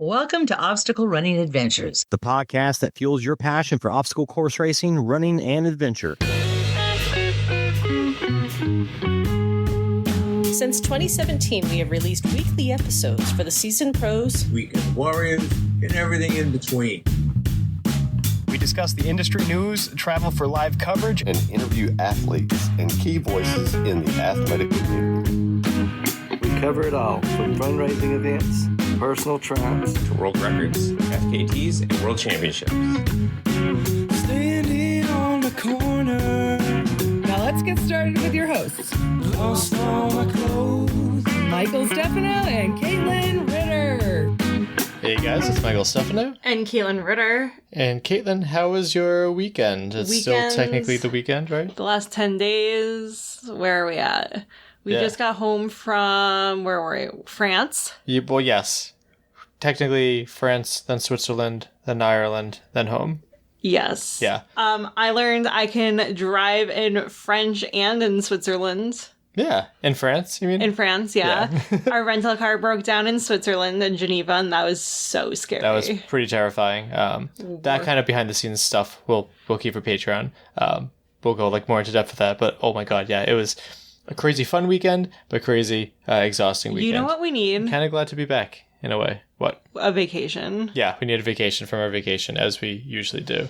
Welcome to Obstacle Running Adventures, the podcast that fuels your passion for obstacle course racing, running, and adventure. Since 2017, we have released weekly episodes for the seasoned pros, weekend warriors, and everything in between. We discuss the industry news, travel for live coverage, and interview athletes and key voices in the athletic community. We cover it all, from fundraising events, personal trials, to world records, FKTs, and world championships. Standing on the corner. Now let's get started with your hosts. Lost all my clothes. Michael Stefano and Caitlin Ritter. Hey guys, it's Michael Stefano. And Caitlin Ritter. And Caitlin, how was your weekend? It's still technically the weekend, right? The last 10 days. Where are we at? We just got home from, where were we? France? Yeah, well, yes. Technically France, then Switzerland, then Ireland, then home. Yes. Yeah. I learned I can drive in French and in Switzerland. Yeah. In France, you mean? In France, yeah. Our rental car broke down in Switzerland and Geneva, and that was so scary. That was pretty terrifying. That kind of behind the scenes stuff we'll keep for Patreon. We'll go more into depth with that, but oh my god, yeah, it was a crazy fun weekend, but crazy exhausting weekend. You know what we need? I'm kind of glad to be back, in a way. What? A vacation. Yeah, we need a vacation from our vacation, as we usually do.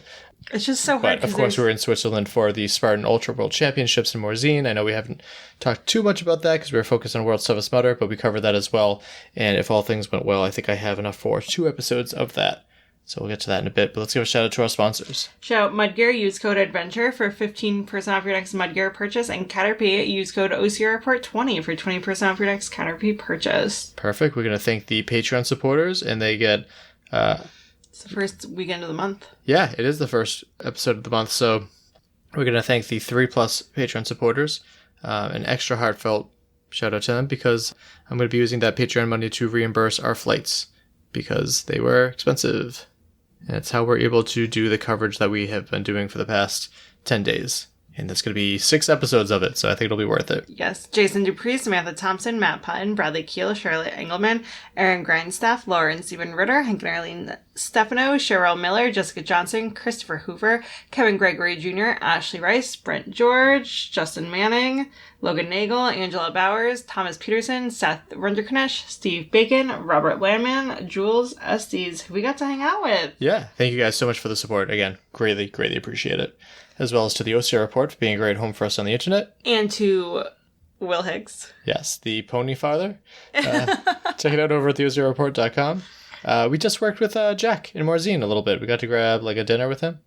It's just so hard. But, of course, we're in Switzerland for the Spartan Ultra World Championships in Morzine. I know we haven't talked too much about that because we were focused on World Toughest Mudder, but we covered that as well. And if all things went well, I think I have enough for 2 episodes of that. So we'll get to that in a bit, but let's give a shout out to our sponsors. Shout out Mudgear, use code ADVENTURE for 15% off your next Mudgear purchase, and Caterpie, use code OCReport20 for 20% off your next Caterpie purchase. Perfect. We're going to thank the Patreon supporters, and they get... it's the first weekend of the month. Yeah, it is the first episode of the month, so we're going to thank the 3+ Patreon supporters. An extra heartfelt shout out to them, because I'm going to be using that Patreon money to reimburse our flights, because they were expensive. And it's how we're able to do the coverage that we have been doing for the past 10 days. And there's going to be 6 episodes of it, so I think it'll be worth it. Yes. Jason Dupree, Samantha Thompson, Matt Putton, Bradley Keel, Charlotte Engelman, Aaron Grindstaff, Lauren Stephen Ritter, Hank and Arlene Stefano, Cheryl Miller, Jessica Johnson, Christopher Hoover, Kevin Gregory Jr., Ashley Rice, Brent George, Justin Manning, Logan Nagel, Angela Bowers, Thomas Peterson, Seth Runderknesh, Steve Bacon, Robert Landman, Jules Estes, who we got to hang out with. Yeah, thank you guys so much for the support. Again, greatly, greatly appreciate it. As well as to the OCR Report for being a great home for us on the internet. And to Will Hicks. Yes, the Pony Father. Check it out over at theocrreport.com. We just worked with Jack in Morzine a little bit. We got to grab a dinner with him.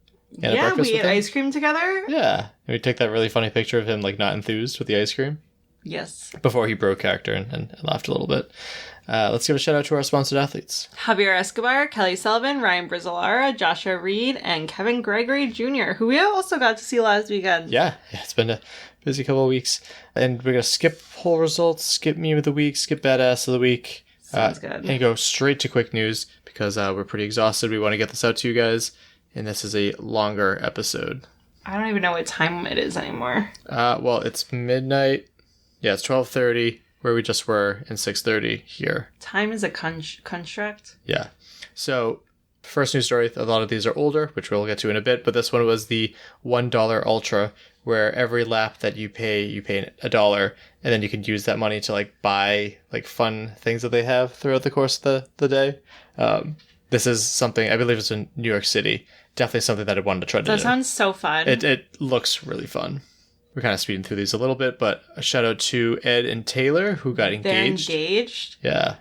And yeah, we ate ice cream together. Yeah. And we took that really funny picture of him not enthused with the ice cream. Yes. Before he broke character and laughed a little bit. Let's give a shout out to our sponsored athletes. Javier Escobar, Kelly Sullivan, Ryan Brizolara, Joshua Reed, and Kevin Gregory Jr., who we also got to see last weekend. Yeah, it's been a busy couple of weeks. And we're going to skip poll results, skip meme of the week, skip badass of the week. Sounds good. And go straight to quick news because we're pretty exhausted. We want to get this out to you guys. And this is a longer episode. I don't even know what time it is anymore. Well, it's midnight. Yeah, it's 12:30 where we just were, and 6:30 here. Time is a construct. Yeah. So, first news story, a lot of these are older, which we'll get to in a bit, but this one was the $1 Ultra, where every lap that you pay $1, and then you can use that money to buy fun things that they have throughout the course of the day. This is something, I believe it's in New York City. Definitely something that I wanted to try to do. That sounds so fun. It looks really fun. We're kind of speeding through these a little bit, but a shout out to Ed and Taylor who got engaged. They're engaged? Yeah.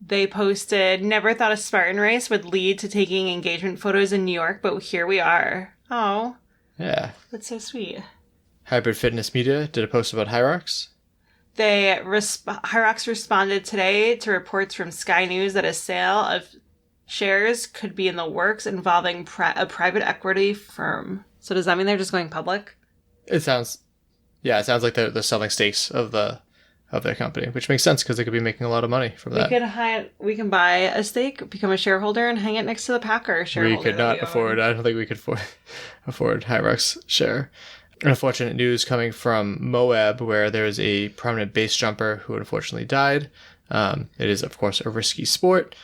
They posted, never thought a Spartan race would lead to taking engagement photos in New York, but here we are. Oh. Yeah. That's so sweet. Hybrid Fitness Media did a post about Hyrox. Hyrox responded today to reports from Sky News that a sale of shares could be in the works involving a private equity firm. So does that mean they're just going public? It sounds like they're selling stakes of their company, which makes sense because they could be making a lot of money from that. We can buy a stake, become a shareholder, and hang it next to the Packer shareholder. We could not afford. I don't think we could afford Hyrox share. Unfortunate news coming from Moab, where there is a prominent base jumper who unfortunately died. It is, of course, a risky sport.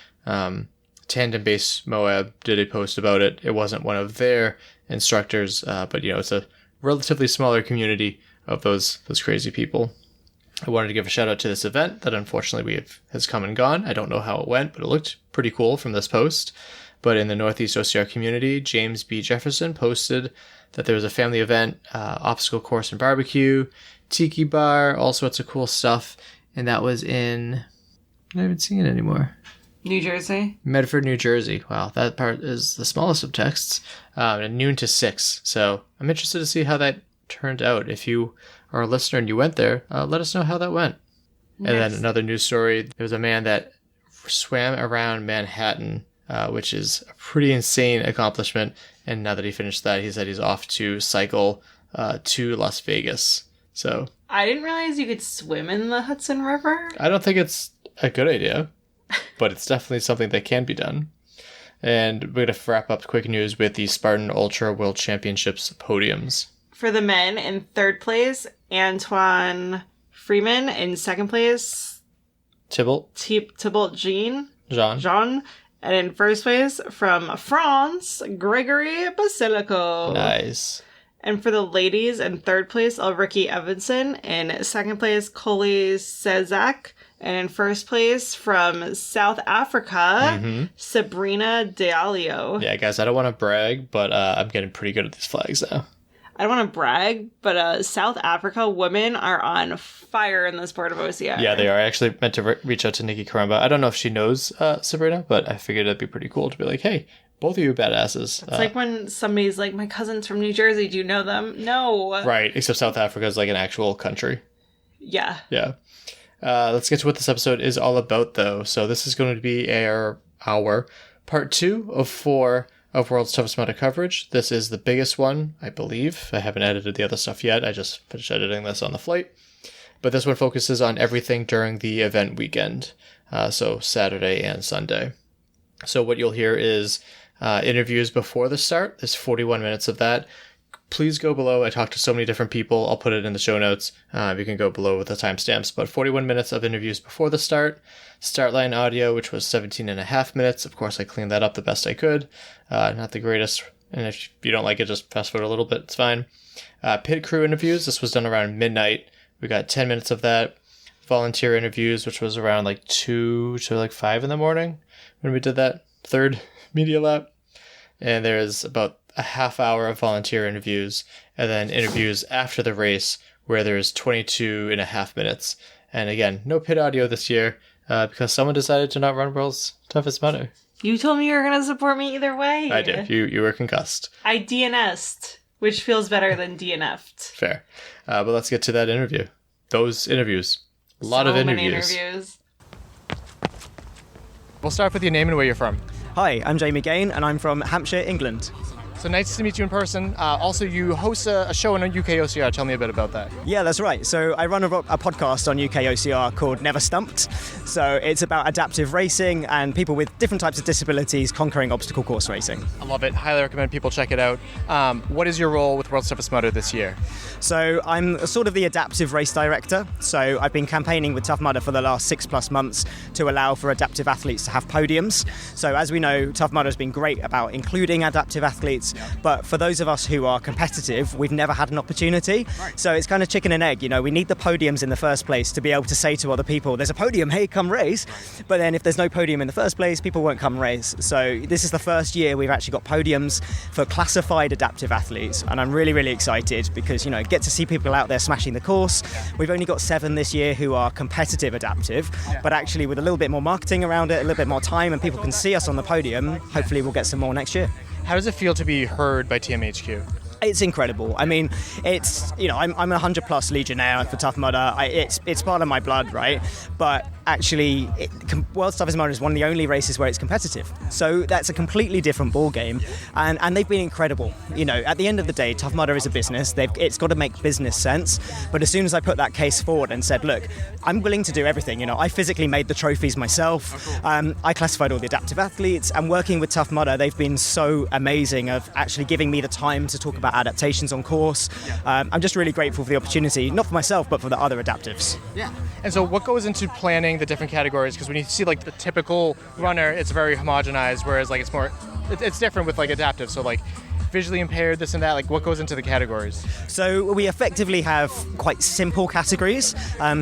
Tandem Base Moab did a post about it. It wasn't one of their instructors, but it's a relatively smaller community of those crazy people. I wanted to give a shout out to this event that unfortunately has come and gone. I don't know how it went, but it looked pretty cool from this post. But in the Northeast OCR community, James B. Jefferson posted that there was a family event, obstacle course and barbecue, tiki bar, all sorts of cool stuff. And that was in, I'm not even seeing it anymore. New Jersey? Medford, New Jersey. Wow, that part is the smallest of texts. And noon to 6. So I'm interested to see how that turned out. If you are a listener and you went there, let us know how that went. Nice. And then another news story. There was a man that swam around Manhattan, which is a pretty insane accomplishment. And now that he finished that, he said he's off to cycle to Las Vegas. So I didn't realize you could swim in the Hudson River. I don't think it's a good idea, but it's definitely something that can be done. And we're going to wrap up quick news with the Spartan Ultra World Championships podiums. For the men, in third place, Antoine Freeman. In second place, Thibault Jean. And in first place, from France, Gregory Basilico. Nice. And for the ladies, in third place, Ulrike Evanson. In second place, Koli Sezak. And in first place, from South Africa, Sabrina Diallo. Yeah, guys, I don't want to brag, but I'm getting pretty good at these flags now. I don't want to brag, but South Africa women are on fire in the sport of OCR. Yeah, they are. I actually meant to reach out to Nikki Caromba. I don't know if she knows Sabrina, but I figured it'd be pretty cool to be like, hey, both of you badasses. It's like when somebody's like, my cousin's from New Jersey, do you know them? No. Right, except South Africa is like an actual country. Yeah. Yeah. Let's get to what this episode is all about, though. So this is going to be our part 2 of 4 of World's Toughest Mudder coverage. This is the biggest one, I believe. I haven't edited the other stuff yet. I just finished editing this on the flight. But this one focuses on everything during the event weekend, so Saturday and Sunday. So what you'll hear is interviews before the start. There's 41 minutes of that. Please go below. I talked to so many different people. I'll put it in the show notes. You can go below with the timestamps. But 41 minutes of interviews before the start. Start line audio, which was 17 and a half minutes. Of course, I cleaned that up the best I could. Not the greatest. And if you don't like it, just fast forward a little bit. It's fine. Pit crew interviews. This was done around midnight. We got 10 minutes of that. Volunteer interviews, which was around like 2 to like 5 in the morning when we did that third media lap. And there's about a half hour of volunteer interviews, and then interviews after the race where there's 22 and a half minutes. And again, no pit audio this year because someone decided to not run World's Toughest Mudder. You told me you were going to support me either way. I did. You were concussed. I DNS'd, which feels better than DNF'd. Fair. But let's get to that interview. Those interviews. A lot of interviews. Many interviews. We'll start with your name and where you're from. Hi, I'm Jamie Gane, and I'm from Hampshire, England. So nice to meet you in person. Also, you host a show on UK OCR. Tell me a bit about that. Yeah, that's right. So I run a podcast on UK OCR called Never Stumped. So it's about adaptive racing and people with different types of disabilities conquering obstacle course racing. I love it. Highly recommend people check it out. What is your role with World's Toughest Mudder this year? So I'm sort of the adaptive race director. So I've been campaigning with Tough Mudder for the last 6+ months to allow for adaptive athletes to have podiums. So as we know, Tough Mudder has been great about including adaptive athletes. But for those of us who are competitive, we've never had an opportunity. So it's kind of chicken and egg. We need the podiums in the first place to be able to say to other people, there's a podium, hey, come race. But then if there's no podium in the first place, people won't come race. So this is the first year we've actually got podiums for classified adaptive athletes. And I'm really, really excited because, get to see people out there smashing the course. We've only got 7 this year who are competitive adaptive, but actually with a little bit more marketing around it, a little bit more time, and people can see us on the podium, hopefully we'll get some more next year. How does it feel to be heard by TMHQ? It's incredible. I mean, it's, I'm a 100+ Legionnaire for Tough Mudder. It's part of my blood, right? But actually, World's Toughest Mudder is one of the only races where it's competitive. So that's a completely different ball game. And they've been incredible. At the end of the day, Tough Mudder is a business. It's got to make business sense. But as soon as I put that case forward and said, look, I'm willing to do everything. I physically made the trophies myself. I classified all the adaptive athletes. And working with Tough Mudder, they've been so amazing of actually giving me the time to talk about adaptations on course. I'm just really grateful for the opportunity, not for myself, but for the other adaptives. Yeah. And so what goes into planning explaining the different categories, because when you see like the typical runner, it's very homogenized, whereas like it's different with like adaptive. So like visually impaired, this and that, like what goes into the categories? So we effectively have quite simple categories.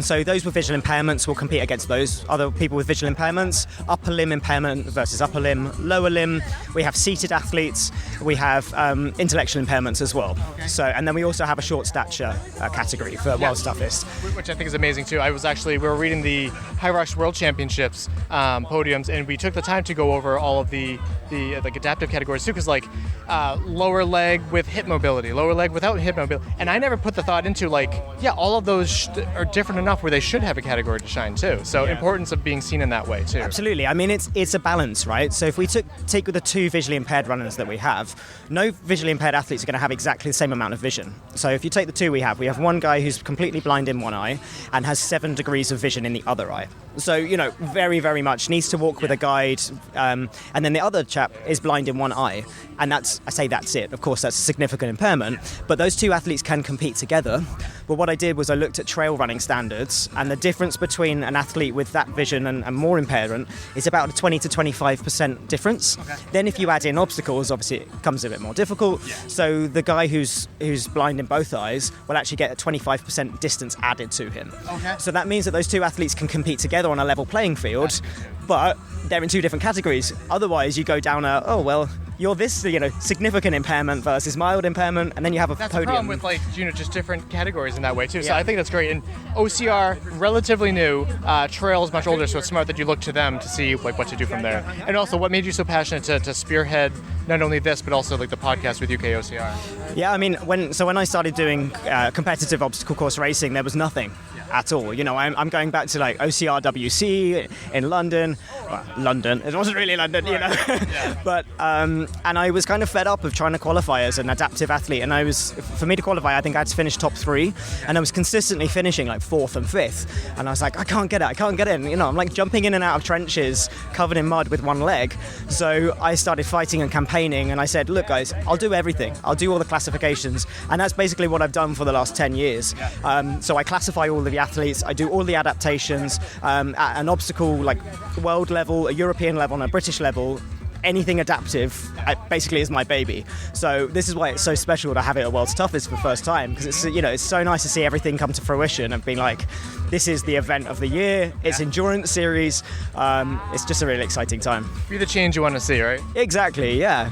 So those with visual impairments will compete against those other people with visual impairments. Upper limb impairment versus upper limb, lower limb. We have seated athletes. We have intellectual impairments as well. Okay. So, and then we also have a short stature category for world's toughest, which I think is amazing too. We were reading the High Rocks World Championships podiums, and we took the time to go over all of the like adaptive categories too, because like lower leg with hip mobility, lower leg without hip mobility. And I never put the thought into like, all of those are different enough where they should have a category to shine too. So importance of being seen in that way too. Absolutely. I mean, it's a balance, right? So if we take the two visually impaired runners that we have, no visually impaired athletes are going to have exactly the same amount of vision. So if you take the two we have one guy who's completely blind in one eye and has 7 degrees of vision in the other eye. So, very, very much needs to walk with a guide. And then the other chap is blind in one eye. And that's it. Of course, that's a significant impairment. But those two athletes can compete together. But what I did was I looked at trail running standards, and the difference between an athlete with that vision and more impairment is about a 20 to 25% difference. Okay. Then if you add in obstacles, obviously it becomes a bit more difficult. Yeah. So the guy who's blind in both eyes will actually get a 25% distance added to him. Okay. So that means that those two athletes can compete together on a level playing field, but they're in two different categories. Otherwise, you go down you're this, significant impairment versus mild impairment, and then you have a podium. That's the problem with just different categories in that way too. So I think that's great. And OCR, relatively new, Trail is much older, so it's smart that you look to them to see what to do from there. And also, what made you so passionate to spearhead not only this, but also like the podcast with UK OCR? Yeah, I mean, when I started doing competitive obstacle course racing, there was nothing at all. I'm going back to like OCR WC in London. Well, London. It wasn't really London, But and I was kind of fed up of trying to qualify as an adaptive athlete. And for me to qualify, I think I had to finish top 3, and I was consistently finishing like 4th and 5th. And I was like, I can't get in. I'm like jumping in and out of trenches, covered in mud with one leg. So I started fighting and campaigning, and I said, look, guys, I'll do everything. I'll do all the classifications, and that's basically what I've done for the last 10 years. So I classify all of the athletes. I do all the adaptations at an obstacle like world level, a European level, and a British level. Anything adaptive basically is my baby. So this is why it's so special to have it at World's Toughest for the first time, because it's so nice to see everything come to fruition and being like, this is the event of the year. It's endurance series. It's just a really exciting time. Be the change you want to see, right? Exactly. Yeah.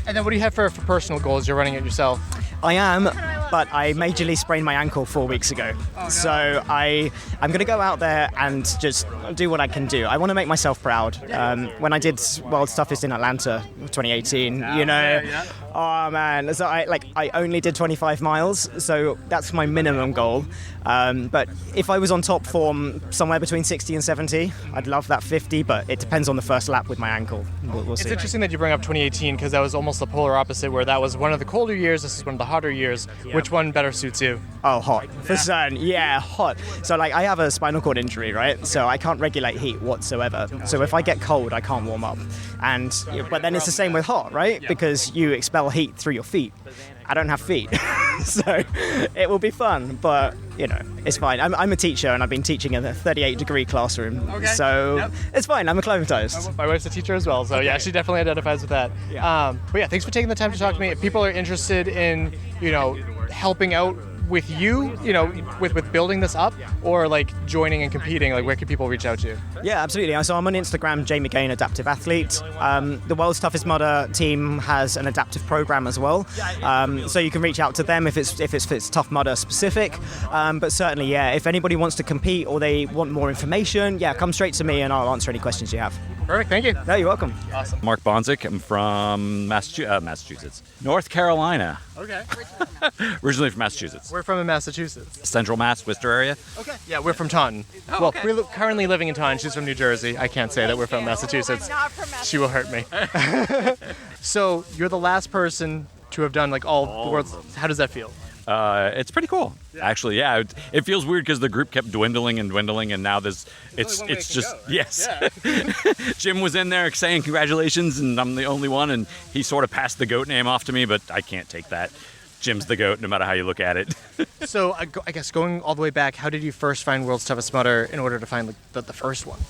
And then what do you have for personal goals? You're running it yourself. I am, but I majorly sprained my ankle 4 weeks ago. Oh, no. So I'm going to go out there and just do what I can do. I want to make myself proud. When I did World's Toughest in Atlanta 2018, oh man, so I only did 25 miles, so that's my minimum goal. But if I was on top form somewhere between 60 and 70, I'd love that 50, but it depends on the first lap with my ankle. We'll see. It's interesting that you bring up 2018, because that was almost the polar opposite, where that was one of the colder years, this is one of the hotter years. Yeah. Which one better suits you? Oh, hot. For certain. Yeah, hot. So I have a spinal cord injury, right? So I can't regulate heat whatsoever. So if I get cold, I can't warm up. But then it's the same with hot, right? Because you expel heat through your feet. I don't have feet. So it will be fun, but it's fine. I'm a teacher, and I've been teaching in a 38-degree classroom. Okay. So It's fine. I'm acclimatized. My wife's a teacher as well, so yeah, she definitely identifies with that. Yeah. But yeah, thanks for taking the time to talk to me. If people are interested in, helping out with you, with building this up, or like joining and competing, like where can people reach out to you? Yeah, absolutely. So I'm on Instagram, Jamie Gane, Adaptive Athlete. The World's Toughest Mudder team has an adaptive program as well. So you can reach out to them if it's Tough Mudder specific. But certainly, if anybody wants to compete or they want more information, come straight to me and I'll answer any questions you have. Perfect, thank you. No, you're welcome. Awesome. Mark Bonczek. I'm from Massachusetts. North Carolina. Okay. Originally from Massachusetts. We're from Massachusetts. Central Mass, Worcester area. Okay. Yeah, we're from Taunton. Oh, okay. We're currently living in Taunton. She's from New Jersey. I can't say that we're from Massachusetts. Not from Massachusetts. She will hurt me. So you're the last person to have done like all the world's. How does that feel? It's pretty cool, actually. Yeah, it feels weird because the group kept dwindling, and now it's just yes. Yeah. Jim was in there saying congratulations, and I'm the only one, and he sort of passed the goat name off to me, but I can't take that Jim's the GOAT no matter how you look at it. So I guess going all the way back, how did you first find World's Toughest Mudder in order to find the first one?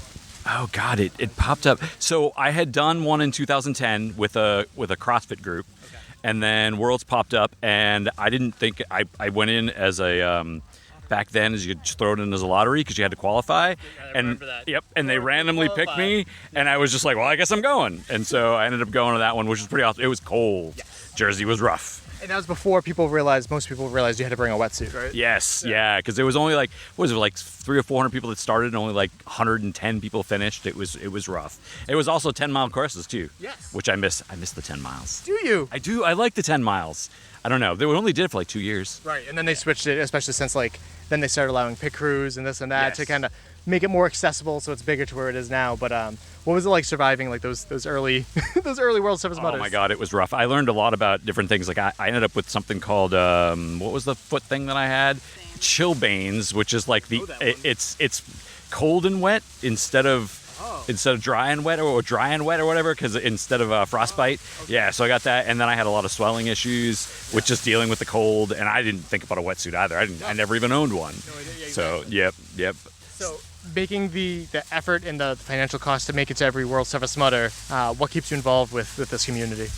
Oh God, it popped up. So I had done one in 2010 with a CrossFit group, and then Worlds popped up, and I didn't think I went in as a back then as you could just throw it in as a lottery because you had to qualify, and they randomly picked me, and I was just like, well, I guess I'm going, and so I ended up going to that one, which was pretty awesome. It was cold. Yes. Jersey was rough. And that was before most people realized you had to bring a wetsuit, right? Yes, yeah, because there was only like 300 or 400 people that started, and only like 110 people finished. It was rough. It was also 10-mile courses too. Yes. Which I miss. I miss the 10 miles. Do you? I do. I like the 10 miles. I don't know. They only did it for like 2 years. Right, and then they switched it, especially since then they started allowing pit crews and this and that to kind of make it more accessible, so it's bigger to where it is now. But what was it like surviving like those early those early World Toughest Mudders? Oh my God, it was rough. I learned a lot about different things. Like I ended up with something called what was the foot thing that I had? Chilblains, which is like it's cold and wet instead of dry and wet or dry and wet or whatever, because instead of frostbite. Yeah, so I got that, and then I had a lot of swelling issues with just dealing with the cold, and I didn't think about a wetsuit either. I never even owned one. So yep. So making the effort and the financial cost to make it to every World's Toughest Mudder, what keeps you involved with this community?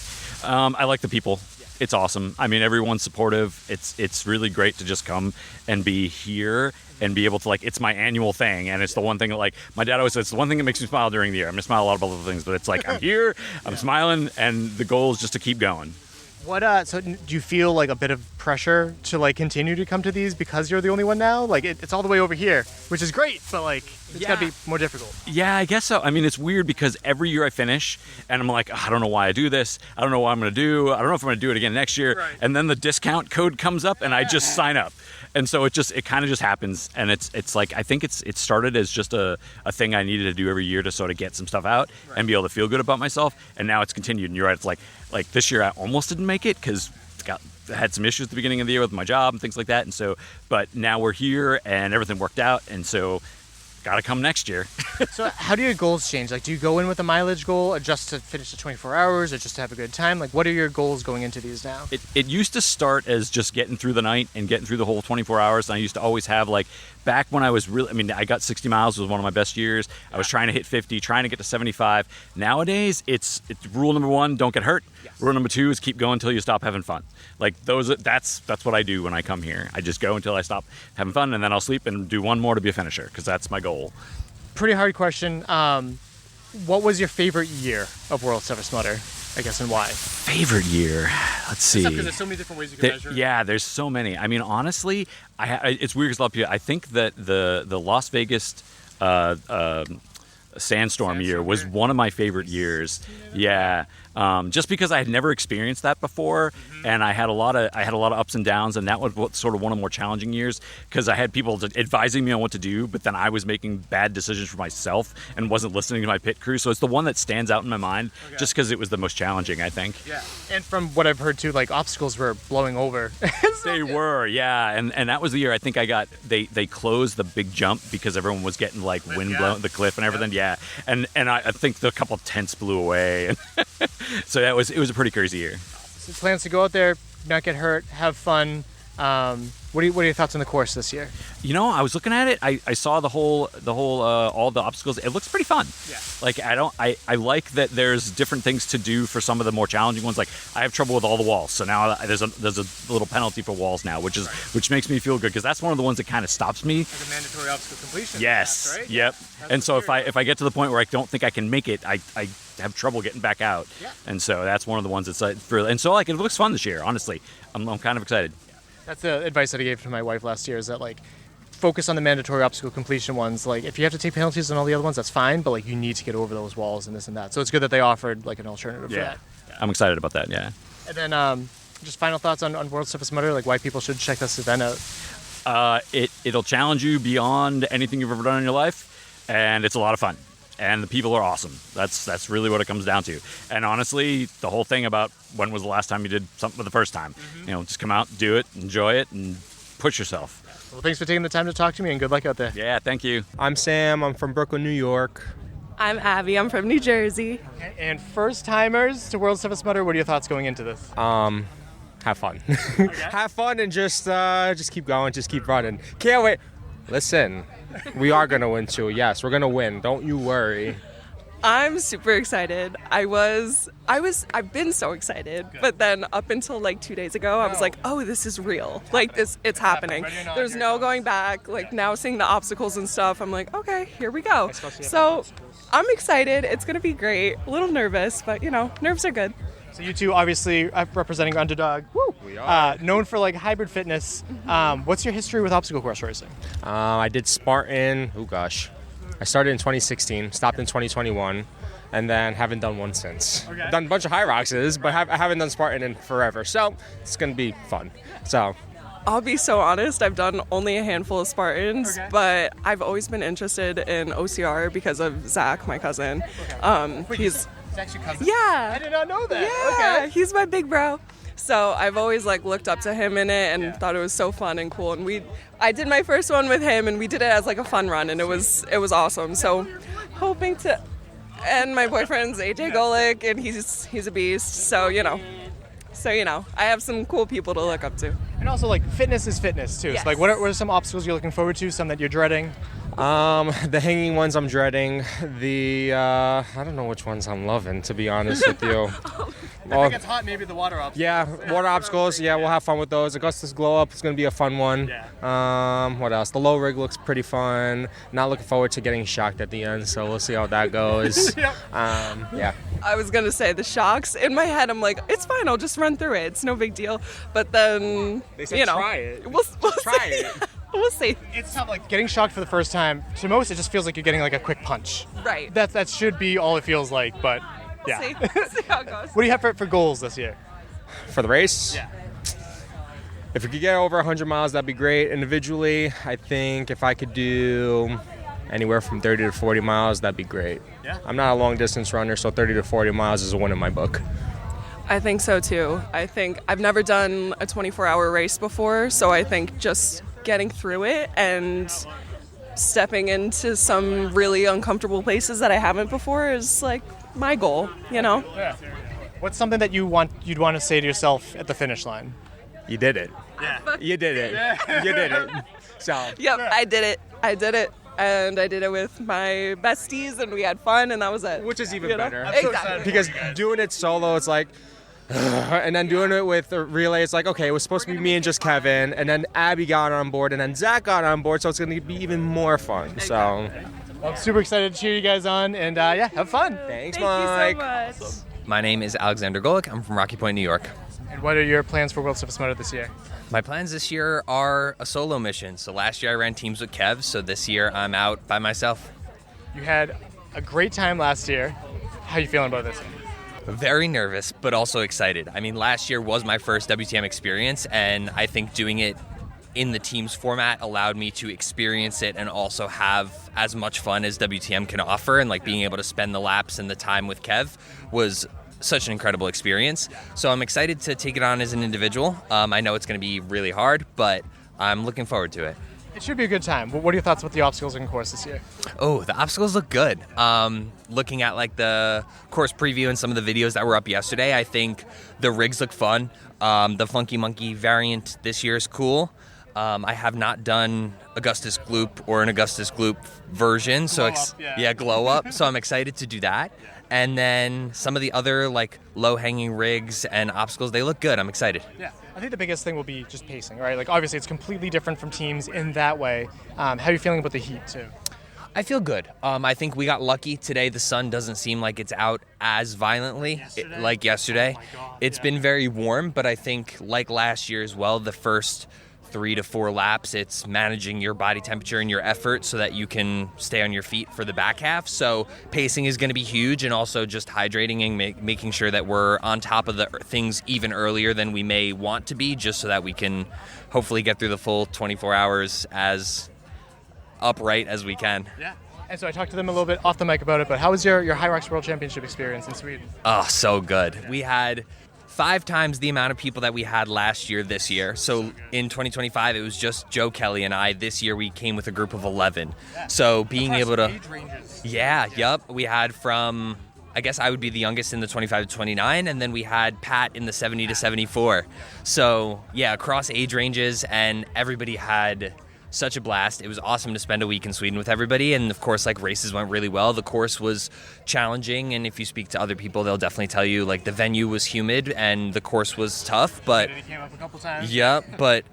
I like the people. It's awesome. I mean, everyone's supportive. It's really great to just come and be here and be able to, like, it's my annual thing, and it's the one thing that, like, my dad always says, it's the one thing that makes me smile during the year. I'm going to smile a lot of other things, but it's like, I'm here, I'm smiling, and the goal is just to keep going. So do you feel like a bit of pressure to like continue to come to these because you're the only one now? Like it's all the way over here, which is great, but like it's got to be more difficult. Yeah, I guess so. I mean, it's weird because every year I finish and I'm like, I don't know why I do this. I don't know what I'm going to do. I don't know if I'm going to do it again next year. Right. And then the discount code comes up and I just sign up. And so it kind of just happens. And it's like, I think it started as just a thing I needed to do every year to sort of get some stuff out and be able to feel good about myself. And now it's continued. And you're right. It's like this year I almost didn't make it because I had some issues at the beginning of the year with my job and things like that. And so, but now we're here and everything worked out. And so got to come next year. So how do your goals change? Like, do you go in with a mileage goal just to finish the 24 hours or just to have a good time? Like, what are your goals going into these now? It used to start as just getting through the night and getting through the whole 24 hours. And I used to always have, like, back when I was really, I mean, I got 60 miles was one of my best years. I was trying to hit 50, trying to get to 75. Nowadays, it's rule number 1, don't get hurt. Yes. Rule number 2 is keep going until you stop having fun. Like that's what I do when I come here. I just go until I stop having fun, and then I'll sleep and do one more to be a finisher, because that's my goal. Pretty hard question. What was your favorite year of World's Toughest Mudder, I guess, and why? Favorite year? Let's see. Because there's so many different ways you can measure it. Yeah, there's so many. I mean, honestly, it's weird because a lot of people, I think that the Las Vegas sandstorm year was one of my favorite years. Yeah. Just because I had never experienced that before, and I had a lot of ups and downs, and that was sort of one of the more challenging years because I had people advising me on what to do, but then I was making bad decisions for myself and wasn't listening to my pit crew. So it's the one that stands out in my mind, just because it was the most challenging, I think. Yeah, and from what I've heard too, like obstacles were blowing over. They were, yeah, and that was the year I think they closed the big jump because everyone was getting like wind blown the cliff and everything. Yeah, and I think the couple tents blew away. So it was a pretty crazy year. So plans to go out there, not get hurt, have fun. What are your thoughts on the course this year? You know, I was looking at it. I saw the whole all the obstacles. It looks pretty fun. Yeah. Like I like that there's different things to do for some of the more challenging ones. Like I have trouble with all the walls, so now there's a little penalty for walls now, which makes me feel good because that's one of the ones that kind of stops me. Like a mandatory obstacle completion. Yes. Right? Yep. That's and so if I get to the point where I don't think I can make it, I have trouble getting back out. Yeah. And so that's one of the ones that's like and so like it looks fun this year. Honestly, I'm kind of excited. That's the advice that I gave to my wife last year, is that like focus on the mandatory obstacle completion ones. Like if you have to take penalties on all the other ones, that's fine, but like you need to get over those walls and this and that. So it's good that they offered like an alternative for that. Yeah. I'm excited about that, yeah. And then just final thoughts on World's Toughest Mudder, like why people should check this event out. It'll challenge you beyond anything you've ever done in your life, and it's a lot of fun. And the people are awesome. That's really what it comes down to. And honestly, the whole thing about when was the last time you did something for the first time. You know, just come out, do it, enjoy it, and push yourself. Well, thanks for taking the time to talk to me, and good luck out there. Yeah, thank you. I'm Sam. I'm from Brooklyn, New York. I'm Abby. I'm from New Jersey. Okay. And first timers to World's Toughest Mudder, what are your thoughts going into this? have fun. Have fun and just keep going, just keep running. Can't wait. Listen, we are going to win too. Yes, we're going to win. Don't you worry. I'm super excited. I've been so excited, but then up until like 2 days ago, I was like, oh, this is real. Like it's happening. There's no going back. Like now seeing the obstacles and stuff, I'm like, okay, here we go. So I'm excited. It's going to be great. A little nervous, but nerves are good. So you two obviously representing Underdog. Woo! We are. Known for like hybrid fitness. What's your history with obstacle course racing? I did Spartan. Oh gosh. I started in 2016, stopped in 2021, and then haven't done one since. Okay. I've done a bunch of high roxes, but I haven't done Spartan in forever. So it's going to be fun. So I'll be so honest, I've done only a handful of Spartans, but I've always been interested in OCR because of Zach, my cousin. He's Zach's your cousin? Yeah. I did not know that. Yeah, okay. He's my big bro. So I've always looked up to him in it and thought it was so fun and cool. And I did my first one with him and we did it as a fun run and it was awesome. So hoping to, and my boyfriend's AJ Golik and he's a beast. So I have some cool people to look up to. And also fitness is fitness too. Yes. So what are some obstacles you're looking forward to? Some that you're dreading? The hanging ones I'm dreading. I don't know which ones I'm loving, to be honest with you. If it gets hot, maybe the water obstacles. Yeah, water obstacles. Yeah, we'll have fun with those. Augustus Glow Up is going to be a fun one. Yeah. What else? The low rig looks pretty fun. Not looking forward to getting shocked at the end, so we'll see how that goes. Yep. Yeah. I was going to say the shocks. In my head, I'm like, it's fine. I'll just run through it. It's no big deal. But then, they said try it. We'll try see. it. We'll see. It's tough. Getting shocked for the first time, to most, it just feels like you're getting a quick punch. Right. That should be all it feels like, but yeah. We'll see how it goes. What do you have for goals this year? For the race? Yeah. If we could get over 100 miles, that'd be great. Individually, I think if I could do anywhere from 30 to 40 miles, that'd be great. Yeah. I'm not a long distance runner, so 30 to 40 miles is a win in my book. I think so too. I think I've never done a 24-hour race before, so I think just getting through it and stepping into some really uncomfortable places that I haven't before is my goal, Yeah. What's something that you'd want to say to yourself at the finish line? You did it. Yeah. You did it. Yeah. You did it. So. Yep, I did it. And I did it with my besties, and we had fun, and that was it. Which is even better. Exactly. Because doing it solo, it's and then doing it with the relay, it's okay, it was supposed to be me and just Kevin, and then Abby got on board, and then Zach got on board, so it's going to be even more fun. So, well, I'm super excited to cheer you guys on, and have fun. Thanks, Thank Mike. you so much. My name is Alexander Golik. I'm from Rocky Point, New York. And what are your plans for World Stiffest Moto this year? My plans this year are a solo mission. So last year I ran teams with Kev, so this year I'm out by myself. You had a great time last year. How are you feeling about this? Very nervous, but also excited. I mean, last year was my first WTM experience, and I think doing it in the teams format allowed me to experience it and also have as much fun as WTM can offer, and being able to spend the laps and the time with Kev was such an incredible experience. So I'm excited to take it on as an individual. I know it's going to be really hard, but I'm looking forward to it. It should be a good time. What are your thoughts about the obstacles and course this year? Oh, the obstacles look good. Looking at the course preview and some of the videos that were up yesterday, I think the rigs look fun. The Funky Monkey variant this year is cool. I have not done Augustus Gloop or an Augustus Gloop version, so glow up. So I'm excited to do that. And then some of the other low-hanging rigs and obstacles, they look good. I'm excited. Yeah, I think the biggest thing will be just pacing, right? Obviously it's completely different from teams in that way. How are you feeling about the heat too? I feel good. I think we got lucky today. The sun doesn't seem like it's out as violently like yesterday. Oh my God, it's been very warm, but I think like last year as well, the first 3 to 4 laps, it's managing your body temperature and your effort so that you can stay on your feet for the back half. So pacing is going to be huge, and also just hydrating and making sure that we're on top of the things even earlier than we may want to be, just so that we can hopefully get through the full 24 hours as upright as we can. Yeah. And so I talked to them a little bit off the mic about it, but how was your Hyrox World Championship experience in Sweden? Oh, so good. We had 5 times the amount of people that we had last year this year. So in 2025, it was just Joe Kelly and I. This year, we came with a group of 11. So being able to... Age ranges. Yeah, yep. We had from I guess I would be the youngest in the 25 to 29, and then we had Pat in the 70 to 74. So yeah, across age ranges, and everybody had such a blast. It was awesome to spend a week in Sweden with everybody, and of course, like, races went really well. The course was challenging, and if you speak to other people, they'll definitely tell you, like, the venue was humid and the course was tough, but It came up a couple times. yeah, but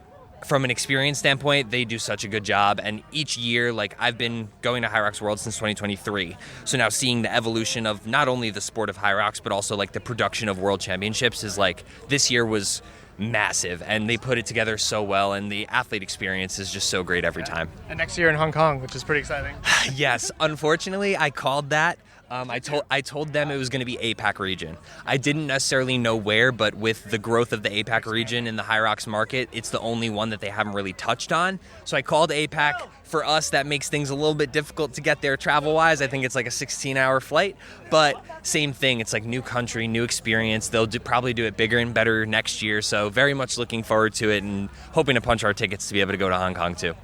from an experience standpoint, they do such a good job. And each year, like, I've been going to High Rocks World since 2023. So now seeing the evolution of not only the sport of High Rocks, but also, like, the production of World Championships is, like, this year was massive. And they put it together so well. And the athlete experience is just so great every time. And next year in Hong Kong, which is pretty exciting. Yes, unfortunately, I called that. I told them it was going to be APAC region. I didn't necessarily know where, but with the growth of the APAC region in the High Rocks market, it's the only one that they haven't really touched on. So I called APAC. For us, that makes things a little bit difficult to get there travel-wise. I think it's like a 16-hour flight, but same thing. It's like new country, new experience. They'll probably do it bigger and better next year. So very much looking forward to it and hoping to punch our tickets to be able to go to Hong Kong too.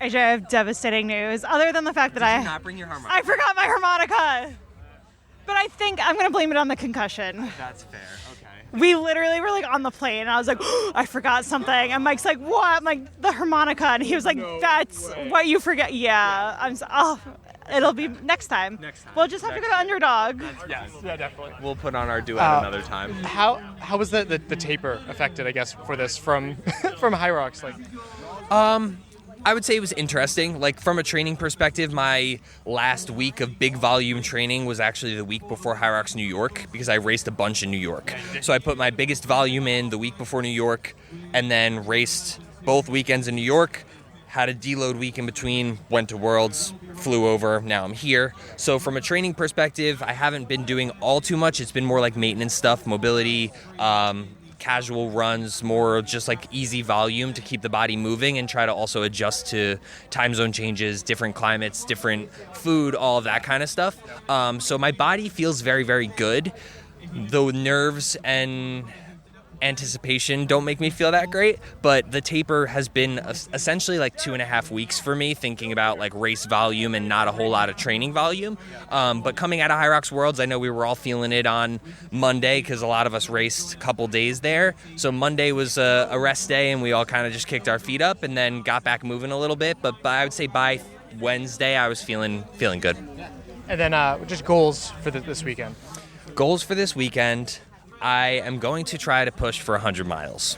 AJ, I have devastating news. Other than the fact that Did you not bring your harmonica? I forgot my harmonica. But I think I'm going to blame it on the concussion. That's fair. Okay. We literally were like on the plane and I was like, oh, I forgot something. And Mike's like, what? I'm like, the harmonica. And he was like, that's what you forget. Yeah. It'll be next time. We'll just have to go to Underdog. Yes, yeah, definitely. We'll put on our duet another time. How was the taper affected, I guess, for this from from High Rocks? Like, I would say it was interesting. Like, from a training perspective, my last week of big volume training was actually the week before High Rocks New York, because I raced a bunch in New York. So I put my biggest volume in the week before New York, and then raced both weekends in New York, had a deload week in between, went to Worlds, flew over, now I'm here. So from a training perspective, I haven't been doing all too much. It's been more like maintenance stuff, mobility, casual runs, more just like easy volume to keep the body moving and try to also adjust to time zone changes, different climates, different food, all of that kind of stuff. So my body feels very, very good. The nerves and anticipation don't make me feel that great, but the taper has been essentially like 2.5 weeks for me, thinking about like race volume and not a whole lot of training volume. But coming out of High Rocks Worlds, I know we were all feeling it on Monday because a lot of us raced a couple days there. So Monday was a rest day and we all kind of just kicked our feet up and then got back moving a little bit. But I would say by Wednesday, I was feeling good. And then just goals for this weekend. Goals for this weekend. I am going to try to push for 100 miles.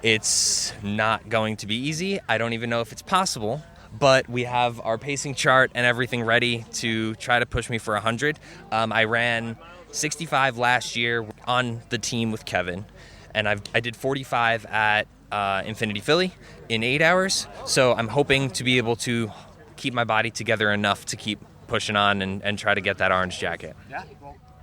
It's not going to be easy. I don't even know if it's possible, but we have our pacing chart and everything ready to try to push me for 100. I ran 65 last year on the team with Kevin, and I did 45 at Infinity Philly in 8 hours. So I'm hoping to be able to keep my body together enough to keep pushing on and try to get that orange jacket. Yeah.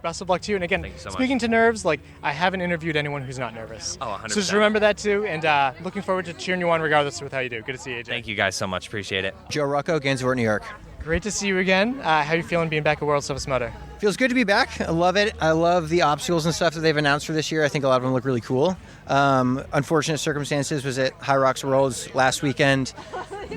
Best of luck to you. And again, Thank you so speaking much. to nerves, like, I haven't interviewed anyone who's not nervous. Oh, 100%. So just remember that too. And looking forward to cheering you on regardless with how you do. Good to see you, AJ. Thank you guys so much. Appreciate it. Joe Rucco, Gainesville, New York. Great to see you again. How are you feeling being back at World Surface Moto? Feels good to be back. I love it. I love the obstacles and stuff that they've announced for this year. I think a lot of them look really cool. Unfortunate circumstances was at High Rocks Worlds last weekend.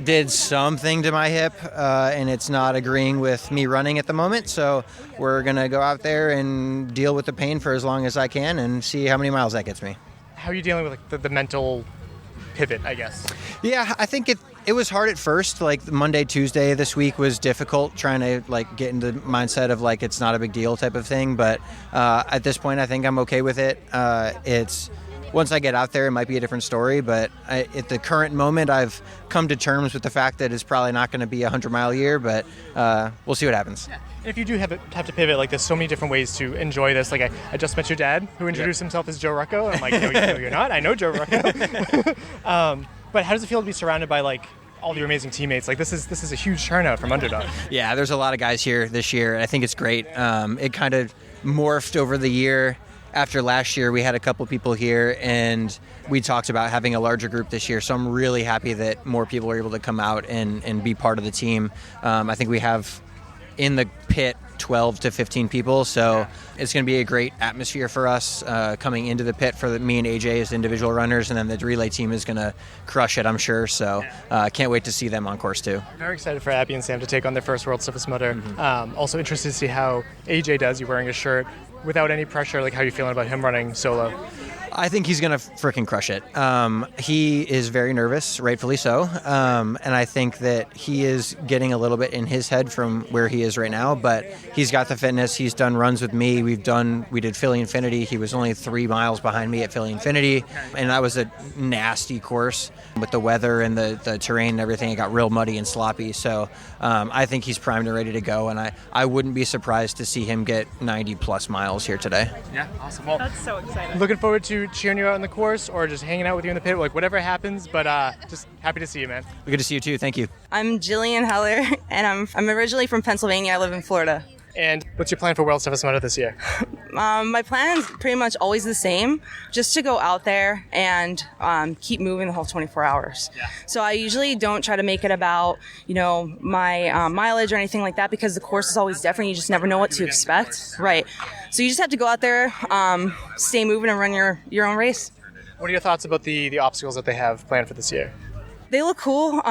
Did something to my hip, and it's not agreeing with me running at the moment. So we're going to go out there and deal with the pain for as long as I can and see how many miles that gets me. How are you dealing with like, the mental pivot, I guess? Yeah, I think it was hard at first. Like Monday, Tuesday this week was difficult trying to like get into the mindset of like it's not a big deal type of thing. But at this point, I think I'm okay with it. It's once I get out there, it might be a different story. But at the current moment, I've come to terms with the fact that it's probably not going to be a 100-mile year. But we'll see what happens. Yeah. If you do have to pivot, like there's so many different ways to enjoy this. Like I just met your dad, who introduced himself as Joe Rucco. I'm like, no, you're not. I know Joe Rucco. But how does it feel to be surrounded by like all your amazing teammates? Like this is a huge turnout from Underdog. Yeah, there's a lot of guys here this year, and I think it's great. It kind of morphed over the year. After last year, we had a couple people here, and we talked about having a larger group this year. So I'm really happy that more people are able to come out and be part of the team. I think we have in the pit 12 to 15 people. So it's going to be a great atmosphere for us coming into the pit for me and AJ as individual runners, and then the relay team is going to crush it, I'm sure. So can't wait to see them on course too. Very excited for Abby and Sam to take on their first World Toughest Mudder. Also interested to see how AJ does. You're wearing a shirt without any pressure. Like, how are you feeling about him running solo? I think he's going to freaking crush it. He is very nervous, rightfully so. And I think that he is getting a little bit in his head from where he is right now, but he's got the fitness. He's done runs with me. We did Philly Infinity. He was only 3 miles behind me at Philly Infinity. And that was a nasty course with the weather and the terrain and everything. It got real muddy and sloppy. So I think he's primed and ready to go. And I wouldn't be surprised to see him get 90 plus miles here today. Yeah, awesome. Well, That's so exciting. looking forward to cheering you out on the course or just hanging out with you in the pit, like whatever happens, but just happy to see you, man. Good to see you too. Thank you. I'm Jillian Heller, and I'm originally from Pennsylvania. I live in Florida. And what's your plan for World's Toughest Mudder this year? My plan is pretty much always the same, just to go out there and keep moving the whole 24 hours. Yeah. So I usually don't try to make it about, my mileage or anything like that, because the course is always different. You just never know what to expect. Right. So you just have to go out there, stay moving, and run your own race. What are your thoughts about the obstacles that they have planned for this year? They look cool.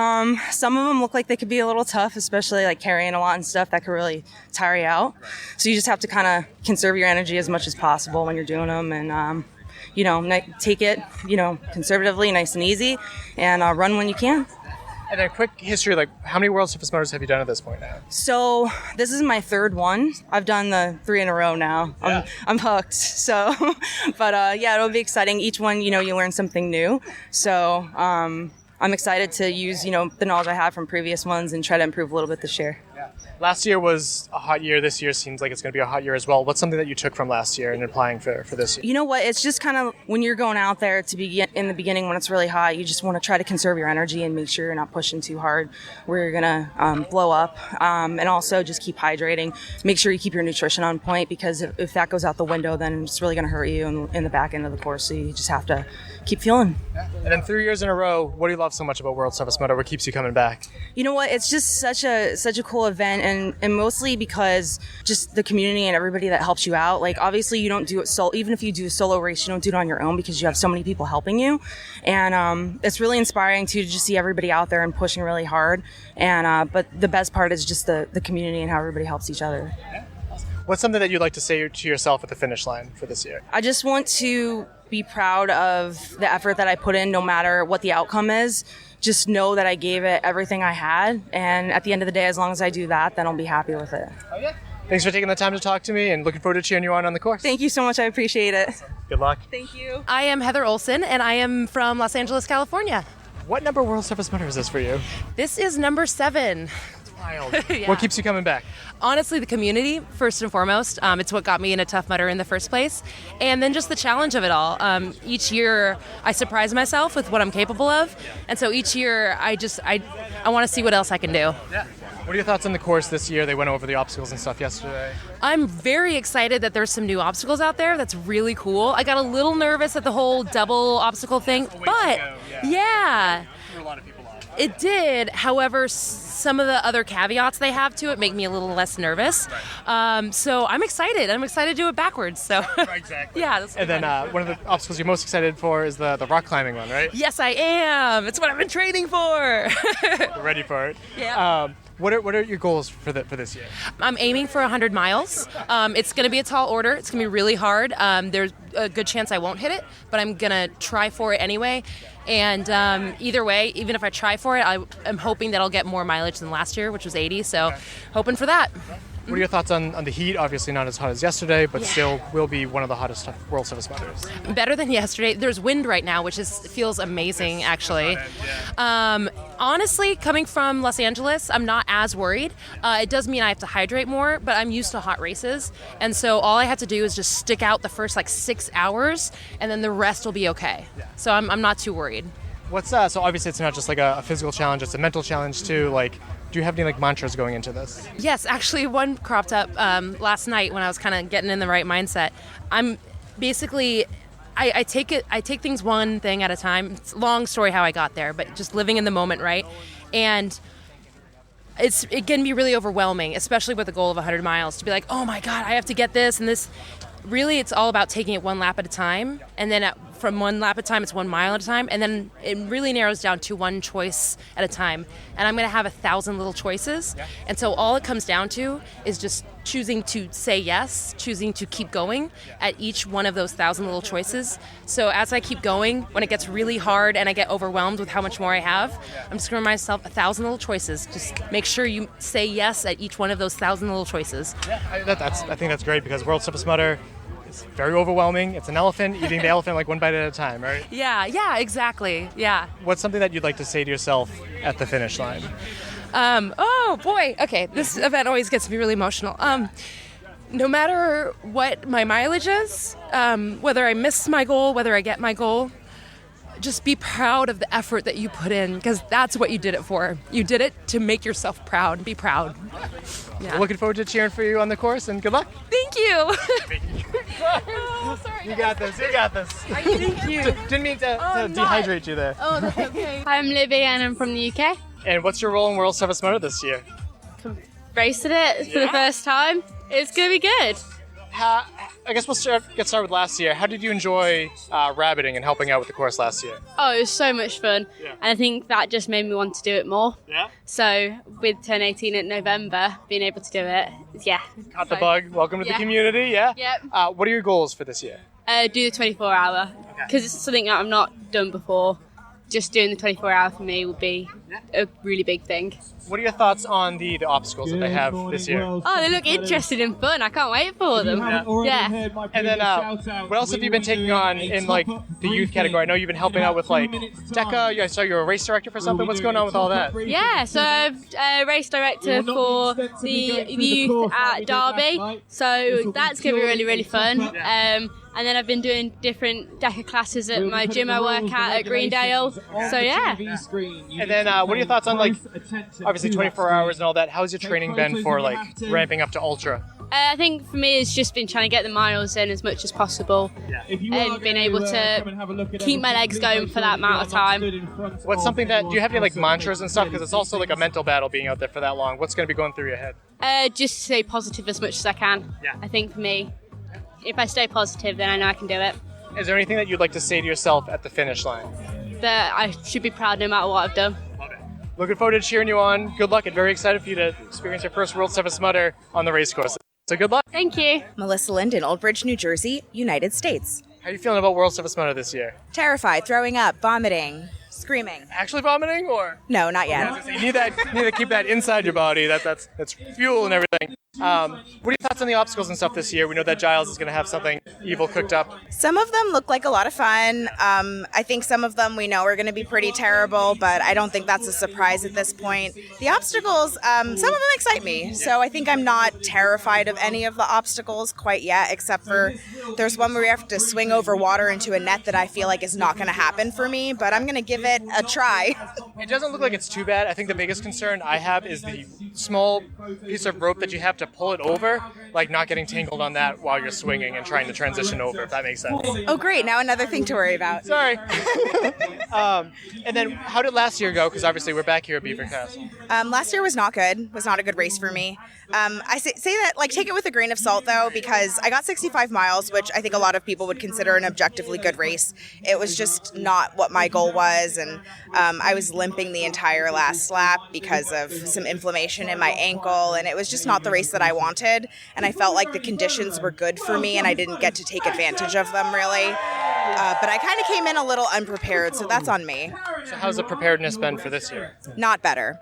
Some of them look like they could be a little tough, especially like carrying a lot and stuff that could really tire you out. So you just have to kind of conserve your energy as much as possible when you're doing them, and take it, conservatively, nice and easy, and run when you can. And then a quick history, like how many World's Toughest Mudders have you done at this point now? So this is my 3rd one. I've done the 3 in a row now. Yeah. I'm hooked. So, but it'll be exciting. Each one, you learn something new. So I'm excited to use, the knowledge I have from previous ones and try to improve a little bit this year. Yeah. Last year was a hot year. This year seems like it's going to be a hot year as well. What's something that you took from last year and applying for this year? You know what? It's just kind of when you're going out there to begin in the beginning when it's really hot, you just want to try to conserve your energy and make sure you're not pushing too hard where you're going to blow up. And also just keep hydrating. Make sure you keep your nutrition on point, because if that goes out the window, then it's really going to hurt you in the back end of the course. So you just have to keep fueling. Yeah. And then 3 years in a row, what do you love so much about World's Toughest Mudder? What keeps you coming back? You know what? It's just such a cool event, and mostly because just the community and everybody that helps you out. Like, obviously you don't do it solo. Even if you do a solo race, you don't do it on your own, because you have so many people helping you. And it's really inspiring to just see everybody out there and pushing really hard. And but the best part is just the community and how everybody helps each other. Yeah. What's something that you'd like to say to yourself at the finish line for this year? I just want to be proud of the effort that I put in, no matter what the outcome is. Just know that I gave it everything I had, and at the end of the day, as long as I do that, then I'll be happy with it. Oh, yeah. Thanks for taking the time to talk to me, and looking forward to cheering you on the course. Thank you so much. I appreciate it. Awesome. Good luck. Thank you. I am Heather Olsen, and I am from Los Angeles, California. What number World's Toughest Mudder is this for you? This is number 7. Wild. Yeah. What keeps you coming back? Honestly, the community, first and foremost. It's what got me in a Tough Mudder in the first place. And then just the challenge of it all. Each year, I surprise myself with what I'm capable of. And so each year, I want to see what else I can do. Yeah. What are your thoughts on the course this year? They went over the obstacles and stuff yesterday. I'm very excited that there's some new obstacles out there. That's really cool. I got a little nervous at the whole double obstacle thing, but yeah. There were a lot of people on. It did. However, some of the other caveats they have to it make me a little less nervous. Right. So I'm excited. I'm excited to do it backwards. So exactly. Yeah. And then one of the obstacles you're most excited for is the rock climbing one, right? Yes, I am. It's what I've been training for. You're ready for it. Yeah. What are your goals for this year? I'm aiming for 100 miles. It's going to be a tall order. It's going to be really hard. There's a good chance I won't hit it, but I'm going to try for it anyway. And either way, even if I try for it, I'm hoping that I'll get more mileage than last year, which was 80. So hoping for that. What are your thoughts on the heat? Obviously not as hot as yesterday, but still will be one of the hottest World's Toughest Mudders. Better than yesterday. There's wind right now, which feels amazing, actually. Honestly, coming from Los Angeles, I'm not as worried. It does mean I have to hydrate more, but I'm used to hot races. And so all I have to do is just stick out the first 6 hours, and then the rest will be okay. Yeah. So I'm not too worried. What's so obviously it's not just a physical challenge, it's a mental challenge too. Do you have any mantras going into this? Yes, actually one cropped up last night when I was kind of getting in the right mindset. I'm basically I take things one thing at a time. It's a long story how I got there, but just living in the moment, right? And it can be really overwhelming, especially with a goal of 100 miles, to be like, oh my God, I have to get this and this. Really, it's all about taking it one lap at a time, and then from one lap at a time, it's 1 mile at a time, and then it really narrows down to one choice at a time. And I'm going to have 1,000 little choices, and so all it comes down to is just choosing to say yes, choosing to keep going at each one of those 1,000 little choices. So as I keep going, when it gets really hard and I get overwhelmed with how much more I have, I'm just going to remind myself 1,000 little choices. Just make sure you say yes at each one of those 1,000 little choices. Yeah, I think that's great, because World's Toughest Mudder, it's very overwhelming. It's an elephant, eating the elephant like one bite at a time, right? Yeah, exactly. Yeah. What's something that you'd like to say to yourself at the finish line? Oh boy. Okay, this event always gets me really emotional. No matter what my mileage is, whether I miss my goal, whether I get my goal, just be proud of the effort that you put in, because that's what you did it for. You did it to make yourself proud. Be proud. Yeah. Well, looking forward to cheering for you on the course, and good luck. Thank you. Oh, sorry. You got this. Thank you. Didn't mean to dehydrate you there. Oh, that's okay. Hi, I'm Libbie and I'm from the UK. And what's your role in World's Toughest Mudder this year? Racing it for the first time. It's going to be good. I guess we'll get started with last year. How did you enjoy rabbiting and helping out with the course last year? Oh, it was so much fun. Yeah. And I think that just made me want to do it more. Yeah. So with Turn 18 in November, being able to do it, yeah. Caught the bug. Welcome to the community, yeah? Yep. What are your goals for this year? Do the 24-hour, because it's something that I've not done before. Just doing the 24-hour for me would be a really big thing. What are your thoughts on the obstacles that they have this year? Oh, they look interesting and fun. I can't wait for them. Yeah. And then what else have you been taking on in like the youth category? I know you've been helping out with like DECA. I saw you're a race director for something. What's going on with all that? Yeah, so I'm a race director for the youth at Derby. So that's going to be really, really fun. And then I've been doing different DECA classes at my gym I work at Greendale. So yeah. And then what are your thoughts on like obviously 24 hours and all that? How's your training been for like ramping up to ultra? I think for me it's just been trying to get the miles in as much as possible and being able to keep my legs going for that amount of time. What's something that, do you have any like mantras and stuff? Because it's also like a mental battle being out there for that long. What's going to be going through your head? Just stay positive as much as I can. I think for me, if I stay positive, then I know I can do it. Is there anything that you'd like to say to yourself at the finish line? That I should be proud no matter what I've done. Love it. Looking forward to cheering you on. Good luck, and very excited for you to experience your first World's Toughest Mudder on the race course. So good luck. Thank you. Melissa Linden, Old Bridge, New Jersey, United States. How are you feeling about World's Toughest Mudder this year? Terrified, throwing up, vomiting, screaming. Actually vomiting, or? No, not yet. You need to keep that inside your body. That's fuel and everything. What are your thoughts on the obstacles and stuff this year? We know that Giles is going to have something evil cooked up. Some of them look like a lot of fun. I think some of them we know are going to be pretty terrible, but I don't think that's a surprise at this point. The obstacles, some of them excite me, so I think I'm not terrified of any of the obstacles quite yet, except for there's one where we have to swing over water into a net that I feel like is not going to happen for me, but I'm going to give it a try. It doesn't look like it's too bad. I think the biggest concern I have is the small piece of rope that you have to pull it over, like not getting tangled on that while you're swinging and trying to transition over, if that makes sense. Oh, great. Now another thing to worry about. Sorry. And then how did last year go? Because obviously we're back here at Beaver Castle. Last year was not good. Was not a good race for me. I say that, like, take it with a grain of salt, though, because I got 65 miles, which I think a lot of people would consider an objectively good race. It was just not what my goal was, and I was limping the entire last lap because of some inflammation in my ankle, and it was just not the race that I wanted, and I felt like the conditions were good for me, and I didn't get to take advantage of them, really. But I kind of came in a little unprepared, so that's on me. So how's the preparedness been for this year? Not better.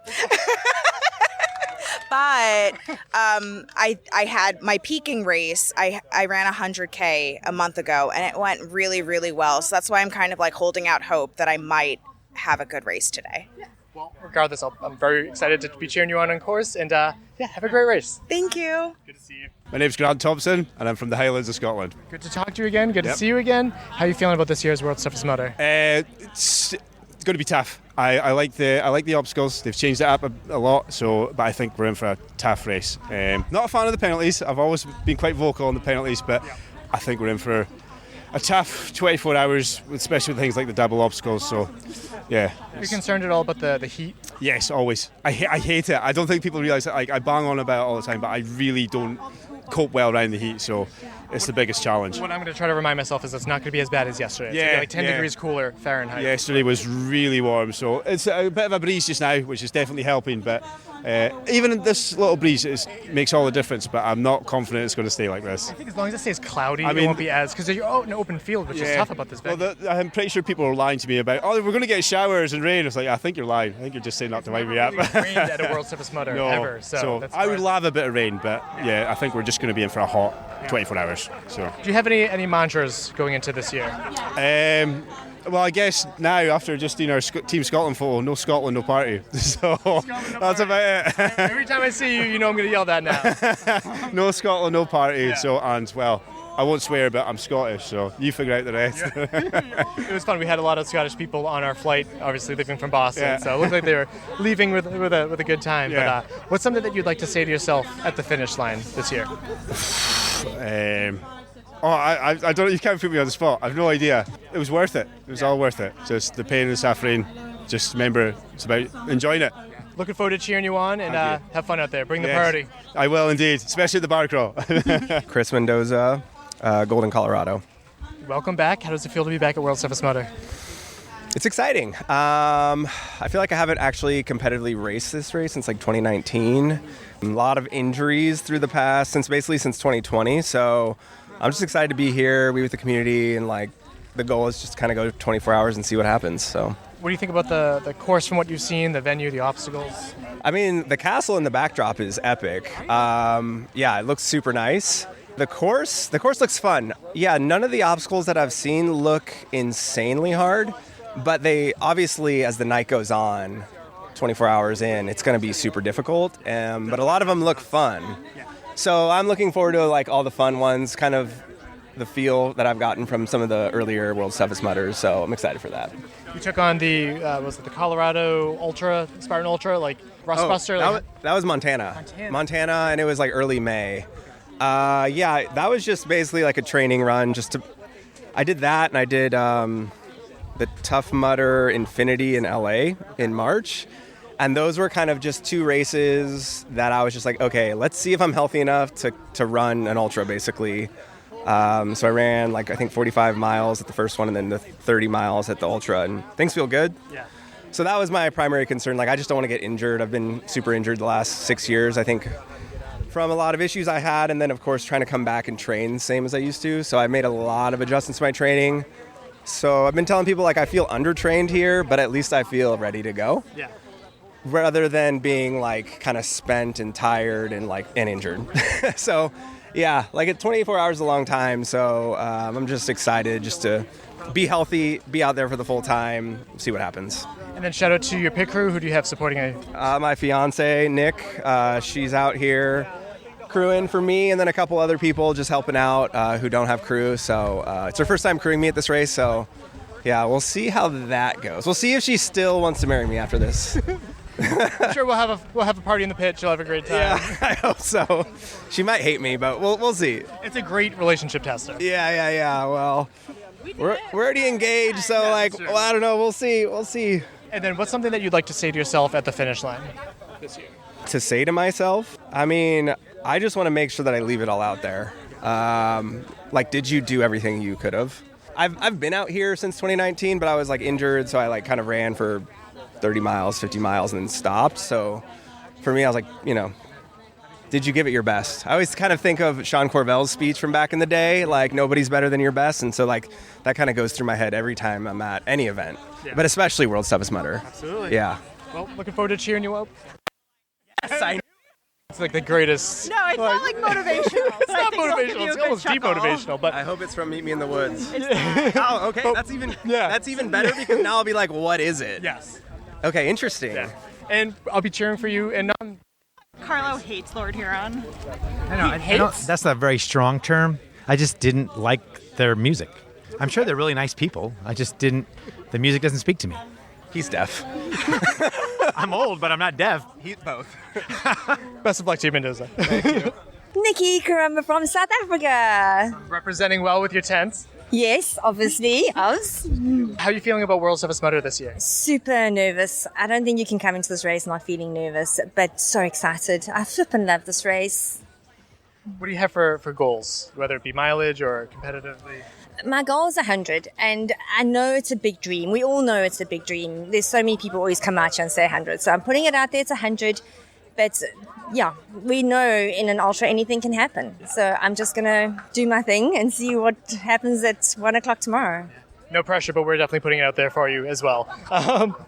But I had my peaking race. I ran 100K a month ago, and it went really, really well. So that's why I'm kind of like holding out hope that I might have a good race today. Well, regardless, I'm very excited to be cheering you on course, and have a great race. Thank you. Good to see you. My name's Grant Thompson, and I'm from the Highlands of Scotland. Good to talk to you again. Good to see you again. How are you feeling about this year's World's Toughest Mudder? It's going to be tough. I like the obstacles. They've changed it up a lot, but I think we're in for a tough race. Not a fan of the penalties. I've always been quite vocal on the penalties, but I think we're in for a tough 24 hours, especially with things like the double obstacles. So, yeah. Are you concerned at all about the heat? Yes, always. I hate it. I don't think people realise that. Like, I bang on about it all the time, but I really don't cope well around the heat. So it's the biggest challenge. What I'm going to try to remind myself is it's not going to be as bad as yesterday. It's going to be like 10 degrees cooler Fahrenheit. Yesterday was really warm, so it's a bit of a breeze just now, which is definitely helping. But even this little breeze makes all the difference. But I'm not confident it's going to stay like this. I think as long as it stays cloudy, it won't be as, because you're out in an open field, which is tough about this. Well, I'm pretty sure people are lying to me about, we're going to get showers and rain. It's like, I think you're lying. I think you're just saying that to wind me up. It's rained at a World Toughest Mudder ever. So that's I would love a bit of rain, but yeah, I think we're just going to be in for a hot 24 hours. So. Do you have any mantras going into this year? Well, I guess now, after just doing our Team Scotland photo, no Scotland, no party. So that's about it. Every time I see you, you know I'm going to yell that now. No Scotland, no party. Yeah. So, and well, I won't swear, but I'm Scottish, so you figure out the rest. It was fun. We had a lot of Scottish people on our flight, obviously leaving from Boston, so it looked like they were leaving with a good time. Yeah. But what's something that you'd like to say to yourself at the finish line this year? I don't. You can't put me on the spot. I've no idea. It was worth it. It was all worth it. Just the pain and the suffering. Just remember, it's about enjoying it. Looking forward to cheering you on and have fun out there. Bring the party. I will indeed, especially at the bar crawl. Chris Mendoza, Golden, Colorado. Welcome back. How does it feel to be back at World's Toughest Mudder? It's exciting. I feel like I haven't actually competitively raced this race since like 2019. A lot of injuries through the past, since 2020. So I'm just excited to be here, be with the community, and like the goal is just kind of go 24 hours and see what happens. So. What do you think about the course from what you've seen, the venue, the obstacles? I mean, the castle in the backdrop is epic. Yeah, it looks super nice. The course looks fun. Yeah, none of the obstacles that I've seen look insanely hard, but they obviously, as the night goes on, 24 hours in, it's going to be super difficult. But a lot of them look fun. So I'm looking forward to like all the fun ones, kind of the feel that I've gotten from some of the earlier World's Toughest Mudders. So I'm excited for that. You took on the the Colorado Ultra, Spartan Ultra, like Rust Buster? That was Montana, and it was like early May. Yeah, that was just basically like a training run. I did that, and I did the Tough Mudder Infinity in LA in March. And those were kind of just two races that I was just like, okay, let's see if I'm healthy enough to run an ultra, basically. So I ran like, I think 45 miles at the first one and then the 30 miles at the ultra, and things feel good. Yeah. So that was my primary concern. Like, I just don't want to get injured. I've been super injured the last 6 years, I think, from a lot of issues I had. And then, of course, trying to come back and train same as I used to. So I made a lot of adjustments to my training. So I've been telling people, like, I feel undertrained here, but at least I feel ready to go. Yeah. Rather than being like kind of spent and tired and injured. So yeah, like 24 hours is a long time. So I'm just excited just to be healthy, be out there for the full time, see what happens. And then shout out to your pit crew. Who do you have supporting you? My fiance, Nick, she's out here crewing for me, and then a couple other people just helping out who don't have crew. So it's her first time crewing me at this race. So yeah, we'll see how that goes. We'll see if she still wants to marry me after this. I'm sure we'll have a party in the pit. She'll have a great time. Yeah, I hope so. She might hate me, but we'll see. It's a great relationship tester. Yeah. Well, we're already engaged, so well, I don't know. We'll see. And then, what's something that you'd like to say to yourself at the finish line this year? To say to myself, I mean, I just want to make sure that I leave it all out there. Did you do everything you could have? I've been out here since 2019, but I was injured, so I kind of ran for 30 miles, 50 miles, and then stopped. So for me, I was like, did you give it your best? I always kind of think of Sean Corvell's speech from back in the day, nobody's better than your best. And so that kind of goes through my head every time I'm at any event, but especially World's Toughest Mudder. Absolutely. Yeah. Well, looking forward to cheering you up. Yes, I know. It's the greatest. No, it's not motivational. It's not motivational. It's almost demotivational. But I hope it's from Meet Me in the Woods. Oh, okay. That's even better, because now I'll be like, what is it? Yes. Okay, interesting. Yeah. And I'll be cheering for you. And Carlo hates Lord Huron. I know that's a very strong term. I just didn't like their music. I'm sure they're really nice people. I just didn't. The music doesn't speak to me. He's deaf. I'm old, but I'm not deaf. He's both. Best of luck to you, Mendoza. Thank you. Nikki, Caromba from South Africa. Representing well with your tents. Yes, obviously, us. How are you feeling about World's Toughest Mudder this year? Super nervous. I don't think you can come into this race not feeling nervous, but so excited. I flippin' love this race. What do you have for goals, whether it be mileage or competitively? My goal is 100, and I know it's a big dream. We all know it's a big dream. There's so many people always come out here and say 100, so I'm putting it out there, it's 100. But yeah, we know in an ultra anything can happen. So I'm just going to do my thing and see what happens at 1 o'clock tomorrow. No pressure, but we're definitely putting it out there for you as well.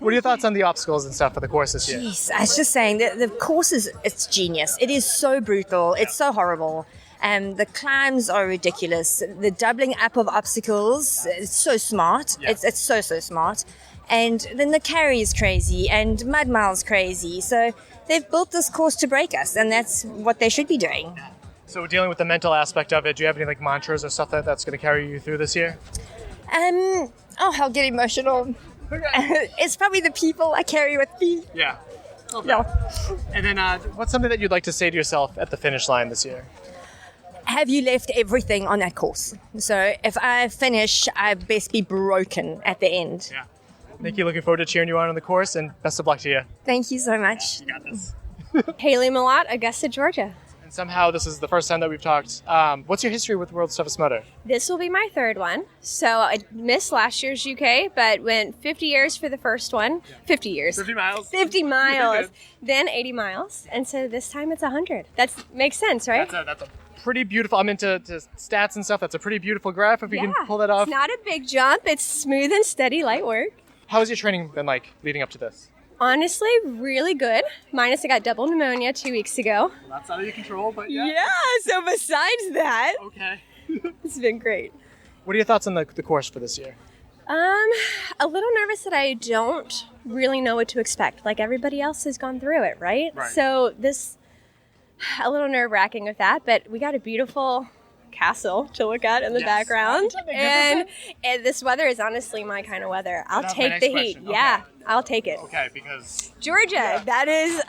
What are your thoughts on the obstacles and stuff for the course this year? Jeez, I was just saying, the course it's genius. It is so brutal. It's so horrible. The climbs are ridiculous. The doubling up of obstacles, it's so smart. Yeah. It's so smart. And then the carry is crazy and mud miles crazy. So they've built this course to break us, and that's what they should be doing. So dealing with the mental aspect of it, do you have any like mantras or stuff that's going to carry you through this year? I'll get emotional. It's probably the people I carry with me. Yeah. Okay. Yeah. And then what's something that you'd like to say to yourself at the finish line this year? Have you left everything on that course? So if I finish, I best be broken at the end. Yeah. Nikki, looking forward to cheering you on the course, and best of luck to you. Thank you so much. You got this. Haylee, Milot, Augusta, Georgia. And somehow this is the first time that we've talked. What's your history with World's Toughest Mudder? This will be my third one. So I missed last year's UK, but went 50 years for the first one. 50 years. 50 miles. 50 miles. Then 80 miles. And so this time it's 100. That makes sense, right? That's a pretty beautiful. I'm into stats and stuff. That's a pretty beautiful graph if you can pull that off. It's not a big jump. It's smooth and steady, light work. How has your training been like leading up to this? Honestly, really good. Minus I got double pneumonia 2 weeks ago. Well, that's out of your control, but yeah. Yeah, so besides that, okay. It's been great. What are your thoughts on the course for this year? A little nervous that I don't really know what to expect. Like everybody else has gone through it, right? So this, a little nerve-wracking with that, but we got a beautiful castle to look at in the background, and this weather is honestly my kind of weather. I'll take the heat. Okay. Yeah, I'll take it. Okay, because Georgia, that is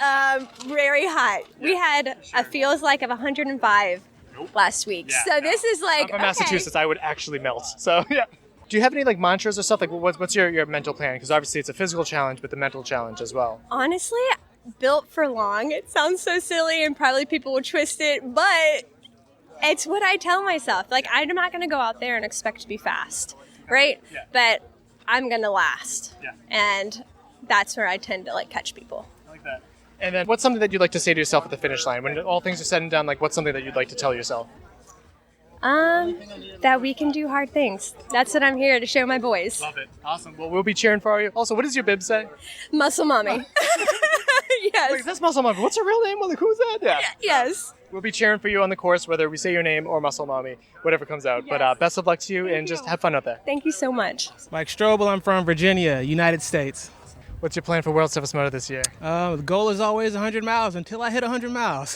very hot. We had a feels like of 105 last week, so this is like I'm from Massachusetts. I would actually melt. So yeah. Do you have any like mantras or stuff? Like what's your mental plan? Because obviously it's a physical challenge, but the mental challenge as well. Honestly, built for long. It sounds so silly, and probably people will twist it, but it's what I tell myself. Like, I'm not going to go out there and expect to be fast, right? Yeah. But I'm going to last. Yeah. And that's where I tend to, like, catch people. I like that. And then what's something that you'd like to say to yourself at the finish line? When all things are said and done, like, what's something that you'd like to tell yourself? That we can do hard things. That's what I'm here to show my boys. Love it. Awesome. Well, we'll be cheering for you. Also, what does your bib say? Muscle Mommy. Yes. Wait, that's Muscle Mommy. What's her real name? Who's that? Yeah. Yes. We'll be cheering for you on the course, whether we say your name or Muscle Mommy, whatever comes out. Yes. But best of luck to you, and just have fun out there. Thank you so much. Mike Strobel, I'm from Virginia, United States. What's your plan for World's Toughest Mudder this year? The goal is always 100 miles until I hit 100 miles.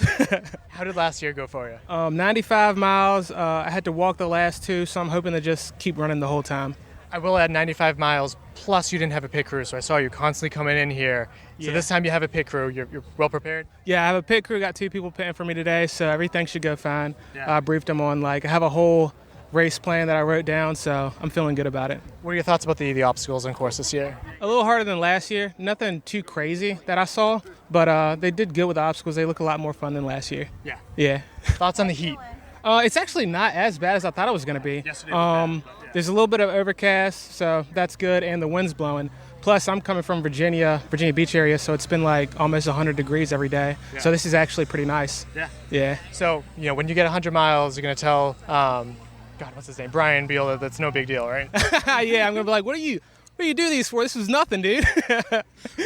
How did last year go for you? 95 miles. I had to walk the last two, so I'm hoping to just keep running the whole time. I will add 95 miles, plus you didn't have a pit crew, so I saw you constantly coming in here. So this time you have a pit crew. You're well prepared? Yeah, I have a pit crew. Got 2 people pitting for me today, so everything should go fine. Yeah. I briefed them on, I have a whole race plan that I wrote down, so I'm feeling good about it. What are your thoughts about the obstacles on course this year? A little harder than last year. Nothing too crazy that I saw, but they did good with the obstacles. They look a lot more fun than last year. Yeah. Yeah. Thoughts on the heat? It's actually not as bad as I thought it was going to be. Yes, it is. There's a little bit of overcast, so that's good, and the wind's blowing. Plus, I'm coming from Virginia Beach area, so it's been almost 100 degrees every day. Yeah. So this is actually pretty nice. Yeah. Yeah. So, when you get 100 miles, you're going to tell, what's his name? Brian Beal, that's no big deal, right? Yeah, I'm going to be like, what do you do these for? This was nothing, dude.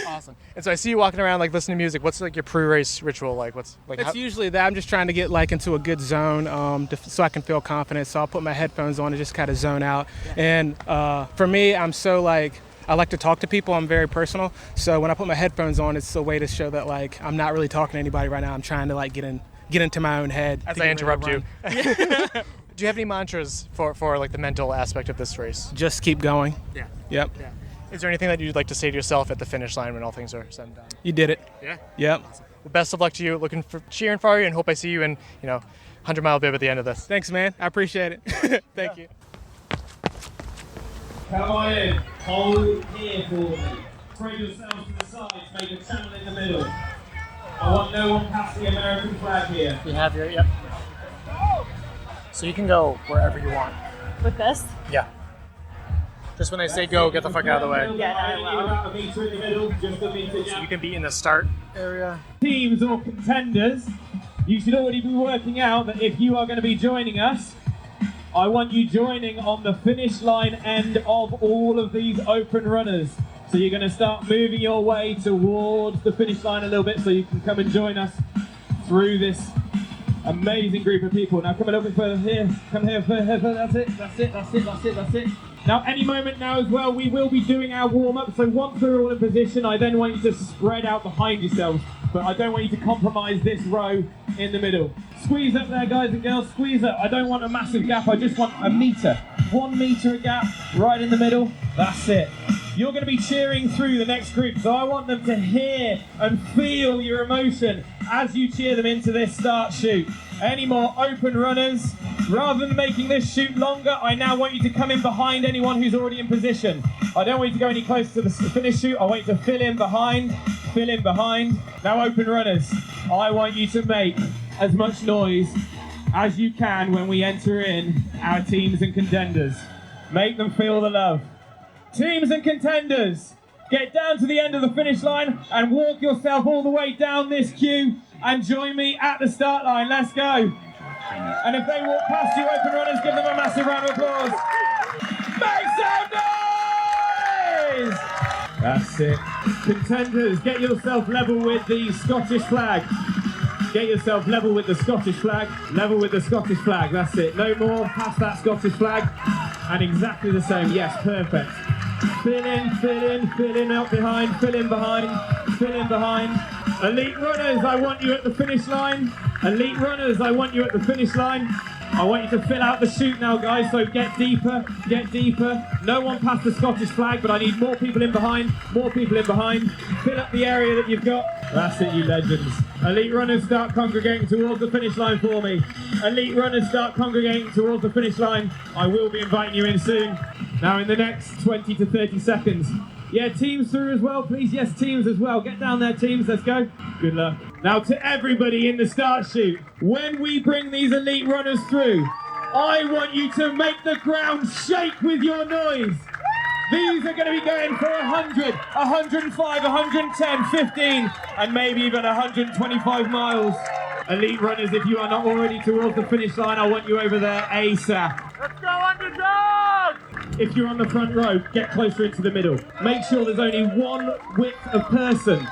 Awesome. And so I see you walking around, listening to music. What's, your pre-race ritual like? It's usually that. I'm just trying to get, into a good zone so I can feel confident. So I'll put my headphones on and just kind of zone out. Yeah. And for me, I'm so, I like to talk to people. I'm very personal. So when I put my headphones on, it's a way to show that, I'm not really talking to anybody right now. I'm trying to, get into my own head. As I interrupt you. Do you have any mantras for the mental aspect of this race? Just keep going. Yeah. Yep. Yeah. Is there anything that you'd like to say to yourself at the finish line when all things are said and done? You did it. Yeah? Yep. Awesome. Well, best of luck to you. Cheering for you, and hope I see you in, 100-mile bib at the end of this. Thanks, man. I appreciate it. Thank you. Come on in. Hold here for me. Spread yourselves to the sides. Make a channel in the middle. I want no one past the American flag here. You have your, yep. So you can go wherever you want. With this? Yeah. Just when they say go, get the fuck out of the way. Yeah, About a meter in the middle, just a meter. So you can be in the start area. Teams or contenders, you should already be working out that if you are going to be joining us, I want you joining on the finish line end of all of these open runners. So you're going to start moving your way towards the finish line a little bit so you can come and join us through this amazing group of people. Now come a little bit further here. Come here further. That's it. Now any moment now as well, we will be doing our warm-up. So once we're all in position, I then want you to spread out behind yourselves. But I don't want you to compromise this row in the middle. Squeeze up there, guys and girls, squeeze up. I don't want a massive gap, I just want a meter. 1 meter a gap, right in the middle. That's it. You're going to be cheering through the next group, so I want them to hear and feel your emotion as you cheer them into this start chute. Any more open runners? Rather than making this chute longer, I now want you to come in behind anyone who's already in position. I don't want you to go any closer to the finish chute. I want you to fill in behind. Now open runners, I want you to make as much noise as you can when we enter in our teams and contenders. Make them feel the love. Teams and contenders, get down to the end of the finish line and walk yourself all the way down this queue and join me at the start line. Let's go. And if they walk past you, open runners, give them a massive round of applause. Make some noise! That's it. Contenders, get yourself level with the Scottish flag. Get yourself level with the Scottish flag. Level with the Scottish flag, that's it. No more past that Scottish flag. And exactly the same, yes, perfect. Fill in, out behind, fill in behind. Elite runners, I want you at the finish line. I want you to fill out the chute now, guys, so get deeper. No one past the Scottish flag, but I need more people in behind. Fill up the area that you've got. That's it, you legends. Elite runners, start congregating towards the finish line for me. I will be inviting you in soon. Now in the next 20 to 30 seconds. Yeah, teams through as well, please. Yes, teams as well. Get down there, teams. Let's go. Good luck. Now to everybody in the start chute, when we bring these elite runners through, I want you to make the ground shake with your noise. These are going to be going for 100, 105, 110, 15, and maybe even 125 miles. Elite runners, if you are not already towards the finish line, I want you over there ASAP. Let's go, underdog! If you're on the front row, get closer into the middle. Make sure there's only one width of person.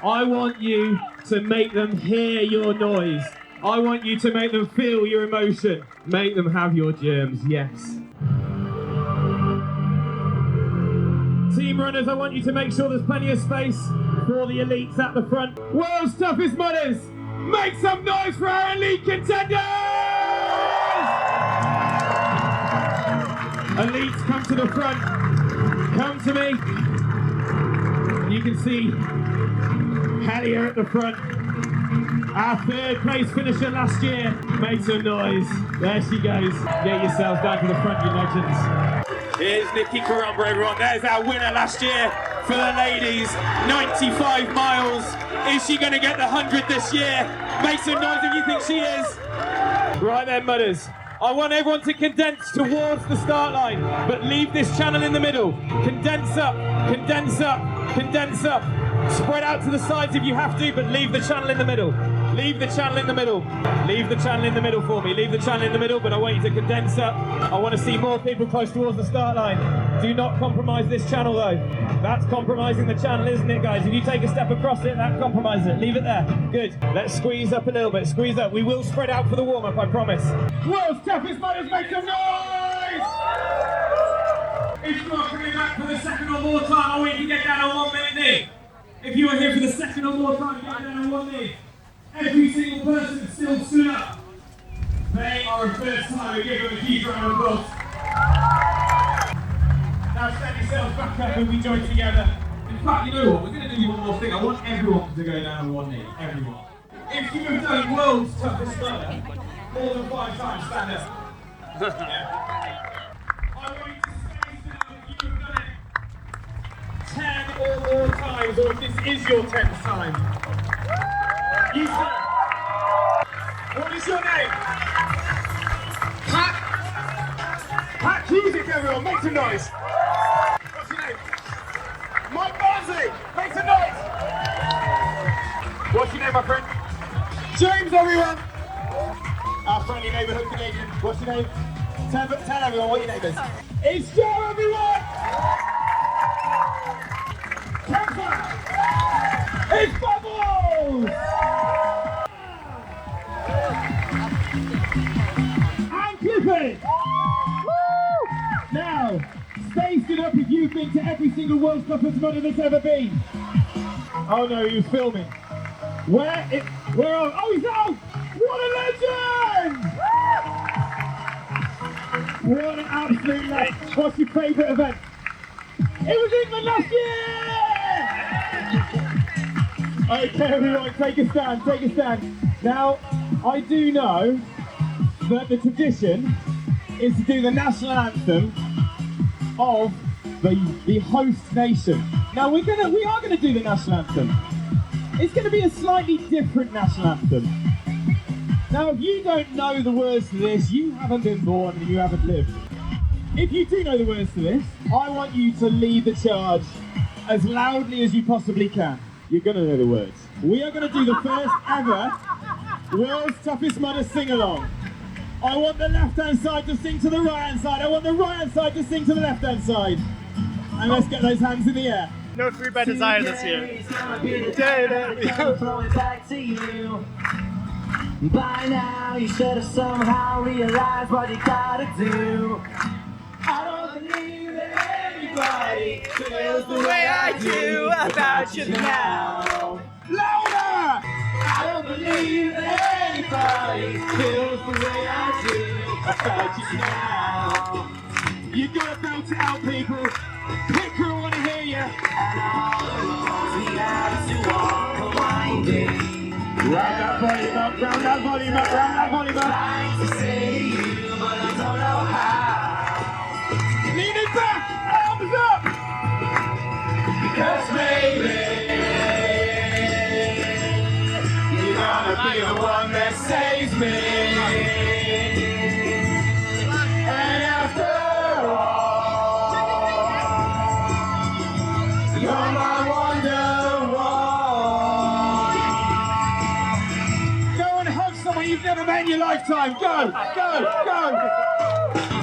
I want you to make them hear your noise. I want you to make them feel your emotion. Make them have your germs, yes. Team runners, I want you to make sure there's plenty of space for the elites at the front. World's toughest mudders, make some noise for our elite contenders! Elites, come to the front. Come to me. You can see Haylee at the front. Our third place finisher last year. Make some noise. There she goes. Get yourselves down to the front, you legends. Here's Nikki Caromba, everyone. There's our winner last year for the ladies. 95 miles. Is she going to get the 100 this year? Make some noise if you think she is. Right then, mudders. I want everyone to condense towards the start line, but leave this channel in the middle. Condense up. Spread out to the sides if you have to, but leave the channel in the middle. Leave the channel in the middle for me. Leave the channel in the middle, but I want you to condense up. I want to see more people close towards the start line. Do not compromise this channel, though. That's compromising the channel, isn't it, guys? If you take a step across it, that compromises it. Leave it there. Good. Let's squeeze up a little bit. Squeeze up. We will spread out for the warm-up, I promise. World's toughest mudders, make some noise! If you are coming back for the second or more time, I want you to get down on 1 minute knee. If you are here for the second or more time, get down on 1 knee. Every single person still stood up. They are a first time. We give them a huge round of applause. Now stand yourselves back up and we join together. In fact, you know what? We're going to do one more thing. I want everyone to go down on 1 knee. Everyone. If you have done world's toughest murder more than 5 times, stand up. Yeah. I want you to stay stood up if you times or if this is your 10th time. You sir. What is your name? Pat Music, everyone, make some noise. What's your name? Mike Barnsley, make some noise. What's your name, my friend? James, everyone. Our friendly neighbourhood Canadian. What's your name? Tell everyone what your name is. It's Joe, everyone. Kemper. It's Bubbles. And Clifford. Now, stay stood up if you've been to every single World Cup of Mudder that's ever been. Oh no, he was filming. Where are, oh he's out! What a legend! What an absolute legend. What's your favourite event? It was England last year! Okay everyone, take a stand, take a stand. Now, I do know that the tradition is to do the national anthem of the host nation. Now we are gonna do the national anthem. It's gonna be a slightly different national anthem. Now if you don't know the words to this, you haven't been born and you haven't lived. If you do know the words to this, I want you to lead the charge as loudly as you possibly can. You're gonna know the words. We are gonna do the first ever World's Toughest Mudder sing-along. I want the left-hand side to sing to the right-hand side. I want the right-hand side to sing to the left-hand side. And let's get those hands in the air. No food by desire this year. Back to you. By now you should have somehow realized what you gotta do. I don't believe that anybody feels the way I do about you now. Louder! I don't believe that anybody feels the way I do about you now. You gotta belt it out, people. Picker, I wanna hear you. And all the roads we have to walk are winding. Round that volume up, round that volume up, round that volume up. I'd like to say to you, but I don't know how. Lean it back, arms up. Because maybe you're gonna be the one that saves me. And after all, you're my wonder. You've never met in your lifetime. Go, go, go.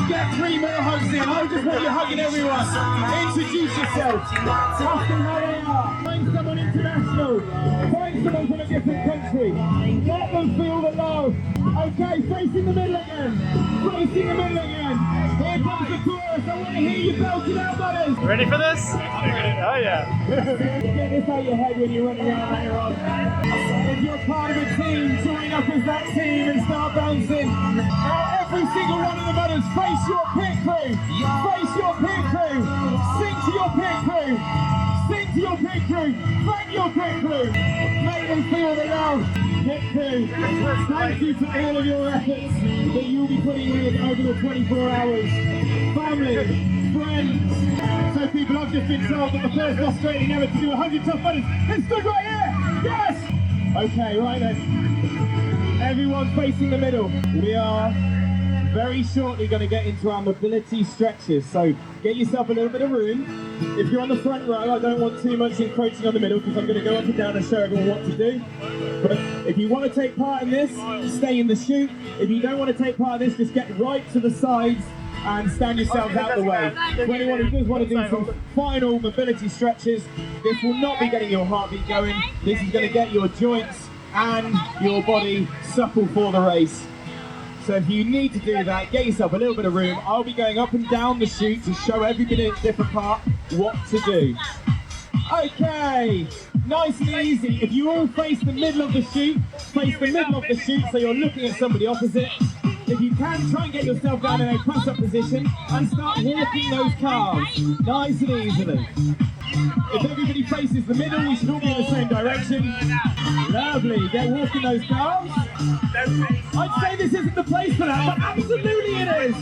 Get 3 more hugs in. I just want you hugging everyone. Introduce yourself. Ask them how they are. Find someone international. Find someone from a different country. Let them feel the love. Okay, facing the middle again. Facing the middle again. Here comes the chorus. I want to hear you belting out, buddies. Ready for this? Oh yeah. Get this out of your head when you're running around later on. If you're part of a team, join up as that team and start bouncing. Now every single one of the mudders, face your pit crew. Face your pit crew. Sing to your pit crew. Sing to your pit crew. Thank your pit crew. Make them feel the love. Pit crew, thank you for all of your efforts that you'll be putting in over the 24 hours. Family, friends. So people, I've just been told that the first Australian ever to do 100 tough mudders is stood right here. Yes! Okay, right then. Everyone facing the middle. We are very shortly going to get into our mobility stretches. So get yourself a little bit of room. If you're on the front row, I don't want too much encroaching on the middle because I'm going to go up and down and show everyone what to do. But if you want to take part in this, stay in the chute. If you don't want to take part in this, just get right to the sides and stand yourselves out the way. For anyone who does want to do some final mobility stretches, this will not be getting your heartbeat going. This is going to get your joints and your body supple for the race. So if you need to do that, get yourself a little bit of room. I'll be going up and down the chute to show everybody in a different part what to do. Okay, nice and easy. If you all face the middle of the chute, face the middle of the chute so you're looking at somebody opposite. If you can, try and get yourself down in a press-up position and start walking those calves, nice and easily. If everybody faces the middle, we should all be in the same direction. Lovely. Get walking those calves. I'd say this isn't the place for that, but absolutely it is.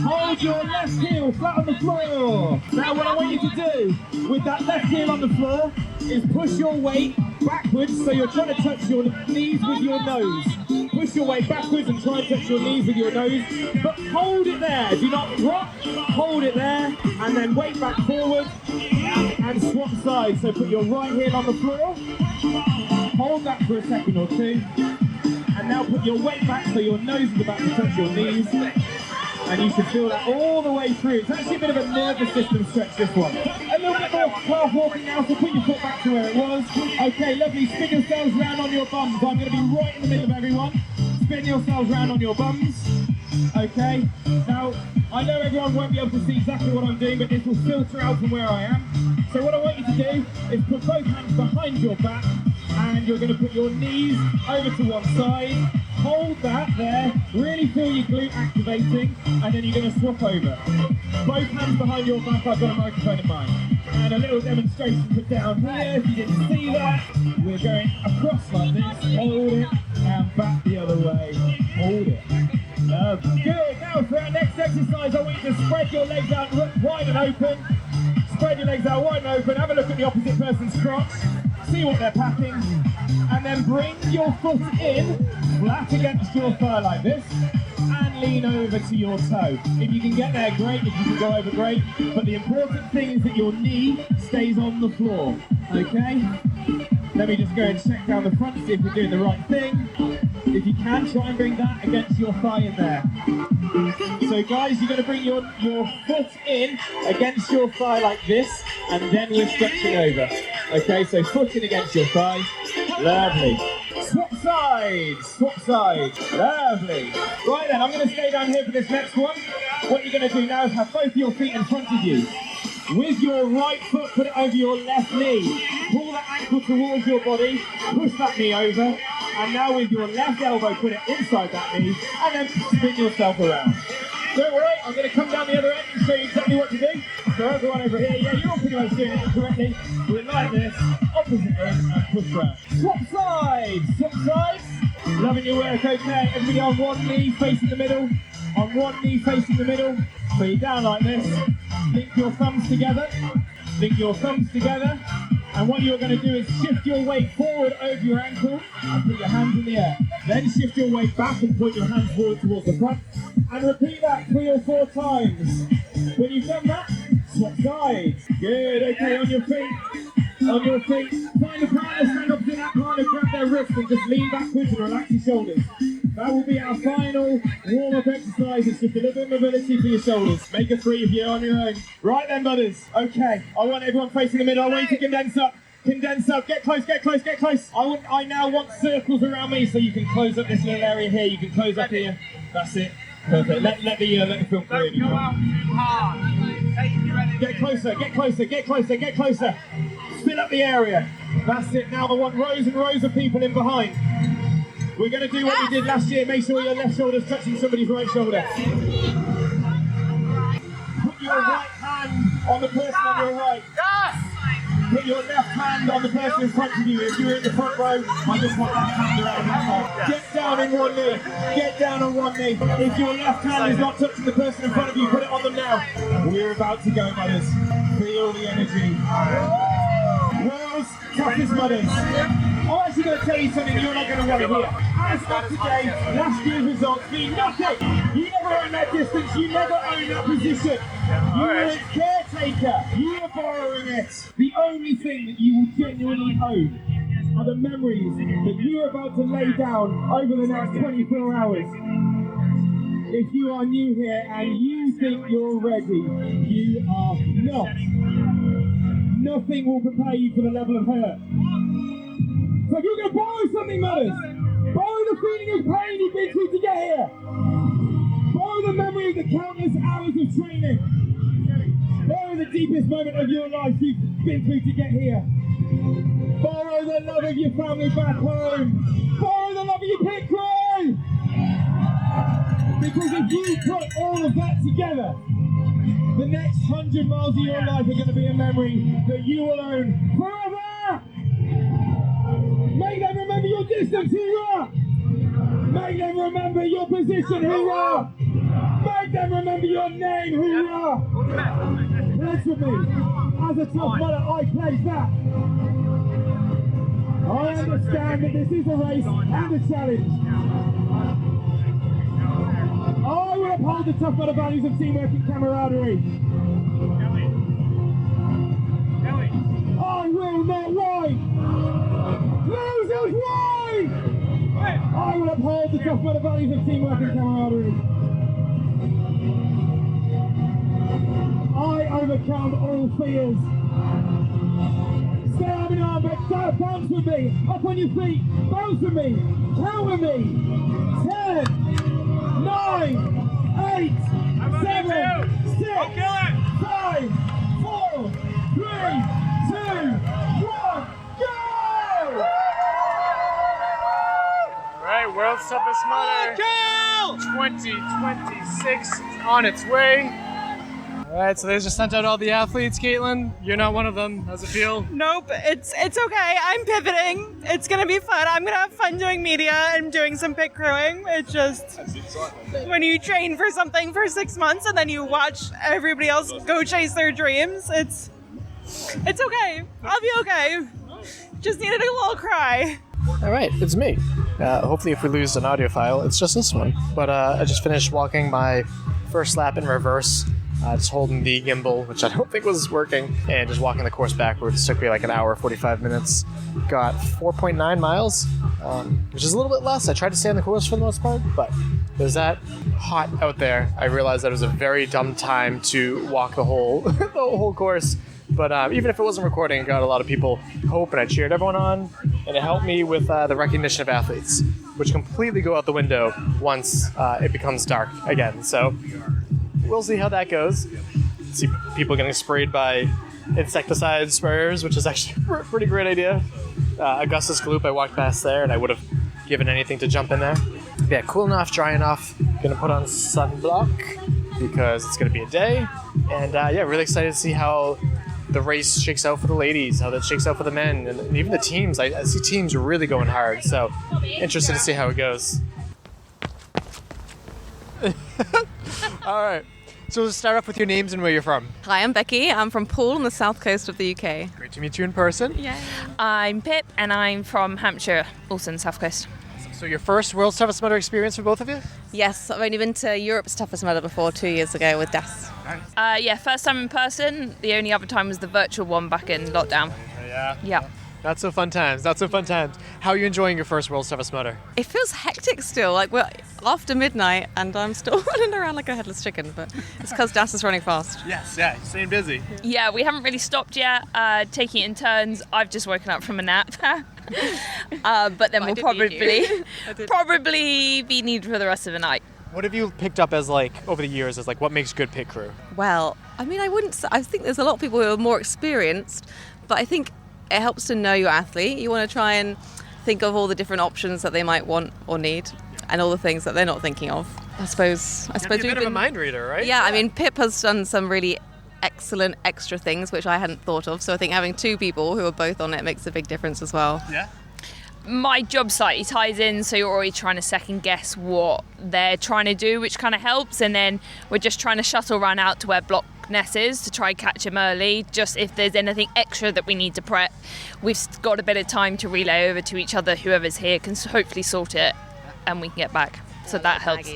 Hold your left heel flat on the floor. Now what I want you to do with that left heel on the floor is push your weight backwards, so you're trying to touch your knees with your nose. Push your weight backwards and try and touch your knees with your nose, but hold it there. Do not drop, hold it there, and then weight back forward and swap sides. So put your right heel on the floor, hold that for a second or two, and now put your weight back so your nose is about to touch your knees. And you should feel that all the way through. It's actually a bit of a nervous system stretch, this one. A little bit more calf walking now, so put your foot back to where it was. Okay, lovely. Spin yourselves round on your bums. I'm going to be right in the middle of everyone. Spin yourselves round on your bums. Okay. Now, I know everyone won't be able to see exactly what I'm doing, but this will filter out from where I am. So what I want you to do is put both hands behind your back, and you're going to put your knees over to one side. Hold that there, really feel your glute activating, and then you're going to swap over. Both hands behind your back, I've got a microphone in mind. And a little demonstration for down here, if you didn't see that. We're going across like this, hold it, and back the other way, hold it. Good, now for our next exercise, I want you to spread your legs out wide and open. Spread your legs out wide and open, have a look at the opposite person's crotch, see what they're packing, and then bring your foot in, flat against your thigh like this, and lean over to your toe. If you can get there, great. If you can go over, great. But the important thing is that your knee stays on the floor, okay? Let me just go and check down the front, see if we're doing the right thing. If you can, try and bring that against your thigh in there. So guys, you're going to bring your foot in against your thigh like this, and then we're stretching over. Okay, so foot in against your thigh. Lovely. Swap sides, swap sides. Lovely. Right then, I'm going to stay down here for this next one. What you're going to do now is have both your feet in front of you. With your right foot, put it over your left knee. Pull that ankle towards your body, push that knee over, and now with your left elbow, put it inside that knee, and then spin yourself around. Don't worry, I'm going to come down the other end and show you exactly what to do. So everyone over here, yeah, you're all pretty much doing it correctly. Do it like this, opposite end, and push round. Swap sides, swap sides. Loving your work, okay. Everybody on one knee, facing the middle. On one knee, facing the middle. So you're down like this. Link your thumbs together. Link your thumbs together. And what you're going to do is shift your weight forward over your ankle and put your hands in the air. Then shift your weight back and put your hands forward towards the front. And repeat that 3 or 4 times. When you've done that, swap sides. Good, okay, on your feet. On your feet. Find a partner, stand up to that partner, grab their wrist and just lean backwards and relax your shoulders. That will be our final warm-up exercise. It's just a little bit of mobility for your shoulders. Make a 3 if you're on your own. Right then, budders. Okay, I want everyone facing the middle. I want you to condense up. Condense up. Get close, get close, get close. I now want circles around me so you can close up this little area here. You can close up here. That's it. Perfect. Let the film crew in. Get closer, get closer, get closer, get closer. Fill up the area. That's it. Now I want rows and rows of people in behind. We're going to do what we did last year. Make sure your left shoulder's touching somebody's right shoulder. Put your right hand on the person on your right. Put your left hand on the person in front of you. If you're in the front row, I just want that hand around that side. Get down in one knee. Get down on one knee. If your left hand is not touching the person in front of you, put it on them now. We're about to go, mothers. Feel the energy. World's toughest mothers. I'm actually going to tell you something you're not going to want to hear. As of today, last year's results mean nothing. You never own that distance, you never own that position. You are its caretaker. You are borrowing it. The only thing that you will genuinely own are the memories that you are about to lay down over the next 24 hours. If you are new here and you think you're ready, you are not. Nothing will prepare you for the level of hurt. So if you're going to borrow something, mothers, borrow the feeling of pain you've been through to get here. Borrow the memory of the countless hours of training. Borrow the deepest moment of your life you've been through to get here. Borrow the love of your family back home. Borrow the love of your pit crew. Because if you put all of that together, The next 100 miles of your life are going to be a memory that you will own forever! Make them remember your distance, hoorah! Make them remember your position, hoorah! Make them remember your name, hoorah! Pledge with me. As a tough mudder, I pledge that. I understand that this is a race and a challenge. I will uphold the tough mudder values of teamwork and camaraderie. I will not whine. Losers whine! I will uphold the tough mudder values of teamwork and camaraderie. I overcome all fears. Stay arm in arm, but bounce with me. Up on your feet. Bounce with me. Count with me. 10, 9, 8, 7, 6, 5, 4, 3, 2, 1, go! Right, World's Toughest Mudder 2026 is on its way. All right, so they just sent out all the athletes, Katelyn. You're not one of them. How's it feel? Nope, it's okay. I'm pivoting. It's gonna be fun. I'm gonna have fun doing media and doing some pit crewing. It's just when you train for something for 6 months and then you watch everybody else go chase their dreams. It's okay. I'll be okay. Just needed a little cry. All right, it's me. Hopefully if we lose an audio file, it's just this one. But I just finished walking my first lap in reverse. Just holding the gimbal, which I don't think was working, and just walking the course backwards. It took me like an hour, 45 minutes. Got 4.9 miles, which is a little bit less. I tried to stay on the course for the most part, but it was that hot out there. I realized that it was a very dumb time to walk the whole the whole course. But even if it wasn't recording, it got a lot of people hope, and I cheered everyone on, and it helped me with the recognition of athletes, which completely go out the window once it becomes dark again. So we'll see how that goes. See people getting sprayed by insecticide sprayers, which is actually a pretty great idea. Augustus Gloop, I walked past there, and I would have given anything to jump in there. Yeah, cool enough, dry enough. Gonna put on sunblock because it's gonna be a day. And yeah, really excited to see how the race shakes out for the ladies, how that shakes out for the men, and even the teams. I see teams really going hard, so interested to see how it goes. All right. So let's start off with your names and where you're from. Hi, I'm Becky. I'm from Poole on the south coast of the UK. Great to meet you in person. Yeah. I'm Pip, and I'm from Hampshire, Olsen, south coast. So your first World's Toughest Mudder experience for both of you? Yes, I've only been to Europe's Toughest Mudder before 2 years ago with Das. Yeah, first time in person. The only other time was the virtual one back in lockdown. Yeah. Yeah. Not so fun times. How are you enjoying your first World's Toughest Mudder? It feels hectic still, like we're after midnight and I'm still running around like a headless chicken, but it's because Das is running fast. Yes, yeah, staying busy. Yeah, we haven't really stopped yet, taking it in turns. I've just woken up from a nap. But then we'll probably be needed for the rest of the night. What have you picked up as over the years as what makes good pit crew? Well, I mean, I think there's a lot of people who are more experienced, but I think it helps to know your athlete. You want to try and think of all the different options that they might want or need, and all the things that they're not thinking of. I suppose you're a bit of a mind reader, right? Yeah, I mean, Pip has done some really excellent extra things which I hadn't thought of. So I think having two people who are both on it makes a big difference as well. Yeah. My job slightly ties in, so you're always trying to second guess what they're trying to do, which kind of helps, and then we're just trying to shuttle run out to where block Ness is to try catch him early. Just if there's anything extra that we need to prep, we've got a bit of time to relay over to each other. Whoever's here can hopefully sort it, and we can get back. So that helps.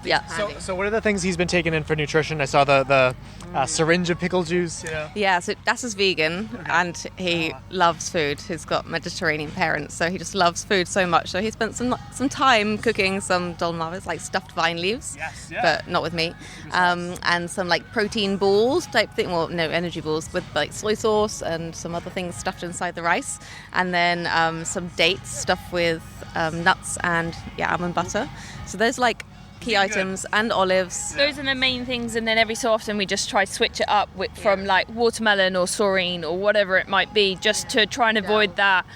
Yeah. So what are the things he's been taking in for nutrition? I saw the syringe of pickle juice. Yeah, so Das is vegan and he loves food. He's got Mediterranean parents, so he just loves food so much. So he spent some time cooking some dolmades, like stuffed vine leaves, but not with meat, and some protein balls type thing. Well, no, energy balls with soy sauce and some other things stuffed inside the rice, and then some dates stuffed with nuts and almond butter. So there's key items and olives. Those are the main things, and then every so often we just try to switch it up from watermelon or saurine or whatever it might be, just to try and avoid that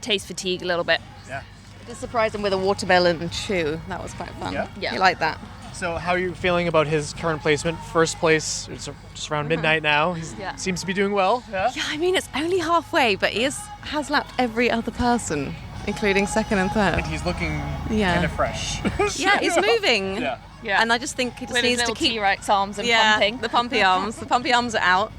taste fatigue a little bit. Yeah. Just surprise them with a watermelon chew. That was quite fun. Yeah. You like that? So how are you feeling about his current placement? First place, it's just around midnight now. He seems to be doing well. Yeah, I mean, it's only halfway, but he has lapped every other person, including second and third. And he's looking kind of fresh. Yeah, he's moving. Yeah. And I just think he just With his needs to little keep T-Rex arms and pumping. the pumpy arms. The pumpy arms are out,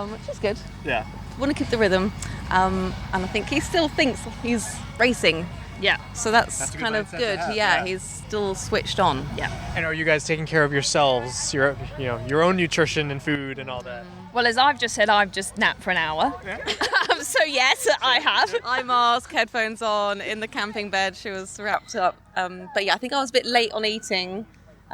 which is good. Yeah. Want to keep the rhythm, and I think he still thinks he's racing. Yeah. So that's a good kind of mindset to good. have, Yeah, he's still switched on. Yeah. And are you guys taking care of yourselves, your own nutrition and food and all that? Well, as I've just said, I've just napped for an hour. So yes, I have. Eye mask, headphones on, in the camping bed. She was wrapped up. But yeah, I think I was a bit late on eating.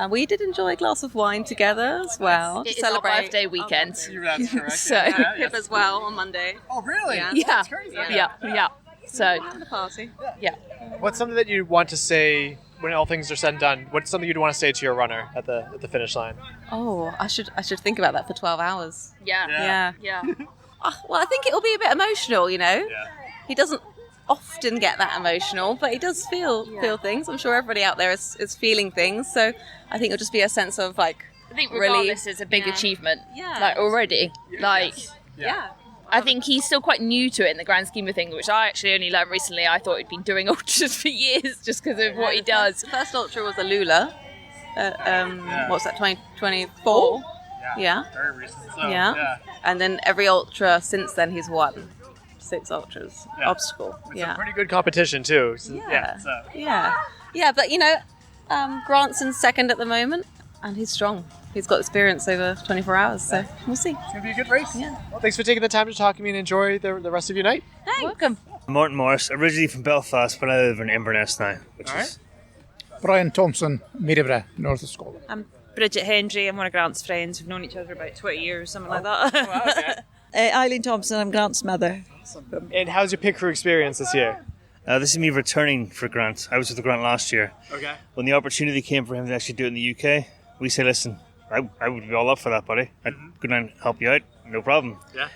We did enjoy a glass of wine together as well. It to is our celebrate birthday weekend. That's correct. So hip as well on Monday. Oh, really? Yeah. Yeah. Crazy. Yeah. So the party. Yeah. What's something that you want to say when all things are said and done? What's something you'd want to say to your runner at the finish line? Oh, I should think about that for 12 hours. Yeah. Well, I think it'll be a bit emotional, Yeah. He doesn't often get that emotional, but he does feel things. I'm sure everybody out there is feeling things. So I think it'll just be a sense of I think regardless, relief. it's a big achievement. Yeah. Like already. Yeah. I think he's still quite new to it in the grand scheme of things, which I actually only learned recently. I thought he'd been doing ultras for years just because of what he does. The first ultra was a Lula. What's that, 2024? Yeah. Very recent. So, Yeah. And then every ultra since then he's won. 6 ultras. Obstacle. It's a pretty good competition too. So, Yeah, but Grant's in second at the moment and he's strong. He's got experience over 24 hours, so we'll see. It's going to be a good race. Yeah. Well, thanks for taking the time to talk to me and enjoy the rest of your night. Thanks. Welcome. Martin Morris, originally from Belfast, but I live in Inverness now. Brian Thompson, Maryborough, north of Scotland. I'm Bridget Hendry. I'm one of Grant's friends. We've known each other about 20 years, something like that. Eileen Thompson, I'm Grant's mother. And how's your pit crew experience this year? This is me returning for Grant. I was with Grant last year. Okay. When the opportunity came for him to actually do it in the UK, we said, listen, I would be all up for that, buddy. I'd go down and help you out, no problem. Yeah.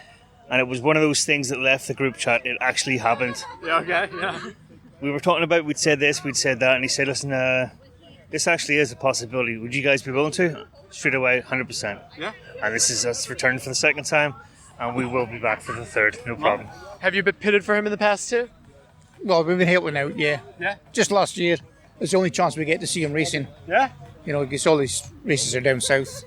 And it was one of those things that left the group chat. It actually happened. Yeah, okay, yeah. We were talking about, we'd said this, we'd said that, and he said, listen, this actually is a possibility. Would you guys be willing to? Straight away, 100%. Yeah. And this is us returning for the second time, and we will be back for the third, no problem. Have you been pitted for him in the past too? Well, we've been helping out, yeah. Yeah. Just last year, it's the only chance we get to see him racing. Yeah. Because all these races are down south.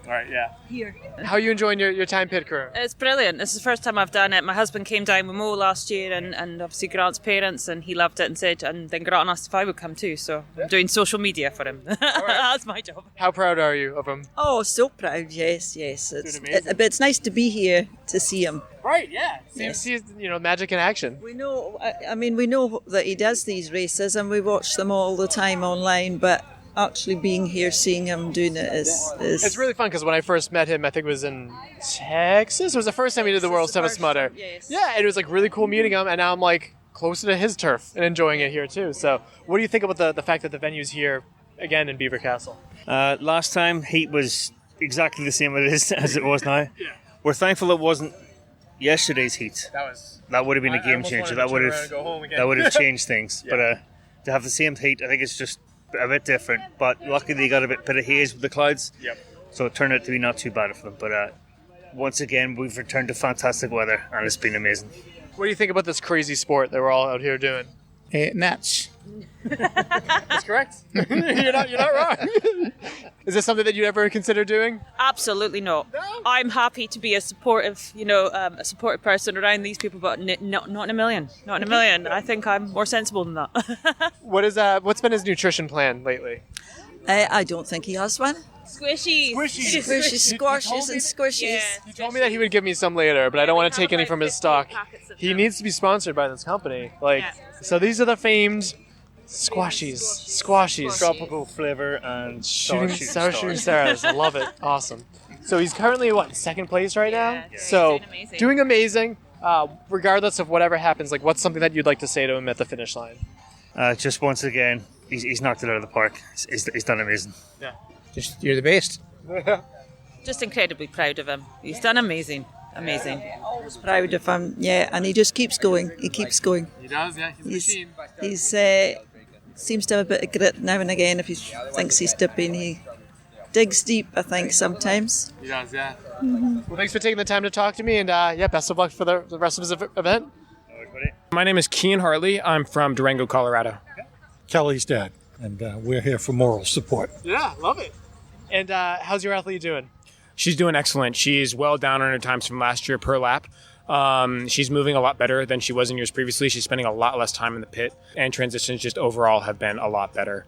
All right, yeah. Here. How are you enjoying your time pit crew? It's brilliant. This is the first time I've done it. My husband came down with Mo last year and obviously Grant's parents, and he loved it and said, and then Grant asked if I would come too, so I'm doing social media for him. That's my job. How proud are you of him? Oh, so proud, yes. But it's nice to be here to see him. Right, yeah. See, magic in action. We know, we know that he does these races and we watch them all the time online, but actually being here, seeing him doing it is... It's really fun because when I first met him, I think it was in Texas. It was the first time he did the World's Toughest Mudder. Yes. Yeah, and it was like really cool meeting him, and now I'm like closer to his turf and enjoying it here too. So what do you think about the fact that the venue's here again in Beaver Castle? Last time, heat was exactly the same as it was now. Yeah. We're thankful it wasn't yesterday's heat. That would have been a game almost changer. wanted to turn around and go home again. That would have changed things. Yeah. But to have the same heat, I think it's just a bit different. But luckily they got a bit of haze with the clouds. Yep. So it turned out to be not too bad for them. But once again, we've returned to fantastic weather and it's been amazing. What do you think about this crazy sport that we're all out here doing? Nats. That's correct. You're not wrong. Is this something that you'd ever consider doing? Absolutely not. I'm happy to be a supportive, a supportive person around these people, but not in a million. Not in a million. I think I'm more sensible than that. What's been his nutrition plan lately? I don't think he has one. Squishies, squashes and squishies. He told me that he would give me some later, but I don't want to take any from his stock. He needs to be sponsored by this company. So these are the famed squashies. Tropical flavor and shooting stars. I love it. Awesome. So he's currently second place right now? Yeah. So doing amazing. Regardless of whatever happens, what's something that you'd like to say to him at the finish line? Just once again, he's knocked it out of the park. He's done amazing. Yeah. Just, you're the best. Just incredibly proud of him. He's done amazing. Amazing. Always proud of him, yeah, and he just keeps going. He keeps going. He does, yeah. He's a machine. He's seems to have a bit of grit now and again. If he thinks he's dipping, he digs deep, I think, sometimes. He does, yeah. Mm-hmm. Well, thanks for taking the time to talk to me, and best of luck for the rest of his event. My name is Kean Hartley. I'm from Durango, Colorado. Kelly's dad, and we're here for moral support. Yeah, love it. And how's your athlete doing? She's doing excellent. She's well down on her times from last year per lap. She's moving a lot better than she was in years previously. She's spending a lot less time in the pit, and transitions just overall have been a lot better.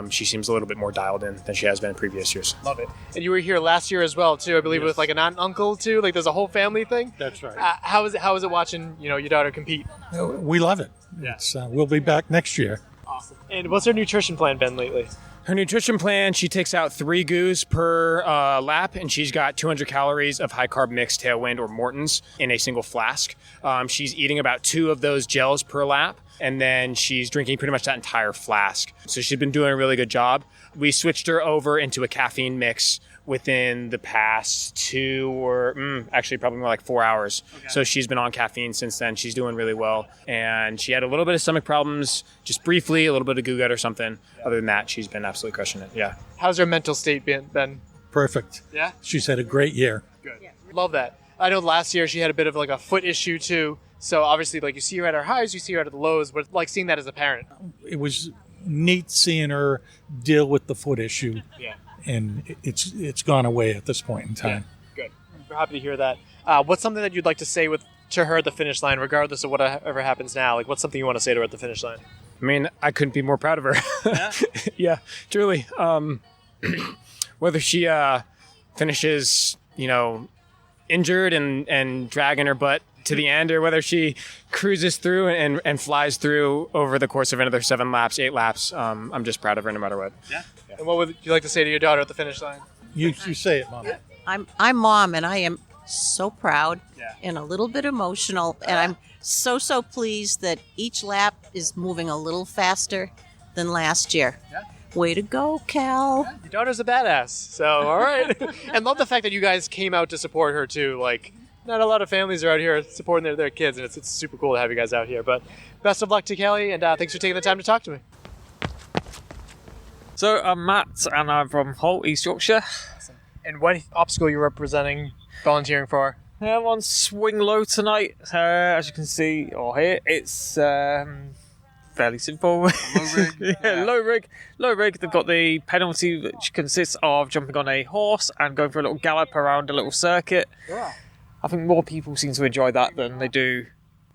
She seems a little bit more dialed in than she has been in previous years. Love it. And you were here last year as well, too, I believe, with like an aunt and uncle, too. Like there's a whole family thing. That's right. How is it watching, your daughter compete? We love it. Yeah. It's, we'll be back next year. Awesome. And what's her nutrition plan been lately? Her nutrition plan, she takes out 3 goos per lap, and she's got 200 calories of high-carb mix, Tailwind, or Morton's in a single flask. She's eating about 2 of those gels per lap, and then she's drinking pretty much that entire flask. So she's been doing a really good job. We switched her over into a caffeine mix within the past 2 or actually probably more like 4 hours. Okay. So she's been on caffeine since then. She's doing really well. And she had a little bit of stomach problems, just briefly, a little bit of goo gut or something. Yeah. Other than that, she's been absolutely crushing it. Yeah. How's her mental state been? Perfect. Yeah? She's had a great year. Good. Yeah. Love that. I know last year she had a bit of like a foot issue too. So obviously like you see her at her highs, you see her at the lows, but like seeing that as a parent. It was neat seeing her deal with the foot issue. Yeah. And it's gone away at this point in time. Yeah, good. We're happy to hear that. What's something that you'd like to say to her at the finish line, regardless of whatever happens now? Like, what's something you want to say to her at the finish line? I mean, I couldn't be more proud of her. Yeah? Yeah, truly. Whether she finishes, injured and dragging her butt to the end, or whether she cruises through and flies through over the course of another 7 laps, 8 laps, I'm just proud of her no matter what. Yeah. And what would you like to say to your daughter at the finish line? You say it, Mom. I'm Mom, and I am so proud and a little bit emotional, and I'm so pleased that each lap is moving a little faster than last year. Yeah. Way to go, Cal. Your daughter's a badass, so all right. And love the fact that you guys came out to support her too. Like, not a lot of families are out here supporting their kids, and it's super cool to have you guys out here. But best of luck to Kelly, and thanks for taking the time to talk to me. So I'm Matt, and I'm from Hull, East Yorkshire. Awesome. And what obstacle are you representing, volunteering for? I'm on swing low tonight. As you can see or hear, it's fairly simple. Low rig. Low rig. They've got the penalty, which consists of jumping on a horse and going for a little gallop around a little circuit. Yeah. I think more people seem to enjoy that than they do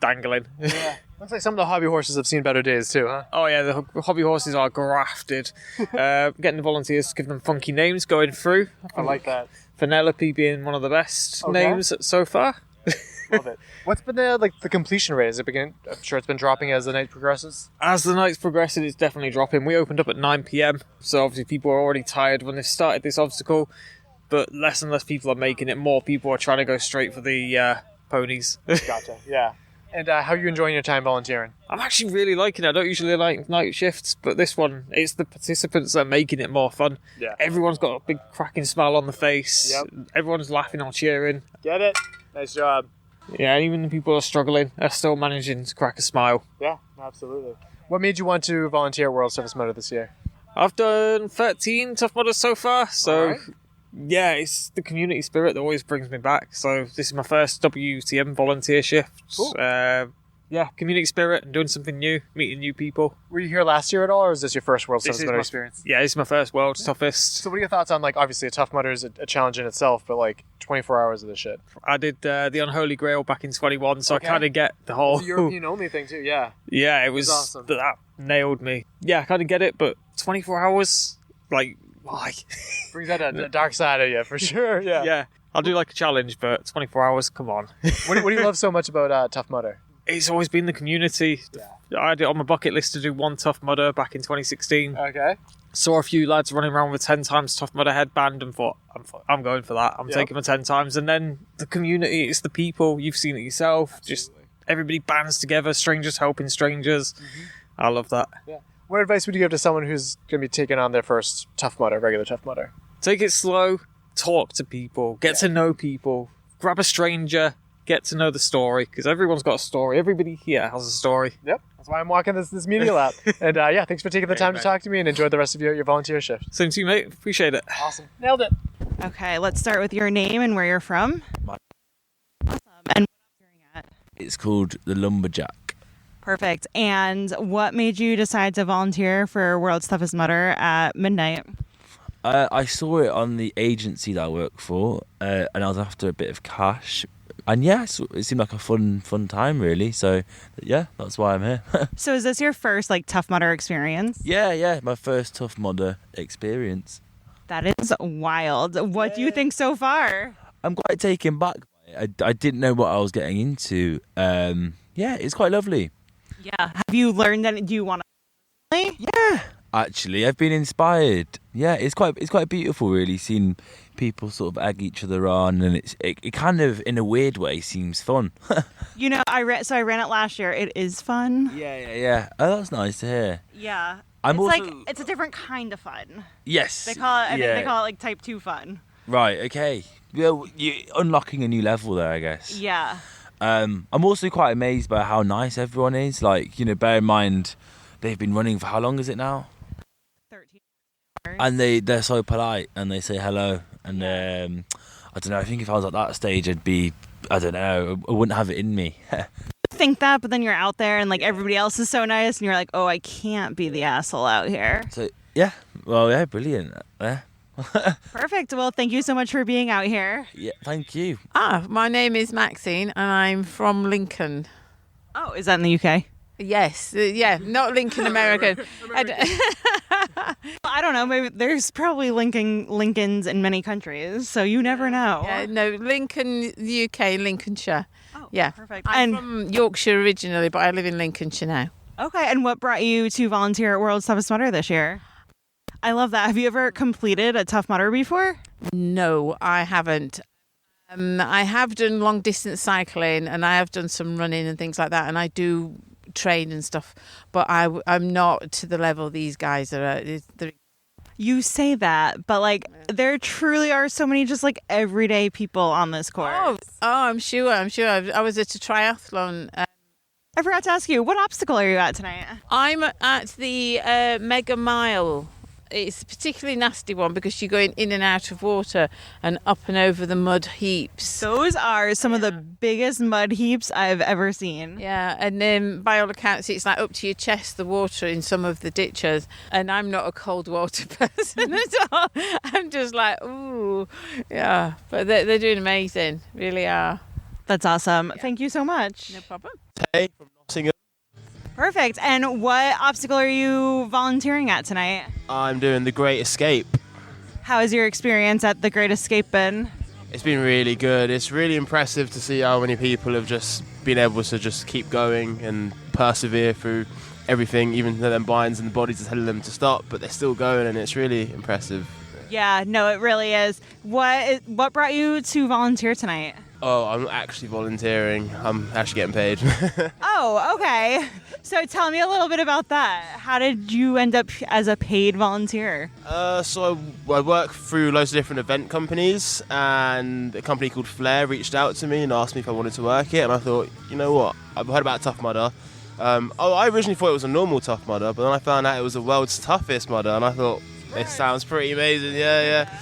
dangling. Yeah. Looks like some of the hobby horses have seen better days too, huh? Oh yeah, the hobby horses are grafted. Getting the volunteers to give them funky names going through. I like that. Penelope being one of the best names so far. Love it. What's been the completion rate? Is it I'm sure it's been dropping as the night progresses. As the night's progressing, it's definitely dropping. We opened up at 9 p.m, so obviously people are already tired when they started this obstacle. But less and less people are making it. More people are trying to go straight for the ponies. Gotcha. Yeah. And how are you enjoying your time volunteering? I'm actually really liking it. I don't usually like night shifts, but this one, it's the participants that are making it more fun. Yeah. Everyone's got a big cracking smile on the face. Yep. Everyone's laughing or cheering. Get it? Nice job. Yeah, and even the people who are struggling are still managing to crack a smile. Yeah, absolutely. What made you want to volunteer at World's Toughest Mudder this year? I've done 13 Tough Mudders so far, so right. Yeah, it's the community spirit that always brings me back. So this is my first WTM volunteer shift. Cool. Yeah, community spirit and doing something new, meeting new people. Were you here last year at all, or is this your first World's Toughest Mudder experience? Yeah, this is my first World's Toughest. So what are your thoughts on, obviously a Tough Mudder is a challenge in itself, but 24 hours of this shit? I did the Unholy Grail back in 21, so okay. I kind of get the whole... It's a European-only thing too, yeah. Yeah, it was awesome. That nailed me. Yeah, I kind of get it, but 24 hours, why? Brings out the dark side of you, for sure, yeah. Yeah, I'll do a challenge, but 24 hours, come on. What do you love so much about Tough Mudder? It's always been the community. Yeah. I had it on my bucket list to do one Tough Mudder back in 2016. Okay. Saw a few lads running around with 10 times Tough Mudder headband and thought, I'm going for that. I'm taking my 10 times. And then the community, it's the people. You've seen it yourself. Absolutely. Just everybody bands together, strangers helping strangers. Mm-hmm. I love that. Yeah. What advice would you give to someone who's going to be taking on their first Tough Mudder, regular Tough Mudder? Take it slow. Talk to people. Get to know people. Grab a stranger. get to know the story, because everyone's got a story. Everybody here has a story. Yep. That's why I'm walking this media lab. And yeah, thanks for taking the time to talk to me, and enjoy the rest of your volunteer shift. Same to you, mate. Appreciate it. Awesome. Nailed it. Okay, let's start with your name and where you're from. Awesome. And It's called the Lumberjack. perfect. And what made you decide to volunteer for World's Toughest Mudder at midnight? I saw it on the agency that I work for, and I was after a bit of cash. And yeah, it seemed like a fun time, really. So yeah, that's why I'm here. So is this your first like Tough Mudder experience? Yeah, my first Tough Mudder experience. That is wild. What do you think so far? I'm quite taken back by it. I didn't know what I was getting into. Yeah, it's quite lovely. Yeah. Have you learned that? Do you want to? Yeah. Actually, I've been inspired. Yeah, it's quite beautiful, really, seeing people sort of egg each other on, and it kind of, in a weird way, seems fun. You know, I ran it last year. It is fun. Yeah. Oh, that's nice to hear. Yeah. It's it's a different kind of fun. Yes. They call it. I think they call it like type 2 fun. Right. Okay. Well, you're unlocking a new level there, I guess. Yeah. I'm also quite amazed by how nice everyone is. Like, you know, bear in mind, they've been running for how long is it now? 13 years. And they're so polite, and they say hello. And I don't know, I think if I was at that stage, I wouldn't have it in me. Think that, but then you're out there and like everybody else is so nice and you're like, oh, I can't be the asshole out here. So yeah, well, yeah, brilliant. Yeah. Perfect. Well, thank you so much for being out here. Yeah, thank you. My name is Maxine and I'm from Lincoln. Oh, is that in the UK? Yes, not Lincoln, American. I don't know. Maybe there's probably Lincolns in many countries, so you never know. Yeah, no, Lincoln, the UK, Lincolnshire. Oh, yeah, perfect. I'm from Yorkshire originally, but I live in Lincolnshire now. Okay, and what brought you to volunteer at World's Toughest Mudder this year? I love that. Have you ever completed a Tough Mudder before? No, I haven't. I have done long distance cycling and I have done some running and things like that, and I do train and stuff, but I'm not to the level these guys are at. You say that, but like there truly are so many just like everyday people on this course. Oh, I'm sure. I was at a triathlon. I forgot to ask you, what obstacle are you at tonight? I'm at the Mega Mile. It's a particularly nasty one because you're going in and out of water and up and over the mud heaps. Those are some of the biggest mud heaps I've ever seen. Yeah, and then by all accounts, it's like up to your chest, the water in some of the ditches. And I'm not a cold water person at all. I'm just like, ooh, yeah. But they're doing amazing, really are. That's awesome. Yeah. Thank you so much. No problem. Hey, from Nottingham. Perfect. And what obstacle are you volunteering at tonight? I'm doing the Great Escape. How has your experience at the Great Escape been? It's been really good. It's really impressive to see how many people have just been able to just keep going and persevere through everything, even though their minds and bodies are telling them to stop, but they're still going, and it's really impressive. Yeah, no, it really is. What brought you to volunteer tonight? Oh, I'm actually volunteering. I'm actually getting paid. Oh, okay. So tell me a little bit about that. How did you end up as a paid volunteer? So I work through loads of different event companies, and a company called Flair reached out to me and asked me if I wanted to work it, and I thought, you know what, I've heard about Tough Mudder. I originally thought it was a normal Tough Mudder, but then I found out it was the world's toughest mudder, and I thought, this sounds pretty amazing, yeah.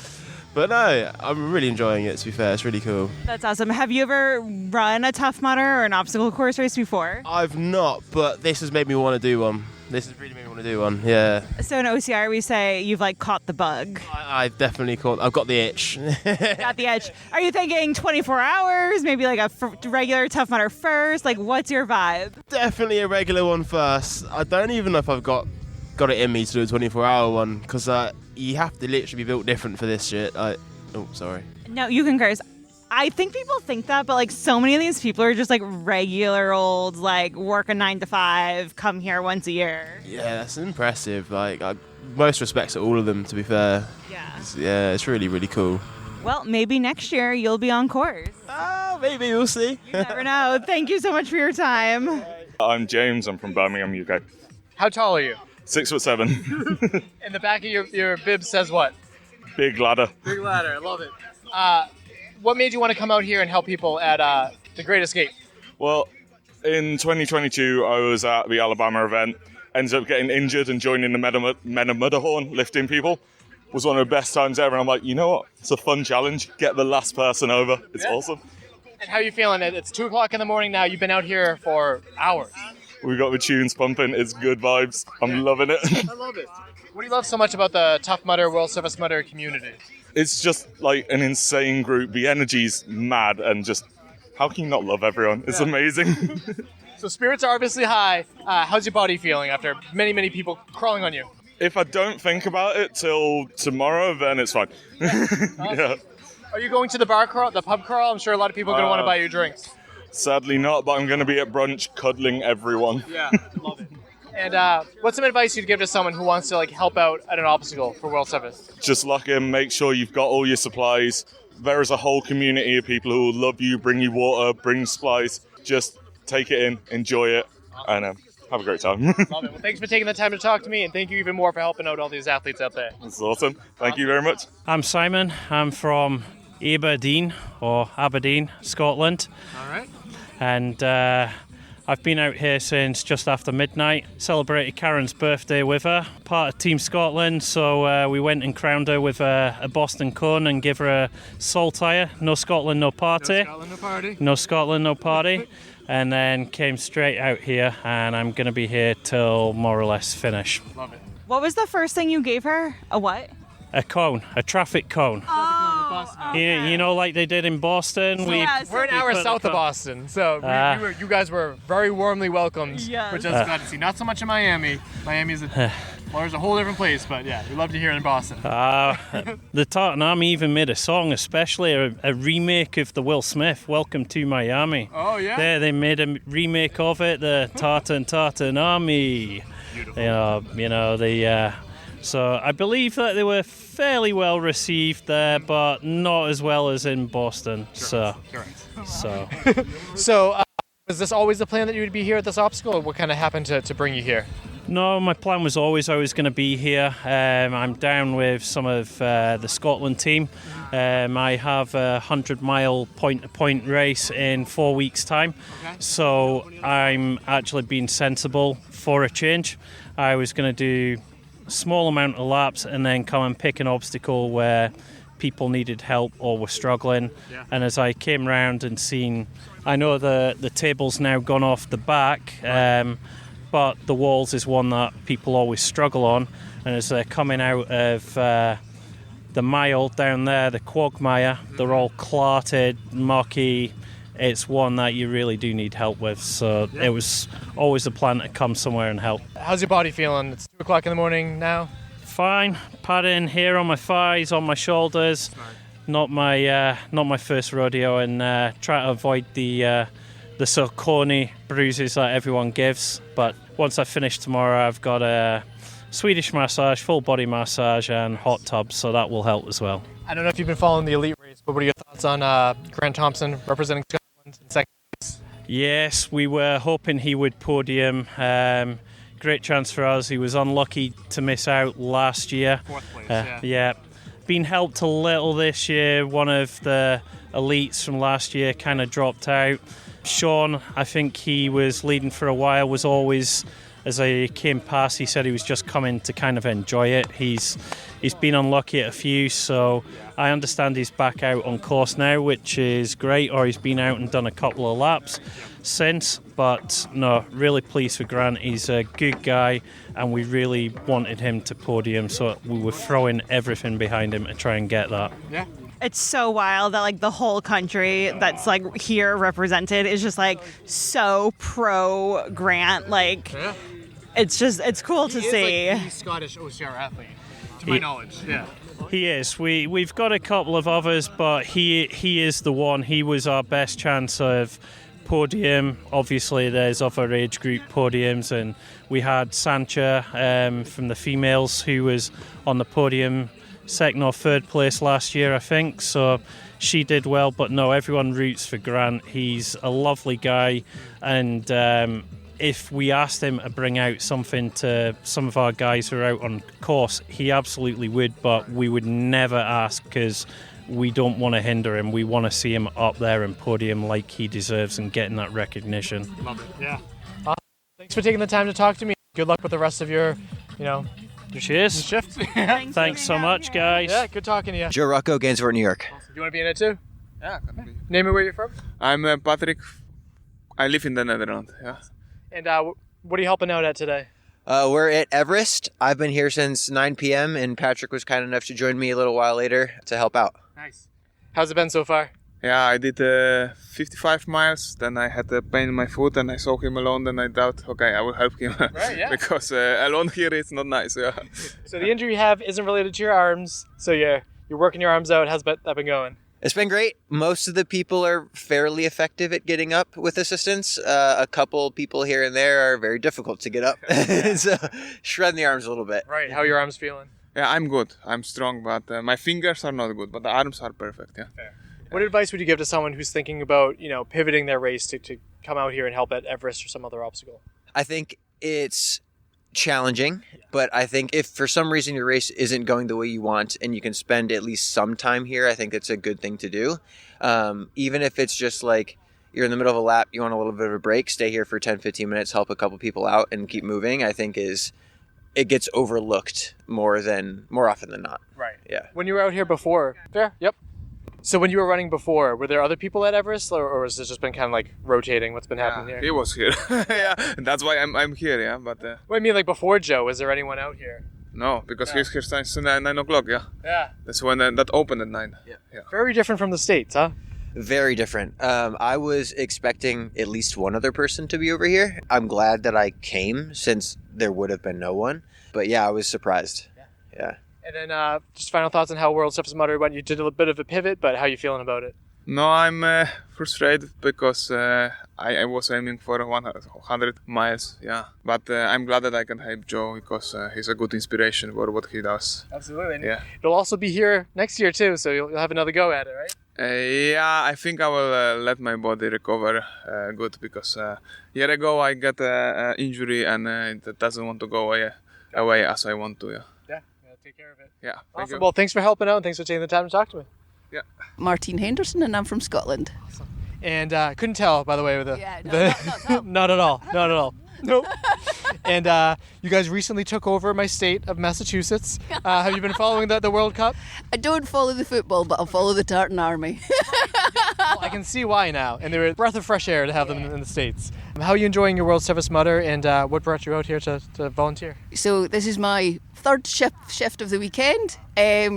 But no, I'm really enjoying it, to be fair. It's really cool. That's awesome. Have you ever run a Tough Mudder or an obstacle course race before? I've not, but this has made me want to do one. This has really made me want to do one, yeah. So in OCR, we say you've like caught the bug. I've definitely I've got the itch. Got the itch. Are you thinking 24 hours, maybe like a regular Tough Mudder first? Like, what's your vibe? Definitely a regular one first. I don't even know if I've got it in me to do a 24-hour one, because you have to literally be built different for this shit. Sorry. No, you can curse. I think people think that, but like so many of these people are just like regular old, like work a 9 to 5, come here once a year. Yeah, that's impressive. Like, most respects to all of them, to be fair. Yeah. It's really, really cool. Well, maybe next year you'll be on course. Maybe, we'll see. You never know. Thank you so much for your time. I'm James. I'm from Birmingham, UK. How tall are you? 6'7". In the back of your bib says what? Big ladder. Big ladder, I love it. What made you want to come out here and help people at The Great Escape. Well, in 2022, I was at the Alabama event, ended up getting injured and joining the Men of Mudderhorn, lifting people. Was one of the best times ever, and I'm like, you know what? It's a fun challenge. Get the last person over. It's awesome. And how are you feeling? It's 2 o'clock in the morning now. You've been out here for hours. We got the tunes pumping. It's good vibes. I'm loving it. I love it. What do you love so much about the Tough Mudder, World Surface Mudder community? It's just like an insane group. The energy's mad, and just how can you not love everyone? It's amazing. So spirits are obviously high. How's your body feeling after many, many people crawling on you? If I don't think about it till tomorrow, then it's fine. Yeah. Are you going to the bar crawl, the pub crawl? I'm sure a lot of people are going to want to buy you drinks. Sadly not, but I'm going to be at brunch cuddling everyone. Yeah, love it. And what's some advice you'd give to someone who wants to help out at an obstacle for World Surface? Just lock in, make sure you've got all your supplies. There is a whole community of people who will love you, bring you water, bring supplies. Just take it in, enjoy it, and have a great time. Love it. Well, thanks for taking the time to talk to me, and thank you even more for helping out all these athletes out there. That's awesome. Thank you very much. I'm Simon. I'm from Aberdeen, Scotland. All right. And I've been out here since just after midnight. Celebrated Karen's birthday with her. Part of Team Scotland, so we went and crowned her with a Boston cone and give her a saltire. No Scotland, no party. No Scotland, no party. No Scotland, no party. And then came straight out here, and I'm going to be here till more or less finish. Love it. What was the first thing you gave her? A what? A cone, a traffic cone. Okay. You know, like they did in Boston. We're an hour south of Boston, so you guys were very warmly welcomed, which I was glad to see. Not so much in Miami. Miami's there's a whole different place, but yeah, we love to hear it in Boston. The Tartan Army even made a song, especially a remake of the Will Smith "Welcome to Miami." Oh yeah. They made a remake of it, the Tartan Army. Beautiful. So I believe that they were fairly well received there, but not as well as in Boston. Correct. So was this always the plan that you would be here at this obstacle, or what kind of happened to bring you here? No, my plan was always I was going to be here. I'm down with some of the Scotland team. I have a 100-mile point-to-point race in 4 weeks' time. Okay. So I'm actually being sensible for a change. I was going to do small amount of laps and then come and pick an obstacle where people needed help or were struggling. Yeah. And as I came round and seen, I know the table's now gone off the back, but the walls is one that people always struggle on. And as they're coming out of the mile down there, the quagmire, they're all clarted, mucky. It's one that you really do need help with, so It was always a plan to come somewhere and help. How's your body feeling? It's 2 o'clock in the morning now. Fine, padding here on my thighs, on my shoulders. Not my first rodeo, and try to avoid the sort of corny bruises that everyone gives. But once I finish tomorrow, I've got a Swedish massage, full body massage, and hot tub, so that will help as well. I don't know if you've been following the elite race, but what are your thoughts on Grant Thompson representing Scotland in second place? Yes, we were hoping he would podium. Great chance for us. He was unlucky to miss out last year. Fourth place, yeah. Been helped a little this year. One of the elites from last year kind of dropped out. Sean, I think he was leading for a while, was always, as I came past, he said he was just coming to kind of enjoy it. He's been unlucky at a few, so I understand he's back out on course now, which is great, or he's been out and done a couple of laps since. But no, really pleased for Grant. He's a good guy, and we really wanted him to podium, so we were throwing everything behind him to try and get that. Yeah. It's so wild that the whole country that's here represented is just so pro Grant. It's cool to see. He's the Scottish OCR athlete, to my knowledge. Yeah. He is. We've got a couple of others, but he is the one. He was our best chance of podium. Obviously, there's other age group podiums, and we had Sancha from the females who was on the podium, second or third place last year, I think. So she did well, but no, everyone roots for Grant. He's a lovely guy, and if we asked him to bring out something to some of our guys who are out on course, he absolutely would, but we would never ask because we don't want to hinder him. We want to see him up there and podium like he deserves and getting that recognition. Love it. Yeah. Thanks for taking the time to talk to me. Good luck with the rest of your Cheers. shift. Thanks so much, guys. Yeah, good talking to you. Joe Rucco, Gainesville, New York. Do you want to be in it too? Yeah, can be. Name it where you're from. I'm Patrik. I live in the Netherlands. Yeah. And what are you helping out at today? We're at Everest. I've been here since 9 p.m. and Patrik was kind enough to join me a little while later to help out. Nice. How's it been so far? Yeah, I did 55 miles. Then I had a pain in my foot, and I saw him alone. Then I thought, okay, I will help him. Right, yeah. Because alone here it's not nice. Yeah. So the injury you have isn't related to your arms. So you're working your arms out. How's that been going? It's been great. Most of the people are fairly effective at getting up with assistance. A couple people here and there are very difficult to get up. So shredding the arms a little bit. Right. How are your arms feeling? Yeah, I'm good. I'm strong, but my fingers are not good. But the arms are perfect. Yeah. Fair. What advice would you give to someone who's thinking about, pivoting their race to come out here and help at Everest or some other obstacle? I think it's challenging, but I think if for some reason your race isn't going the way you want and you can spend at least some time here, I think it's a good thing to do. Even if it's just like you're in the middle of a lap, you want a little bit of a break, stay here for 10, 15 minutes, help a couple people out and keep moving, I think it gets overlooked more often than not. Right. Yeah. When you were out here before. Fair. Yep. So when you were running before, were there other people at Everest, or has it just been kind of like rotating? What's been happening here? He was here. Yeah, that's why I'm here. Yeah, but. Well, I mean, like before Joe, was there anyone out here? No, because he's here since 9 o'clock. Yeah. Yeah. That's when that opened at 9. Yeah. Very different from the States, huh? Very different. I was expecting at least one other person to be over here. I'm glad that I came since there would have been no one. But yeah, I was surprised. Yeah. And then just final thoughts on how World Toughest Mudder went. You did a bit of a pivot, but how are you feeling about it? No, I'm frustrated because I was aiming for 100 miles, yeah. But I'm glad that I can help Joe because he's a good inspiration for what he does. Absolutely. Yeah. It'll also be here next year too, so you'll have another go at it, right? Yeah, I think I will let my body recover good because a year ago I got an injury and it doesn't want to go away as I want to, yeah. Yeah, take care of it. Yeah. Awesome. Well, thanks for helping out and thanks for taking the time to talk to me. Yeah. Martine Henderson, and I'm from Scotland. Awesome. And couldn't tell, by the way, with not at all. Not at all. Nope. And you guys recently took over my state of Massachusetts. Have you been following the World Cup? I don't follow the football, but I'll follow the Tartan Army. Well, I can see why now. And they were a breath of fresh air to have them in the States. How are you enjoying your World Toughest Mudder, and what brought you out here to volunteer? So this is my third shift of the weekend.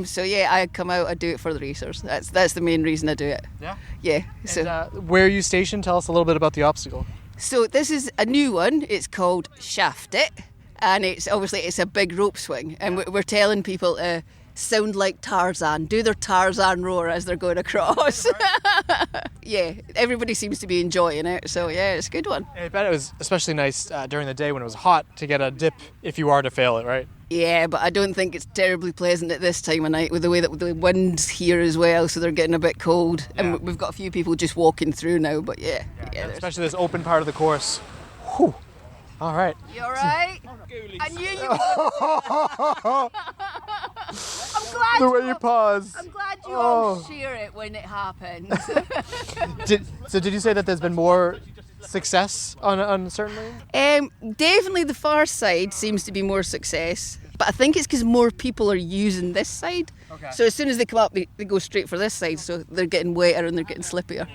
So yeah, I come out, I do it for the racers. That's the main reason I do it. Yeah? Yeah. And, So where are you stationed? Tell us a little bit about the obstacle. So this is a new one. It's called Shaft It, and it's a big rope swing, and we're telling people to sound like Tarzan, do their Tarzan roar as they're going across. Yeah, everybody seems to be enjoying it, so yeah, it's a good one. I bet it was especially nice during the day when it was hot to get a dip if you are to fail it, right? Yeah, but I don't think it's terribly pleasant at this time of night with the way that the wind's here as well, so they're getting a bit cold. Yeah. And we've got a few people just walking through now, but yeah. Especially this open part of the course. Whew. All right. You all right? I knew you would. I'm glad the way you pause. I'm glad you all share it when it happens. Did you say that there's been more success on certain lanes? Definitely the far side seems to be more success, but I think it's because more people are using this side. Okay. So as soon as they come up, they go straight for this side, so they're getting wetter and they're getting slippier.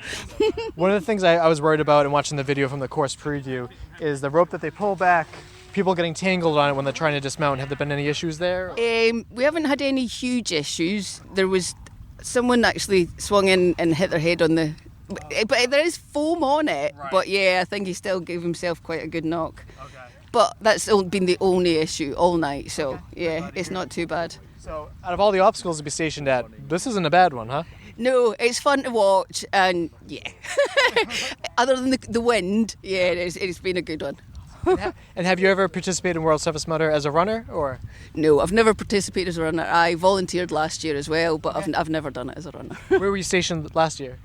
One of the things I was worried about in watching the video from the course preview is the rope that they pull back, people getting tangled on it when they're trying to dismount. Have there been any issues there? We haven't had any huge issues. There was someone actually swung in and hit their head on the... But there is foam on it, right. But yeah, I think he still gave himself quite a good knock. Okay. But that's been the only issue all night, so yeah, it's not too bad. So out of all the obstacles to be stationed at, this isn't a bad one, huh? No, it's fun to watch, and yeah. Other than the wind, yeah, it's been a good one. And have you ever participated in World Toughest Mudder as a runner, or? No, I've never participated as a runner. I volunteered last year as well, but I've never done it as a runner. Where were you stationed last year?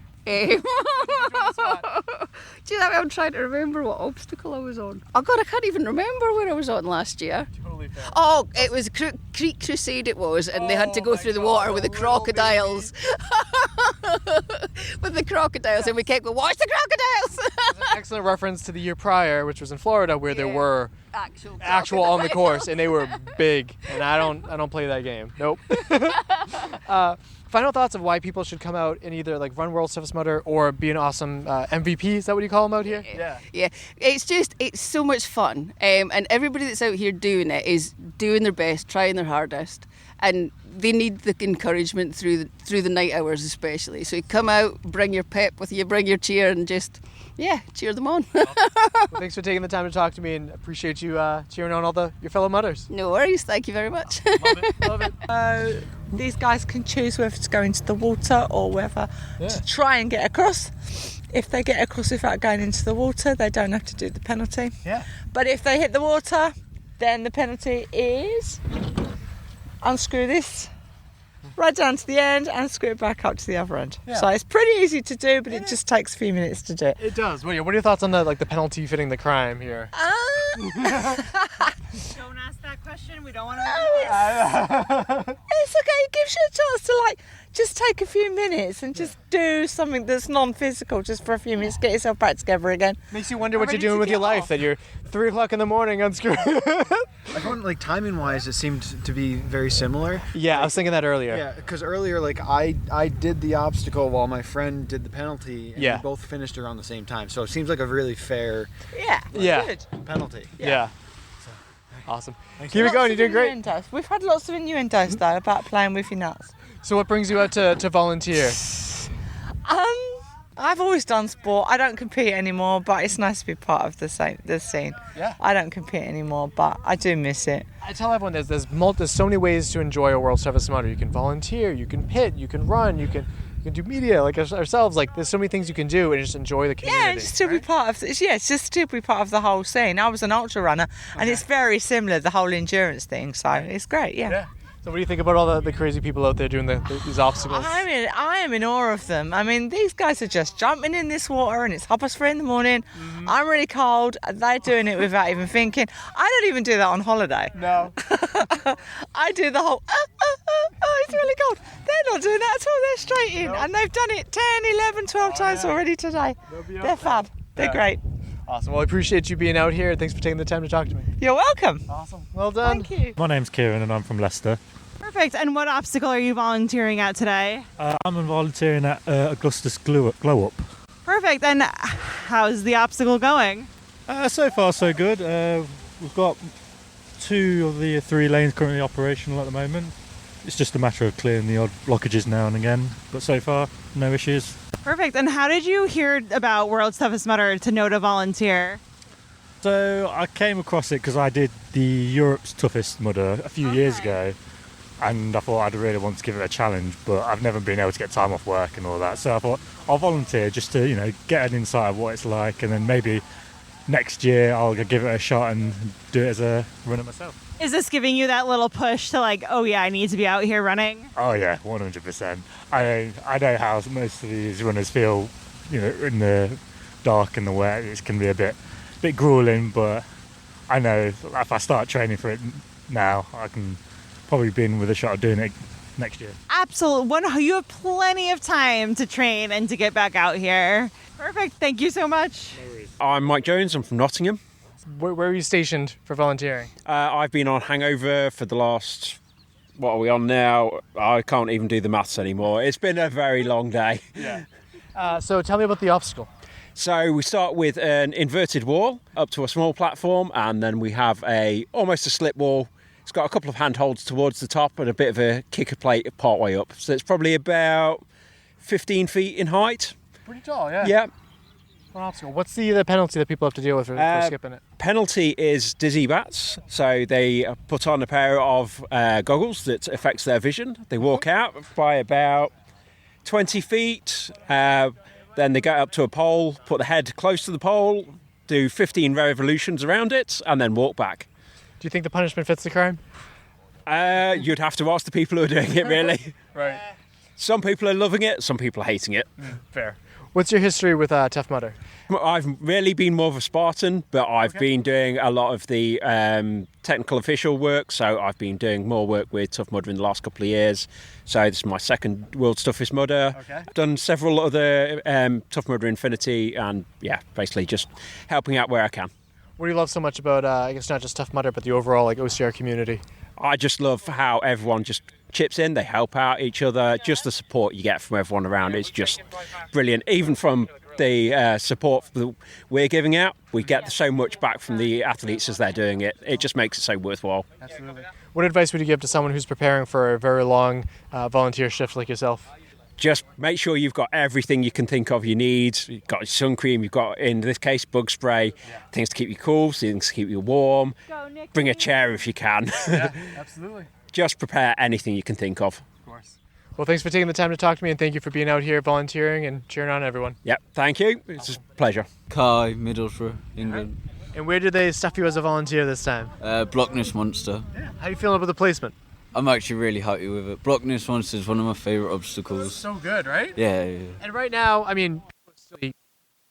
Do you know, I'm trying to remember what obstacle I was on. Oh God, I can't even remember where I was on last year. Totally fair. Oh, it was Creek Crusade it was, and they had to go through the water with the crocodiles. With the crocodiles, and we kept going, watch the crocodiles! An excellent reference to the year prior, which was in Florida, where there were actual on the course, and they were big, and I don't play that game. Nope. Final thoughts of why people should come out and either like run World's Toughest Mudder or be an awesome MVP. Is that what you call them out here? Yeah. It's so much fun, and everybody that's out here doing it is doing their best, trying their hardest, and they need the encouragement through the night hours especially. So you come out, bring your pep with you, bring your cheer, and just cheer them on. Well, thanks for taking the time to talk to me, and appreciate you cheering on all your fellow mudders. No worries, thank you very much. Love it. These guys can choose whether to go into the water or whether to try and get across. If they get across without going into the water, they don't have to do the penalty. Yeah. But if they hit the water, then the penalty is unscrew this right down to the end and screw it back up to the other end. Yeah. So it's pretty easy to do, but it just takes a few minutes to do it. It does. What are your thoughts on the penalty fitting the crime here? Don't ask that question. We don't want to. It's okay. It gives you a chance to just take a few minutes and just do something that's non-physical just for a few minutes. Get yourself back together again. Makes you wonder what you're doing with your life. That you're 3 o'clock in the morning unscrewed. I found timing-wise, it seemed to be very similar. Yeah, I was thinking that earlier. Yeah, because earlier, I did the obstacle while my friend did the penalty, and we both finished around the same time. So it seems like a really fair Good. penalty. Yeah. Awesome. Keep it going. You're doing great. We've had lots of innuendos though about playing with your nuts. So what brings you out to volunteer? I've always done sport. I don't compete anymore, but it's nice to be part of the scene. Yeah. I don't compete anymore, but I do miss it. I tell everyone there's so many ways to enjoy a World's Toughest Mudder. You can volunteer, you can pit, you can run, you can do media like ourselves. There's so many things you can do and just enjoy the community. Yeah, just to be part of it's just to be part of the whole scene. I was an ultra runner, and it's very similar, the whole endurance thing. So it's great. Yeah. So what do you think about all the crazy people out there doing these obstacles? I am in awe of them. I mean, these guys are just jumping in this water, and it's 3:30 in the morning. Mm-hmm. I'm really cold. They're doing it without even thinking. I don't even do that on holiday. No. I do the whole, it's really cold. They're not doing that at all. They're straight in. And they've done it 10, 11, 12 times already today. They're fab. They're great. Awesome. Well, I appreciate you being out here. Thanks for taking the time to talk to me. You're welcome. Awesome. Well done. Thank you. My name's Kieran and I'm from Leicester. Perfect. And what obstacle are you volunteering at today? I'm volunteering at Augustus Glow Up. Perfect. And how's the obstacle going? So far, so good. We've got 2 of the 3 lanes currently operational at the moment. It's just a matter of clearing the odd blockages now and again. But so far, no issues. Perfect. And how did you hear about World's Toughest Mudder to know to volunteer? So I came across it because I did the Europe's Toughest Mudder a few years ago. And I thought I'd really want to give it a challenge, but I've never been able to get time off work and all that. So I thought I'll volunteer just to, get an insight of what it's like, and then maybe next year I'll give it a shot and do it as a runner myself. Is this giving you that little push to I need to be out here running? Oh yeah, 100%. I know how most of these runners feel, in the dark and the wet. It can be a bit grueling, but I know if I start training for it now, I can probably be in with a shot of doing it next year. Absolutely. You have plenty of time to train and to get back out here. Perfect. Thank you so much. I'm Mike Jones. I'm from Nottingham. Where are you stationed for volunteering? I've been on Hangover for the last, what are we on now? I can't even do the maths anymore. It's been a very long day. Yeah. So tell me about the obstacle. So we start with an inverted wall up to a small platform, and then we have almost a slip wall. It's got a couple of handholds towards the top and a bit of a kicker plate part way up. So it's probably about 15 feet in height. Pretty tall, yeah. Yeah. One obstacle. What's the penalty that people have to deal with for skipping it? Penalty is dizzy bats. So they put on a pair of goggles that affects their vision. They walk out by about 20 feet. Then they go up to a pole, put the head close to the pole, do 15 revolutions around it, and then walk back. Do you think the punishment fits the crime? You'd have to ask the people who are doing it, really. Right. Some people are loving it, some people are hating it. Fair. What's your history with Tough Mudder? I've really been more of a Spartan, but I've been doing a lot of the technical official work, so I've been doing more work with Tough Mudder in the last couple of years. So this is my second World's Toughest Mudder. I've done several other Tough Mudder Infinity, and yeah, basically just helping out where I can. What do you love so much about, I guess not just Tough Mudder, but the overall like OCR community? I just love how everyone just chips in, they help out each other, just the support you get from everyone around. It's just brilliant. Even from the support that we're giving out, we get so much back from the athletes as they're doing it. It just makes it so worthwhile. Absolutely. What advice would you give to someone who's preparing for a very long volunteer shift like yourself? Just make sure you've got everything you can think of you need. You've got sun cream, you've got, in this case, bug spray, things to keep you cool, things to keep you warm. Bring a chair if you can. Yeah, absolutely. Just prepare anything you can think of. Of course. Well, thanks for taking the time to talk to me, and thank you for being out here volunteering and cheering on everyone. Yep, thank you. It's a pleasure. Kai, Middlesbrough, England. And where did they stuff you as a volunteer this time? Blockness Monster. How are you feeling about the placement? I'm actually really happy with it. Blockness Monster is one of my favourite obstacles. So good, right? Yeah. And right now, I mean,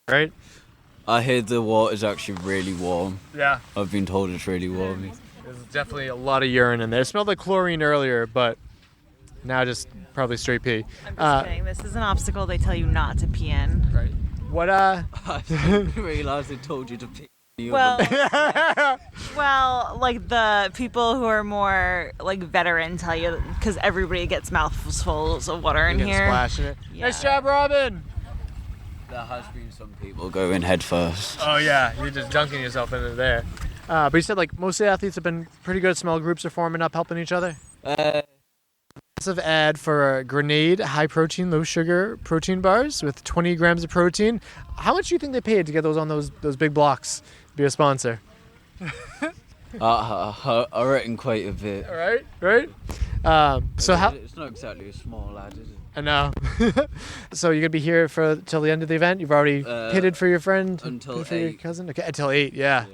right? I hear the water's actually really warm. Yeah. I've been told it's really warm. There's definitely a lot of urine in there. It smelled like chlorine earlier, but now just probably straight pee. I'm just kidding. This is an obstacle they tell you not to pee in. Right. What, I didn't realise they told you to pee. Well, like the people who are more like veteran tell you, because everybody gets mouthfuls of water in here. Splashing it. Yeah. Nice job, Robin. There has been some people going head first. Oh yeah, you're just dunking yourself into there. But you said like most of the athletes have been pretty good. Small groups are forming up, helping each other. Massive ad for a Grenade high protein, low sugar protein bars with 20 grams of protein. How much do you think they paid to get those on those big blocks? Be a sponsor. I reckon quite a bit. Right. So how? It's not exactly a small ad, is it? I know. So you're gonna be here till the end of the event. You've already pitted for your friend, until for 8. your cousin. Okay, until 8. Yeah.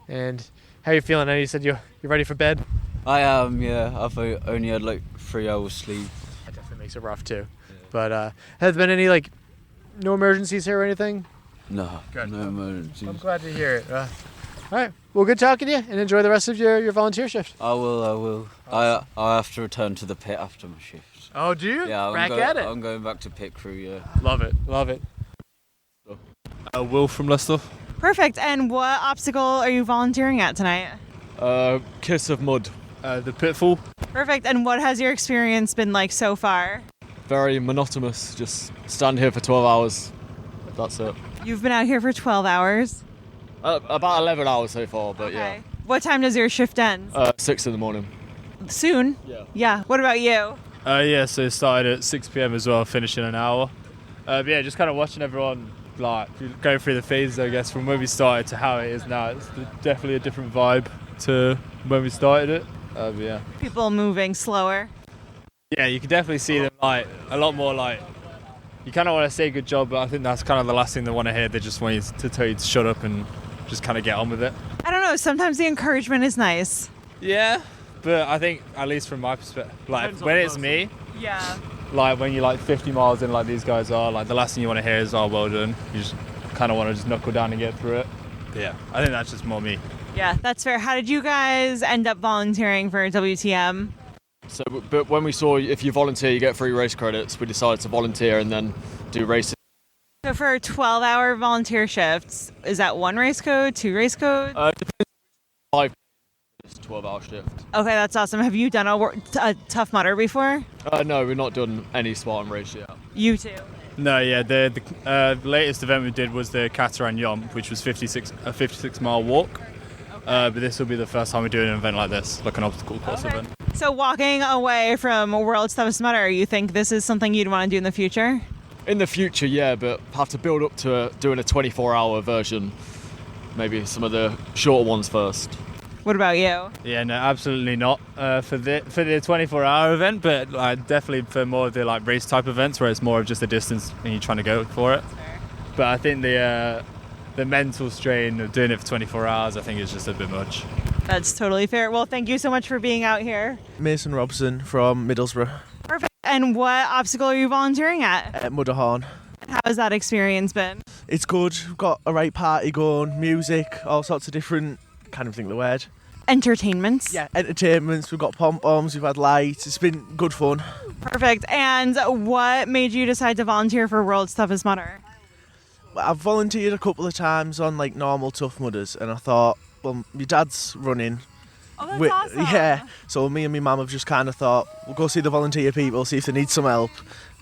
And how are you feeling? I know you said you're ready for bed. I am. Yeah. I've only had like 3 hours sleep. That definitely makes it rough too. But has there been any like no emergencies here or anything? No. Good. No emergencies. I'm glad to hear it. All right. Well, good talking to you, and enjoy the rest of your volunteer shift. I will. Awesome. I have to return to the pit after my shift. Oh, do you? Yeah, I'm going back to pit crew, yeah. Love it. Will from Leicester. Perfect. And what obstacle are you volunteering at tonight? Kiss of Mud. The Pitfall. Perfect. And what has your experience been like so far? Very monotonous. Just stand here for 12 hours. That's it. You've been out here for 12 hours? About 11 hours so far, but okay. What time does your shift end? 6 in the morning. Soon? Yeah. What about you? So it started at 6 p.m. as well, finishing an hour. But yeah, just kind of watching everyone like go through the phases, I guess, from when we started to how it is now. It's definitely a different vibe to when we started it. Yeah. People moving slower. Yeah, you can definitely see them like a lot more like. You kind of want to say good job, but I think that's kind of the last thing they want to hear. They just want you to tell you to shut up and just kind of get on with it. I don't know. Sometimes the encouragement is nice. Yeah, but I think at least from my perspective, like when it's me. Yeah. Like when you're like 50 miles in like these guys are, like the last thing you want to hear is, oh, well done. You just kind of want to just knuckle down and get through it. But yeah, I think that's just more me. Yeah, that's fair. How did you guys end up volunteering for WTM? So, but when we saw if you volunteer, you get free race credits, we decided to volunteer and then do races. So for 12-hour volunteer shifts, is that 1 race code, 2 race codes? Depends. 5 12-hour shift. Okay, that's awesome. Have you done a Tough Mudder before? No, we've not done any Spartan race yet. You too? No, yeah. The latest event we did was the Katelyn Yomp, which was a 56-mile walk. But this will be the first time we do an event like this, like an obstacle course event. So walking away from World's Toughest Mudder, you think this is something you'd want to do in the future? In the future, yeah, but have to build up to doing a 24-hour version. Maybe some of the shorter ones first. What about you? Yeah, no, absolutely not for the 24-hour event, but definitely for more of the like race type events where it's more of just a distance and you're trying to go for it. But I think the mental strain of doing it for 24 hours, I think is just a bit much. That's totally fair. Well, thank you so much for being out here. Mason Robson from Middlesbrough. Perfect. And what obstacle are you volunteering at? At Mudderhorn. How has that experience been? It's good. We've got a right party going, music, all sorts of different, can't even think of the word. Entertainments? Yeah, entertainments. We've got pom-poms, we've had lights. It's been good fun. Perfect. And what made you decide to volunteer for World's Toughest Mudder? I've volunteered a couple of times on like normal Tough Mudders, and I thought, well, my dad's running. Oh, that's awesome. Yeah, so me and my mum have just kind of thought, we'll go see the volunteer people, see if they need some help,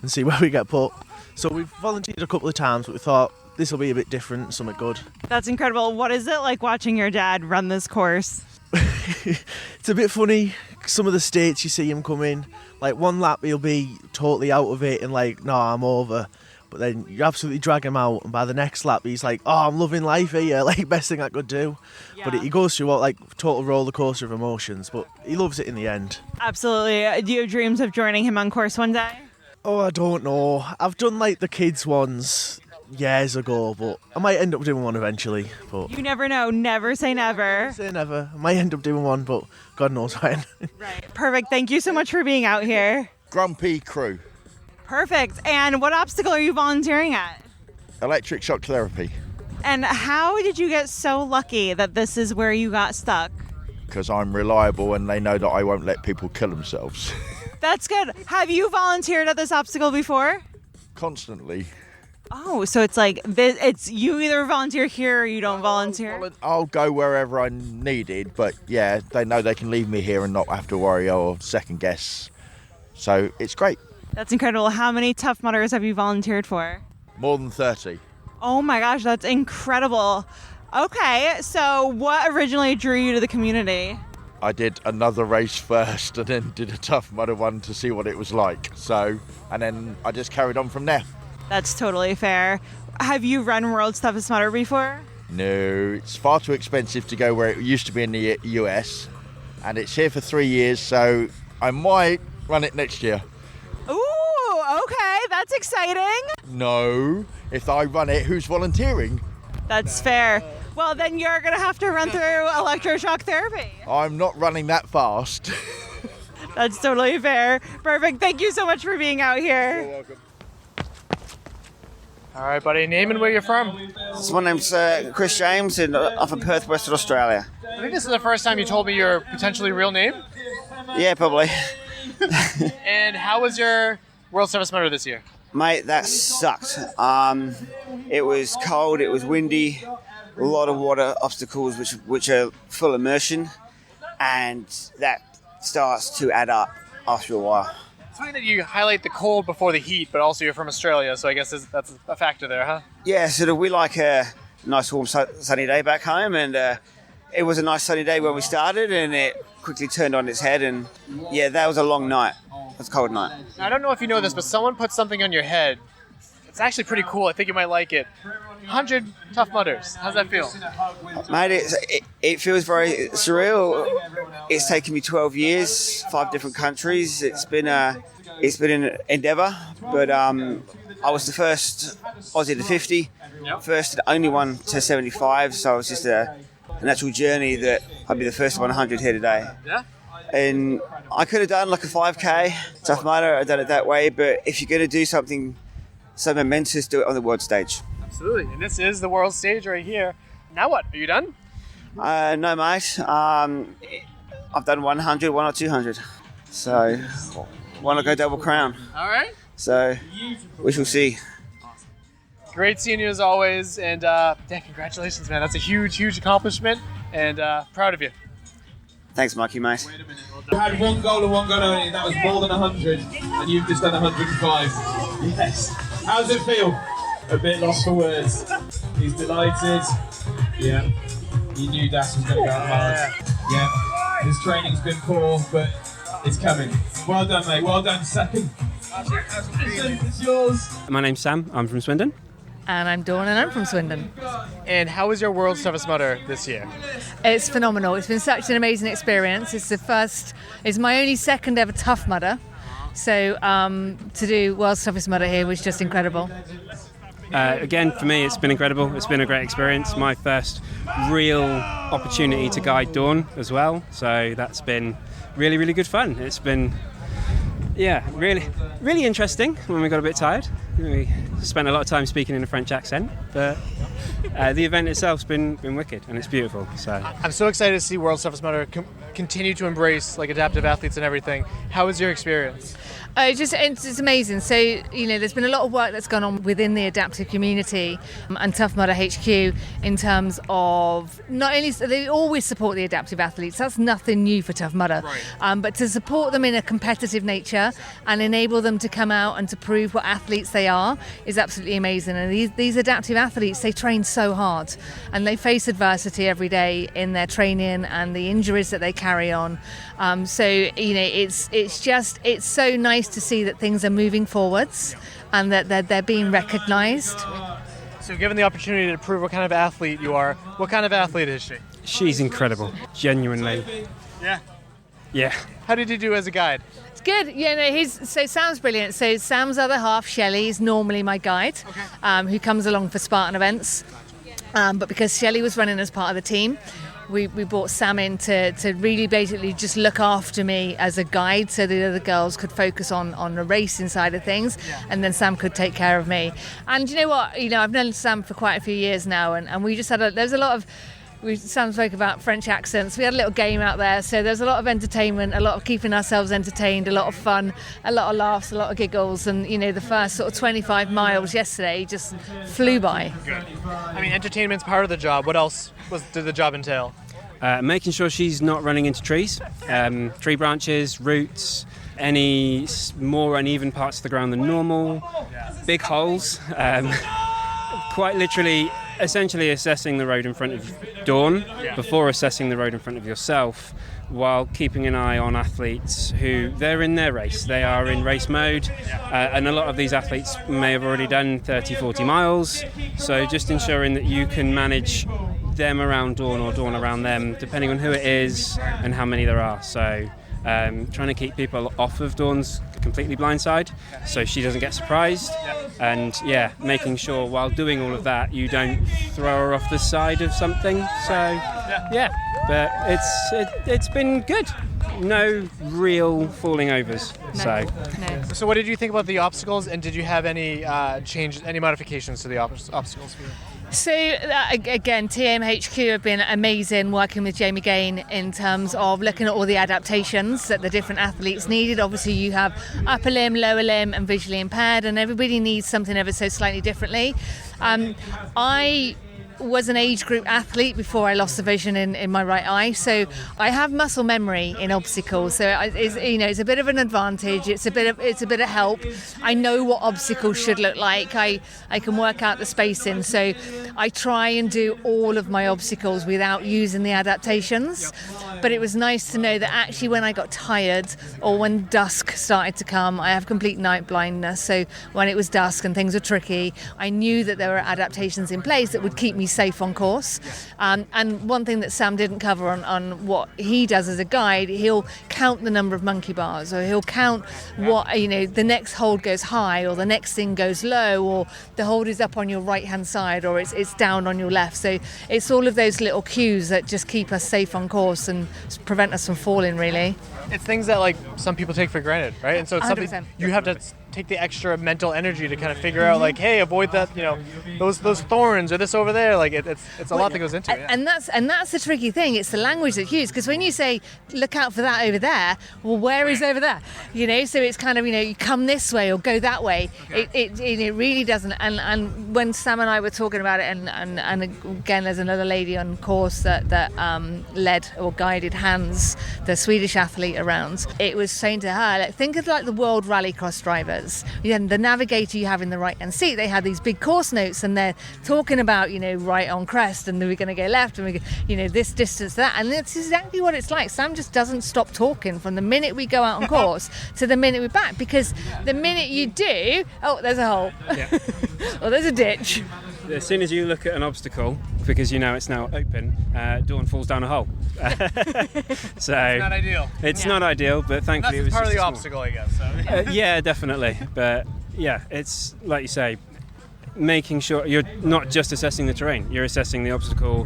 and see where we get put. So we've volunteered a couple of times, but we thought this will be a bit different, something good. That's incredible. What is it like watching your dad run this course? It's a bit funny. Some of the states you see him come in, like one lap he'll be totally out of it and like, no, I'm over. But then you absolutely drag him out, and by the next lap he's like, oh, I'm loving life here, like best thing I could do. Yeah. But he goes through like total roller coaster of emotions, but he loves it in the end. Absolutely. Do you have dreams of joining him on course one day? Oh, I don't know. I've done like the kids ones years ago, but I might end up doing one eventually. But you never know. Never say never. Say never. I might end up doing one, but God knows when. Right. Perfect. Thank you so much for being out here. Grumpy Crew. Perfect. And what obstacle are you volunteering at? Electric shock therapy. And how did you get so lucky that this is where you got stuck? Because I'm reliable and they know that I won't let people kill themselves. That's good. Have you volunteered at this obstacle before? Constantly. Oh, so it's like it's you either volunteer here or you don't volunteer? I'll go wherever I'm needed, but yeah, they know they can leave me here and not have to worry or second guess. So it's great. That's incredible. How many Tough Mudders have you volunteered for? More than 30. Oh my gosh, that's incredible. Okay, so what originally drew you to the community? I did another race first and then did a Tough Mudder one to see what it was like. So, and then I just carried on from there. That's totally fair. Have you run World's Toughest Mudder before? No, it's far too expensive to go where it used to be in the US. And it's here for 3 years, so I might run it next year. Ooh, okay, that's exciting. No, if I run it, who's volunteering? That's fair. Well, then you're going to have to run through electroshock therapy. I'm not running that fast. That's totally fair. Perfect. Thank you so much for being out here. You're welcome. All right, buddy. Name and where you're from. So my name's Kris James, and I'm from Perth, Western Australia. I think this is the first time you told me your potentially real name. Yeah, probably. And how was your World's Toughest Mudder this year? Mate, that sucked. It was cold, it was windy, a lot of water obstacles which are full immersion, and that starts to add up after a while. It's funny that you highlight the cold before the heat, but also you're from Australia, so I guess that's a factor there, huh? Yeah, so we like a nice warm sunny day back home, and it was a nice sunny day when we started, and it quickly turned on its head, and yeah, that was a long night. It was a cold night. I don't know if you know this, but someone put something on your head. It's actually pretty cool. I think you might like it. 100 Tough Mudders. How's that feel? Mate, it feels very surreal. It's taken me 12 years, 5 different countries. It's been an endeavour, but I was the first Aussie to 50, first and only one to 75, so it was just a natural journey that I'd be the first 100 here today. Yeah. And I could have done like a 5K Tough Mudder. I've done it that way, but if you're going to do something so momentous, do it on the world stage. Absolutely, and this is the world stage right here. Now what? Are you done? No, mate. I've done 100, 1 or 200. So, want to go double crown. All right. So, we shall see. Great seeing you as always, and congratulations, man. That's a huge, huge accomplishment, and proud of you. Thanks, Mikey, mate. You had one goal and one goal only, and that was more than 100, and you've just done 105. Yes. How does it feel? A bit lost for words. He's delighted. Yeah. He knew Dash was going to go hard. Yeah. His training's been poor, but it's coming. Well done, mate. Well done. Second. It's yours. My name's Sam. I'm from Swindon. And I'm Dawn, and I'm from Swindon. And how was your World's Toughest Mudder this year? It's phenomenal. It's been such an amazing experience. It's my only second ever Tough Mudder. So to do World's Toughest Mudder here was just incredible. Again, for me, it's been incredible. It's been a great experience. My first real opportunity to guide Dawn as well. So that's been really, really good fun. It's been, really, really interesting when we got a bit tired. We spent a lot of time speaking in a French accent, but the event itself's been wicked and it's beautiful. So I'm so excited to see World Toughest Mudder continue to embrace like adaptive athletes and everything. How was your experience? It's amazing. So, there's been a lot of work that's gone on within the adaptive community and Tough Mudder HQ in terms of not only they always support the adaptive athletes. That's nothing new for Tough Mudder, but to support them in a competitive nature and enable them to come out and to prove what athletes they are is absolutely amazing. And these adaptive athletes, they train so hard and they face adversity every day in their training and the injuries that they carry on. It's so nice to see that things are moving forwards and that they're being recognised. So given the opportunity to prove what kind of athlete you are, what kind of athlete is she? She's incredible, genuinely. Yeah. How did you do as a guide? It's good. Sam's brilliant. So Sam's other half, Shelley, is normally my guide, who comes along for Spartan events. But because Shelley was running as part of the team, we brought Sam in to really basically just look after me as a guide so the other girls could focus on the racing side of things, and then Sam could take care of me. And you know what? I've known Sam for quite a few years now, and we just there's a lot of... Sam spoke about French accents. We had a little game out there, so there's a lot of entertainment, a lot of keeping ourselves entertained, a lot of fun, a lot of laughs, a lot of giggles, and the first sort of 25 miles yesterday just flew by. Good. I mean, entertainment's part of the job. What else did the job entail? Making sure she's not running into trees, tree branches, roots, any more uneven parts of the ground than normal, big holes, quite literally essentially assessing the road in front of Dawn before assessing the road in front of yourself, while keeping an eye on athletes who they're in their race, they are in race mode, and a lot of these athletes may have already done 30-40 miles, so just ensuring that you can manage them around Dawn or Dawn around them, depending on who it is and how many there are. So trying to keep people off of Dawn's completely blind side so she doesn't get surprised, and making sure while doing all of that you don't throw her off the side of something. So but it's been good. No real falling overs. No. So what did you think about the obstacles, and did you have any any modifications to the obstacles for you? So again, TMHQ have been amazing working with Jamie Gane in terms of looking at all the adaptations that the different athletes needed. Obviously you have upper limb, lower limb and visually impaired, and everybody needs something ever so slightly differently. I was an age group athlete before I lost the vision in my right eye, so I have muscle memory in obstacles, so it's a bit of an advantage. It's a bit of help. I know what obstacles should look like. I can work out the spacing, so I try and do all of my obstacles without using the adaptations. But it was nice to know that actually when I got tired or when dusk started to come, I have complete night blindness, so when it was dusk and things were tricky, I knew that there were adaptations in place that would keep me safe on course. And one thing that Sam didn't cover on what he does as a guide, he'll count the number of monkey bars, or he'll count what the next hold goes high or the next thing goes low, or the hold is up on your right hand side or it's down on your left. So it's all of those little cues that just keep us safe on course and prevent us from falling, really. It's things that some people take for granted, right? And so it's 100%. something you have to take the extra mental energy to kind of figure out, hey, avoid that, those thorns or this over there. It's a lot that goes into it. And that's the tricky thing. It's the language that's used, because when you say look out for that over there, well, where is over there? So it's kind of you come this way or go that way. Okay. It really doesn't. And when Sam and I were talking about it, and again, there's another lady on course that led or guided Hans, the Swedish athlete, around. It was saying to her, think of the World Rallycross drivers. The navigator you have in the right hand seat, they have these big course notes and they're talking about right on crest and we're going to go left and we this distance, that, and that's exactly what it's like. Sam just doesn't stop talking from the minute we go out on course to the minute we're back, because the minute you do, there's a hole, or there's a ditch. As soon as you look at an obstacle, because it's now open, Dawn falls down a hole. So it's not ideal. It's not ideal, but thankfully it was part of just the obstacle, I guess. So. Yeah, definitely. But it's like you say, making sure you're not just assessing the terrain, you're assessing the obstacle,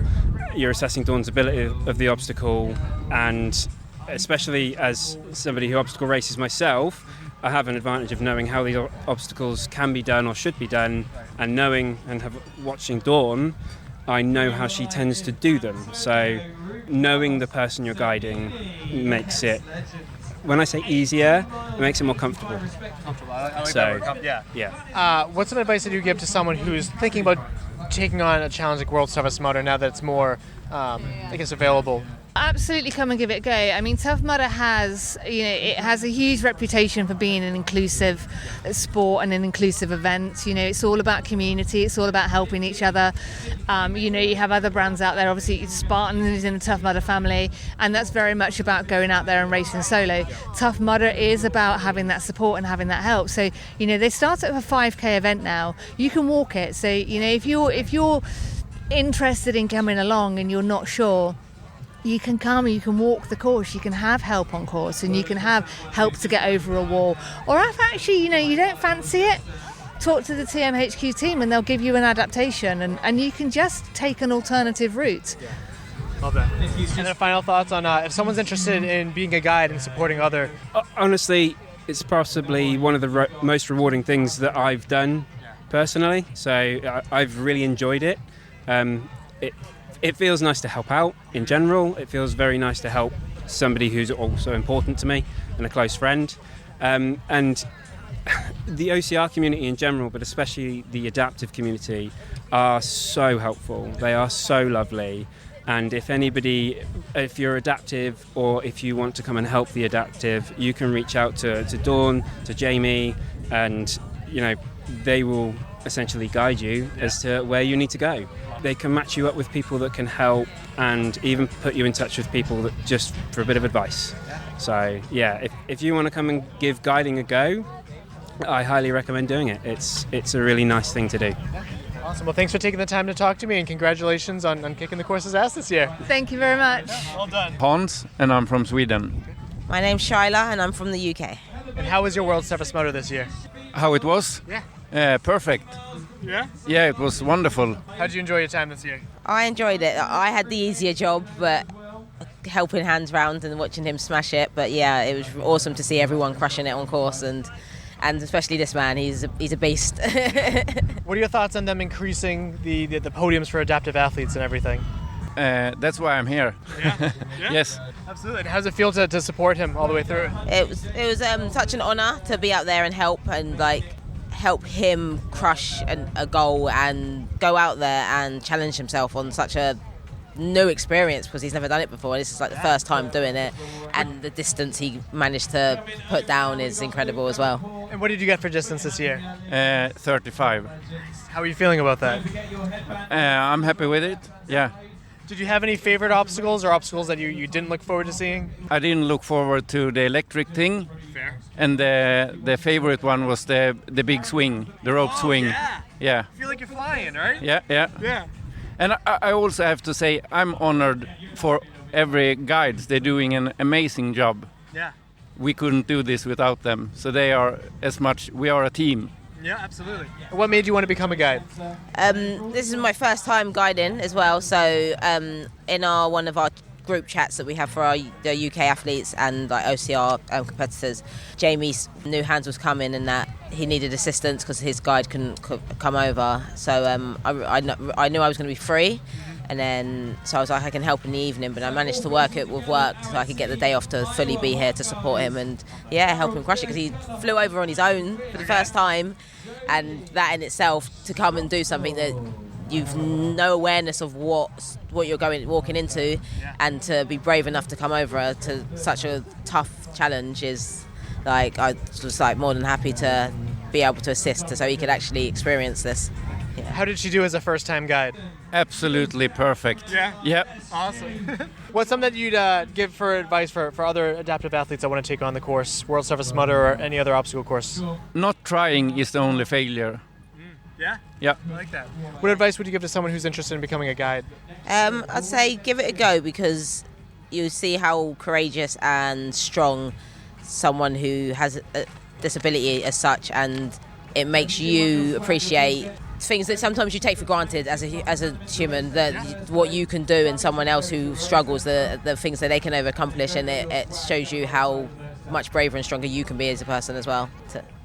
you're assessing Dawn's ability of the obstacle, and especially as somebody who obstacle races myself, I have an advantage of knowing how these obstacles can be done or should be done, and watching Dawn, I know how she tends to do them. So knowing the person you're guiding makes it, when I say easier, it makes it more comfortable. I like that word. Yeah. What's some advice that you give to someone who's thinking about taking on a challenge like World's Toughest Mudder now that it's more, I guess, available? Absolutely, come and give it a go. I mean, Tough Mudder has, it has a huge reputation for being an inclusive sport and an inclusive event. It's all about community. It's all about helping each other. You have other brands out there. Obviously, Spartan is in the Tough Mudder family, and that's very much about going out there and racing solo. Tough Mudder is about having that support and having that help. So, they start at a 5K event now. You can walk it. So, if you're interested in coming along and you're not sure, you can come and you can walk the course. You can have help on course, and you can have help to get over a wall. Or if actually, you don't fancy it, talk to the TMHQ team and they'll give you an adaptation, and you can just take an alternative route. Love that. And then final thoughts on if someone's interested in being a guide and supporting other... Honestly, it's possibly one of the most rewarding things that I've done personally. So I've really enjoyed it. It feels nice to help out in general. It feels very nice to help somebody who's also important to me and a close friend. And the OCR community in general, but especially the adaptive community, are so helpful. They are so lovely. And if you're adaptive or if you want to come and help the adaptive, you can reach out to Dawn, to Jamie, and they will essentially guide you as to where you need to go. They can match you up with people that can help, and even put you in touch with people that just for a bit of advice. So if you want to come and give guiding a go, I highly recommend doing it. It's a really nice thing to do. Awesome. Well, thanks for taking the time to talk to me, and congratulations on kicking the course's ass this year. Thank you very much. Well done. Hans, and I'm from Sweden. My name's Shyla, and I'm from the UK. And how was your World's Toughest Mudder this year? How it was? Yeah. Perfect. Yeah? Yeah, it was wonderful. How did you enjoy your time this year? I enjoyed it. I had the easier job, but helping hands round and watching him smash it. But yeah, it was awesome to see everyone crushing it on course, and especially this man. He's a beast. What are your thoughts on them increasing the podiums for adaptive athletes and everything? That's why I'm here. Yeah? Yes. Absolutely. How does it feel to support him all the way through? It was such an honour to be out there and help him crush a goal and go out there and challenge himself on such a new experience, because he's never done it before. This is like the first time doing it, and the distance he managed to put down is incredible as well. And what did you get for distance this year? 35. How are you feeling about that? I'm happy with it. Yeah. Did you have any favorite obstacles or obstacles that you didn't look forward to seeing? I didn't look forward to the electric thing. Fair. And the favorite one was the big swing, the rope swing. Yeah. I feel like you're flying, right? Yeah. And I also have to say I'm honored for every guide. They're doing an amazing job. Yeah. We couldn't do this without them. So we are a team. Yeah, absolutely. What made you want to become a guide? This is my first time guiding as well. So in one of our group chats that we have for the UK athletes and OCR competitors, Jamie's new hands was coming and that he needed assistance because his guide couldn't come over. So I knew I was going to be free. And then, so I was like, I can help in the evening, but I managed to work it with work so I could get the day off to fully be here to support him and, help him crush it, because he flew over on his own for the first time, and that in itself, to come and do something that you've no awareness of what you're walking into, and to be brave enough to come over to such a tough challenge is, I was more than happy to be able to assist so he could actually experience this. Yeah. How did she do as a first-time guide? Absolutely perfect. Yeah? Yep. Awesome. What's something that you'd give for advice for other adaptive athletes that want to take on the course, World's Toughest Mudder or any other obstacle course? Not trying is the only failure. Yeah? Yeah. I like that. What advice would you give to someone who's interested in becoming a guide? I'd say give it a go, because you see how courageous and strong someone who has a disability as such, and it makes you appreciate things that sometimes you take for granted as a human, that what you can do, and someone else who struggles, the things that they can accomplish, and it shows you how much braver and stronger you can be as a person as well.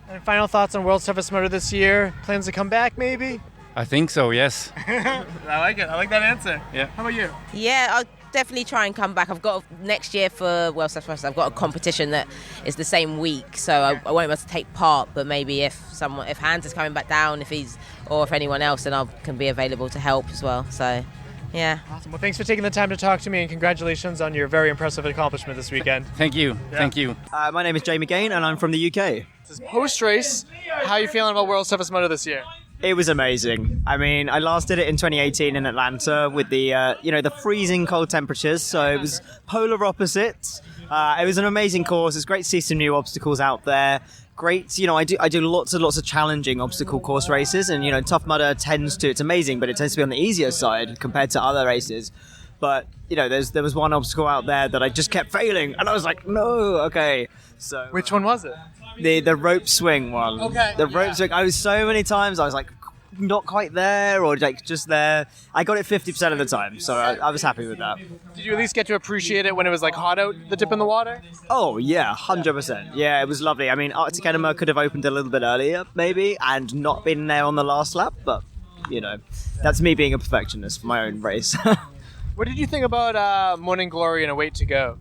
And final thoughts on World's Toughest Mudder this year? Plans to come back, maybe? I think so, yes. I like it. I like that answer. Yeah. How about you? Yeah, I'll definitely try and come back. I've got next year for World's Toughest Mudder, I've got a competition that is the same week, so I won't be able to take part. But maybe if Hans is coming back down, or if anyone else, then I can be available to help as well. So. Yeah. Awesome. Well, thanks for taking the time to talk to me, and congratulations on your very impressive accomplishment this weekend. Thank you. Yeah. Thank you. My name is Gane, and I'm from the UK. This is post-race. How are you feeling about World's Toughest Mudder this year? It was amazing. I mean, I last did it in 2018 in Atlanta with the the freezing cold temperatures, so it was polar opposites. It was an amazing course. It's great to see some new obstacles out there. Great, I do lots and lots of challenging obstacle course races, and Tough Mudder it's amazing, but it tends to be on the easier side compared to other races. But there was one obstacle out there that I just kept failing, and I was like, no, okay. So which one was it? The rope swing one. Okay. The rope swing. I was so many times I was like not quite there, or like just there. I got it 50% of the time, so I was happy with that. Did you at least get to appreciate it when it was like hot out, the dip in the water? Oh yeah, 100%. Yeah, it was lovely. I mean, Arctic Enema could have opened a little bit earlier, maybe, and not been there on the last lap, but that's me being a perfectionist for my own race. What did you think about Morning Glory and A Wait to Go?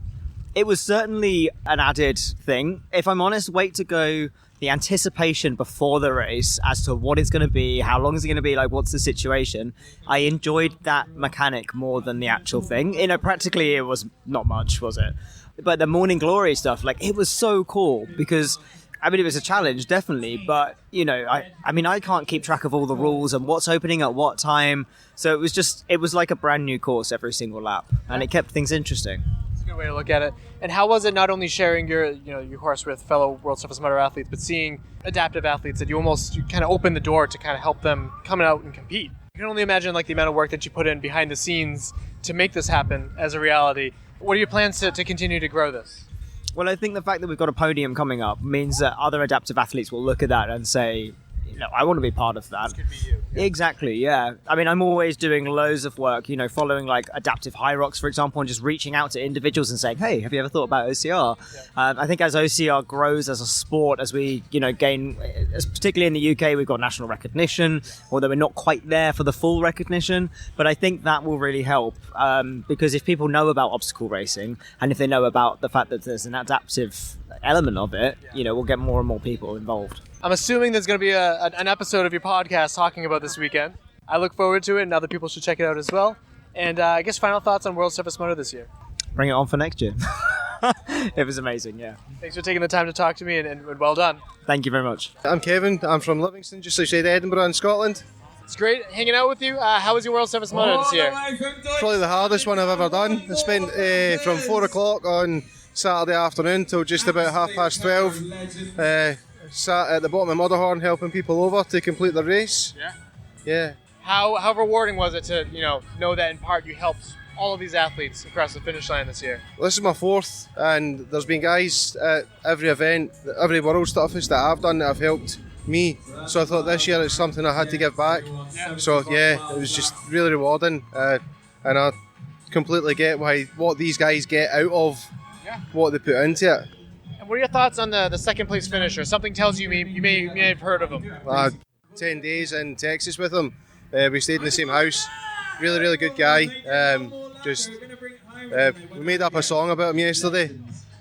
It was certainly an added thing. If I'm honest, Wait to Go, the anticipation before the race as to what it's going to be, how long is it going to be, like what's the situation, I enjoyed that mechanic more than the actual thing. Practically it was not much, was it? But the Morning Glory stuff, like it was so cool because, I mean, it was a challenge, definitely, but, I can't keep track of all the rules and what's opening at what time. So it was like a brand new course every single lap, and it kept things interesting. Good way to look at it. And how was it not only sharing your course with fellow World's Toughest Mudder athletes, but seeing adaptive athletes that you kind of open the door to kind of help them come out and compete? You can only imagine like the amount of work that you put in behind the scenes to make this happen as a reality. What are your plans to continue to grow this? Well, I think the fact that we've got a podium coming up means that other adaptive athletes will look at that and say, I want to be part of that. This could be you. Yeah. Exactly, yeah. I mean, I'm always doing loads of work, following like adaptive high rocks, for example, and just reaching out to individuals and saying, hey, have you ever thought about OCR? Yeah. I think as OCR grows as a sport, as we, gain, particularly in the UK, we've got national recognition, although we're not quite there for the full recognition. But I think that will really help because if people know about obstacle racing and if they know about the fact that there's an adaptive element of it, we'll get more and more people involved. I'm assuming there's going to be an episode of your podcast talking about this weekend. I look forward to it, and other people should check it out as well. And I guess final thoughts on World's Toughest Mudder this year. Bring it on for next year. It was amazing, yeah. Thanks for taking the time to talk to me, and well done. Thank you very much. I'm Kevin. I'm from Livingston, just outside Edinburgh in Scotland. It's great hanging out with you. How was your World's Toughest Mudder this year? Probably the hardest one I've ever done. I spent from 4 o'clock on Saturday afternoon till just about 12:30. Sat at the bottom of Mudderhorn helping people over to complete the race. Yeah. How rewarding was it to know that in part you helped all of these athletes across the finish line this year? This is my 4th, and there's been guys at every event, every World's Toughest that I've done that have helped me. So I thought this year it's something I had to give back. So yeah, it was just really rewarding, and I completely get what these guys get out of what they put into it. What are your thoughts on the second place finisher? Something tells you you may have heard of him. 10 days in Texas with him. We stayed in the same house. Really, really good guy. We made up a song about him yesterday.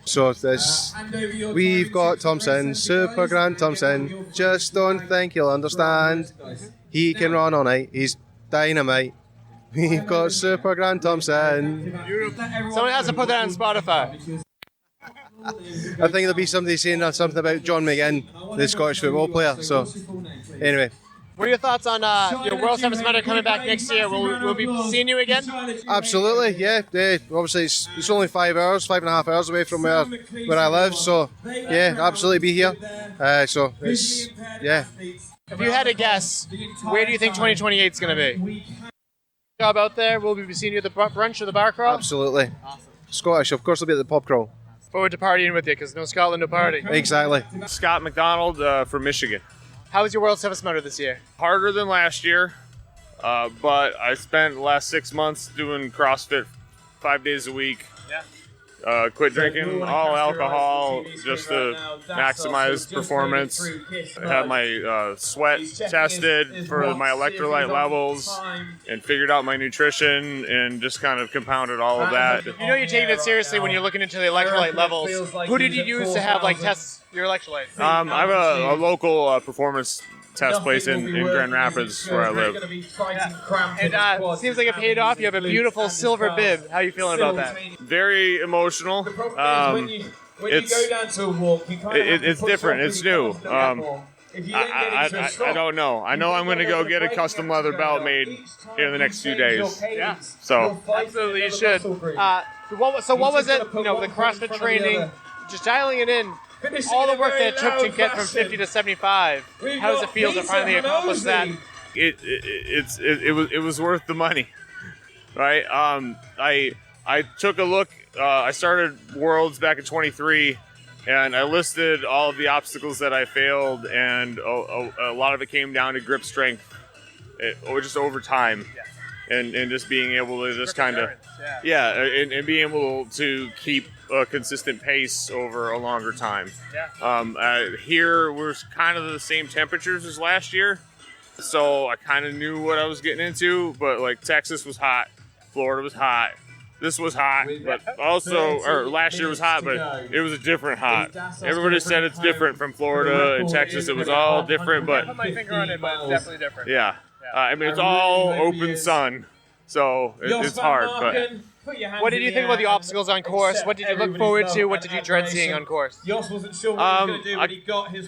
So we've got Thompson, Super Grand Thompson. Just don't think you'll understand. He can run all night. He's dynamite. We've got Super Grand Thompson. Someone has to put that on Spotify. I think there'll be somebody saying something about John McGinn, the Scottish football player. So, anyway. What are your thoughts on your World's Toughest Mudder coming back next year? Will we be seeing you again? Absolutely, yeah. Obviously, it's only 5.5 hours away from where I live. So, yeah, absolutely be here. So, it's, yeah. If you had to guess, where do you think 2028 is going to be? Job out there? Will we be seeing you at the brunch or the bar crawl? Absolutely. Awesome. Scottish, of course, I'll be at the pub crawl. Forward to partying with you, because no Scotland, no party. Exactly. Scott McDonald from Michigan. How was your World's Toughest Mudder this year? Harder than last year, but I spent the last 6 months doing CrossFit 5 days a week. Yeah. quit drinking all alcohol just to maximize performance. I had my sweat tested for my electrolyte levels and figured out my nutrition and just kind of compounded all of that. You know you're taking it seriously when you're looking into the electrolyte levels. Who did you use to have like test your electrolytes? I have a local performance test place in Grand Rapids where I live. And it seems like it paid off. You have a beautiful silver bib. How are you feeling about that? Very emotional. It's different. It's new. I don't know. I know I'm going to go get a custom leather belt made in the next few days. Yeah. So absolutely, you should. So what was it? You know, the CrossFit training, just dialing it in. All the work that it took to get from 50 to 75. How does it feel to finally accomplish that? It was worth the money, right? I took a look. I started Worlds back in 23, and I listed all of the obstacles that I failed, and a lot of it came down to grip strength, or just over time, and just being able to just kind of, and being able to keep a consistent pace over a longer time. Here we're kind of the same temperatures as last year, so I kind of knew what I was getting into. But like Texas was hot, Florida was hot, this was hot, but also, or last year was hot, but it was a different hot. Everybody said it's different from Florida and Texas. It was all different, but I put my finger on it, but it's definitely different. Yeah, I mean it's all open sun, so it's hard, but. What did you think about the obstacles on course? What did you look forward to? What did you dread seeing on course? I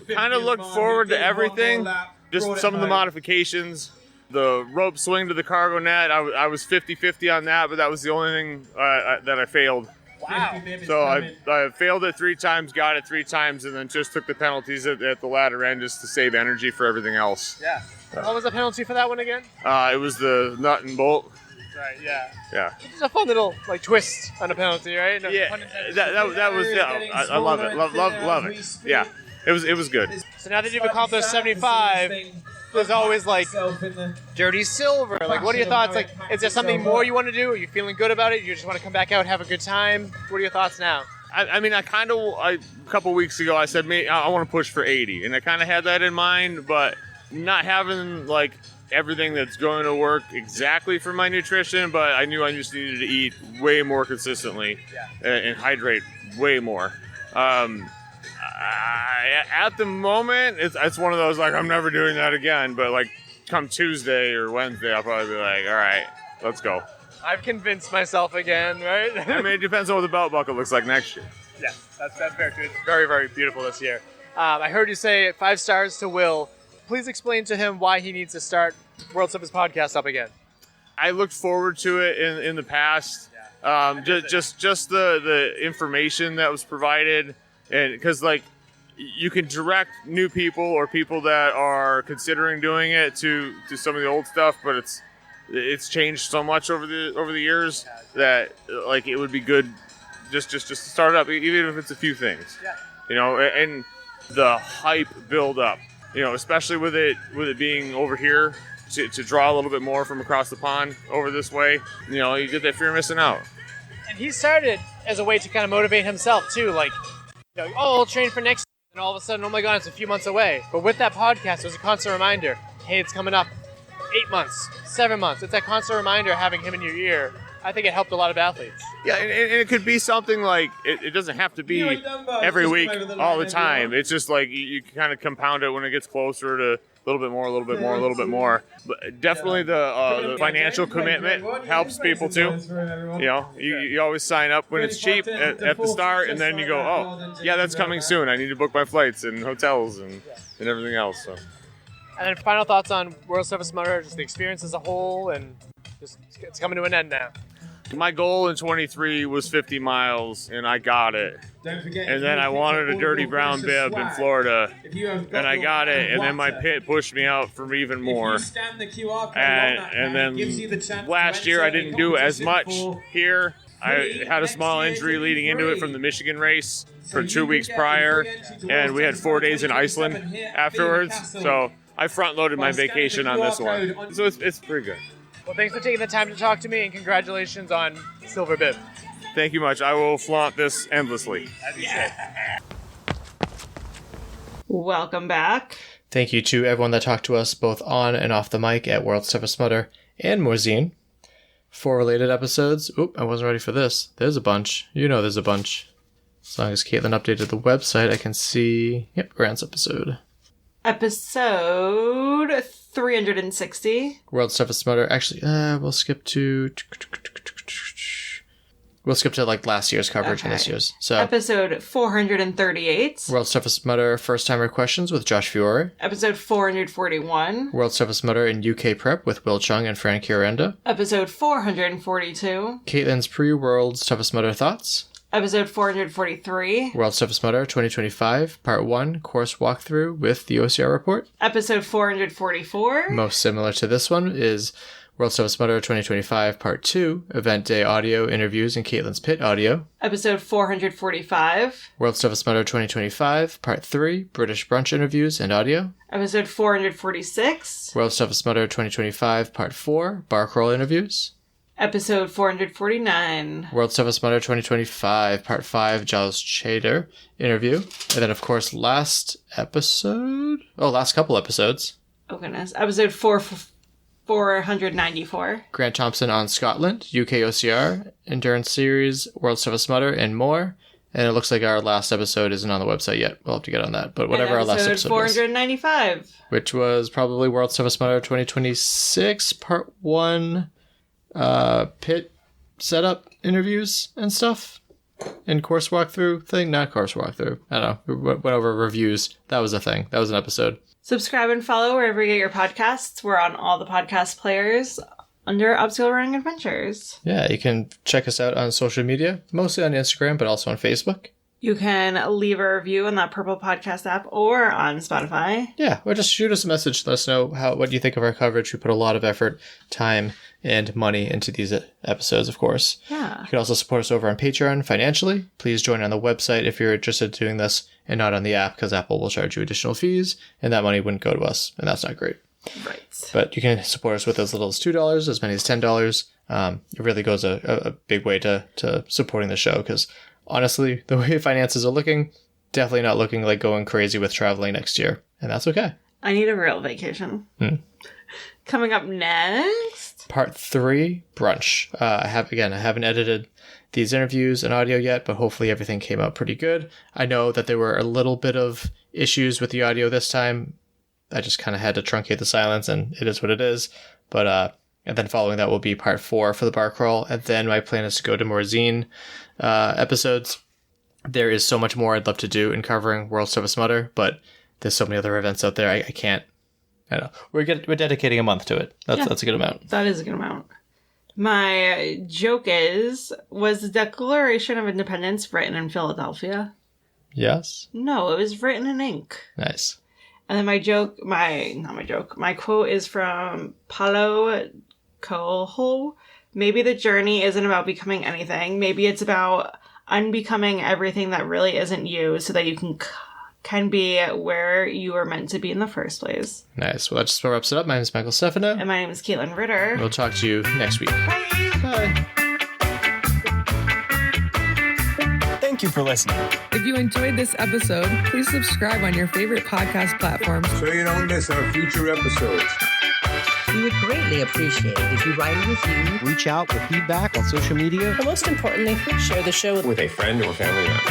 kind of looked forward to everything, just some of the modifications. The rope swing to the cargo net, I was 50-50 on that, but that was the only thing that I failed. Wow. So I failed it 3 times, got it 3 times, and then just took the penalties at the latter end just to save energy for everything else. Yeah. What was the penalty for that one again? It was the nut and bolt. Right, yeah. Yeah. It's a fun little like twist on a penalty, right? No, yeah, that was, I love it. Love it. Yeah, it was good. So now that you've accomplished 75, there's always like dirty silver. Like, what are your thoughts? Like, is there something more you want to do? Are you feeling good about it? You just want to come back out and have a good time? What are your thoughts now? I mean, a couple weeks ago, I said, I want to push for 80. And I kind of had that in mind, but not having like everything that's going to work exactly for my nutrition, but I knew I just needed to eat way more consistently and hydrate way more. At the moment, it's one of those like I'm never doing that again, but like come Tuesday or Wednesday, I'll probably be like, all right, let's go. I've convinced myself again, right? I mean, it depends on what the belt buckle looks like next year. Yeah, that's very true. It's very, very beautiful this year. I heard you say 5 stars to Will. Please explain to him why he needs to start World Toughest Podcast up again. I looked forward to it in the past. Just the information that was provided, and because like you can direct new people or people that are considering doing it to some of the old stuff, but it's changed so much over the years that like it would be good just to start up, even if it's a few things, you know, and the hype build up. You know, especially with it being over here, to draw a little bit more from across the pond over this way, you know, you get that fear of missing out. And he started as a way to kind of motivate himself too, like, you know, I'll train for next year, and all of a sudden, oh my God, it's a few months away. But with that podcast, it was a constant reminder, hey, it's coming up 8 months, 7 months. It's that constant reminder having him in your ear. I think it helped a lot of athletes. Yeah, and it could be something like, it doesn't have to be every week, all the time. It's just like you kind of compound it when it gets closer to a little bit more, a little bit more, a little bit more. But definitely the financial commitment helps people too. You know, you always sign up when it's cheap at the start, and then you go, oh, yeah, that's coming soon. I need to book my flights and hotels and everything else. So. And then final thoughts on World Toughest Mudder, just the experience as a whole, and just it's coming to an end now. My goal in 23 was 50 miles, and I got it. And then I wanted a dirty brown bib in Florida, and I got it. And then my pit pushed me out for even more. And then last year I didn't do as much here. I had a small injury leading into it from the Michigan race for 2 weeks prior, and we had 4 days in Iceland afterwards. So I front-loaded my vacation on this one. So it's pretty good. Well, thanks for taking the time to talk to me, and congratulations on Silver Bib. Thank you much. I will flaunt this endlessly. Welcome back. Thank you to everyone that talked to us both on and off the mic at World's Toughest Mudder and Morzine. 4 related episodes. Oop, I wasn't ready for this. There's a bunch. You know there's a bunch. As long as Katelyn updated the website, I can see... Yep, Grant's episode. Episode 360. World's Toughest Mudder. Actually, we'll skip to... We'll skip to like last year's coverage and this year's. So Episode 438. World's Toughest Mudder First Timer Questions with Josh Fiore. Episode 441. World's Toughest Mudder in UK Prep with Will Chung and Fran Chiarenda. Episode 442. Katelyn's pre-World's Toughest Mudder Thoughts. Episode 443. World's Toughest Mudder 2025 Part 1 Course Walkthrough with the OCR Report. Episode 444. Most similar to this one is World's Toughest Mudder 2025 Part 2 Event Day Audio Interviews and Katelyn's Pit Audio. Episode 445. World's Toughest Mudder 2025 Part 3 British Brunch Interviews and Audio. Episode 446. World's Toughest Mudder 2025 Part 4 Bar Crawl Interviews. Episode 449. World's Toughest Mudder 2025 Part 5 Giles Chater Interview. And then, of course, last couple episodes. Oh, goodness. Episode 494. Grant Thompson on Scotland, UK OCR, Endurance Series, World's Toughest Mudder, and more. And it looks like our last episode isn't on the website yet. We'll have to get on that. But whatever our last episode 495. Was. Which was probably World's Toughest Mudder 2026 Part 1 pit setup interviews and stuff. And course walkthrough thing. Not course walkthrough. I don't know. We went over reviews. That was a thing. That was an episode. Subscribe and follow wherever you get your podcasts. We're on all the podcast players under Obstacle Running Adventures. Yeah, you can check us out on social media, mostly on Instagram, but also on Facebook. You can leave a review on that Purple Podcast app or on Spotify. Yeah, or just shoot us a message. Let us know what you think of our coverage. We put a lot of effort, time, and money into these episodes, of course. Yeah. You can also support us over on Patreon financially. Please join on the website if you're interested in doing this and not on the app, because Apple will charge you additional fees, and that money wouldn't go to us, and that's not great. Right. But you can support us with as little as $2, as many as $10. It really goes a big way to supporting the show, because honestly, the way finances are looking, definitely not looking like going crazy with traveling next year, and that's okay. I need a real vacation. Coming up next, Part 3, Brunch. I haven't edited these interviews and audio yet, but hopefully everything came out pretty good. I know that there were a little bit of issues with the audio this time. I just kind of had to truncate the silence, and it is what it is. But and then following that will be Part 4 for the bar crawl, and then my plan is to go to more zine episodes. There is so much more I'd love to do in covering World's Toughest Mudder, but there's so many other events out there. I can't. I know. We're dedicating a month to it. That's a good amount. That is a good amount. My joke was the Declaration of Independence written in Philadelphia? Yes. No, it was written in ink. Nice. And then my quote is from Paulo Coelho. Maybe the journey isn't about becoming anything. Maybe it's about unbecoming everything that really isn't you, so that you can be where you were meant to be in the first place. Nice. Well, that just wraps it up. My name is Michael Stefano. And my name is Katelyn Ritter. We'll talk to you next week. Bye. Thank you for listening. If you enjoyed this episode, please subscribe on your favorite podcast platform so you don't miss our future episodes. We would greatly appreciate it if you write a review, reach out with feedback on social media, but most importantly, share the show with a friend or family member.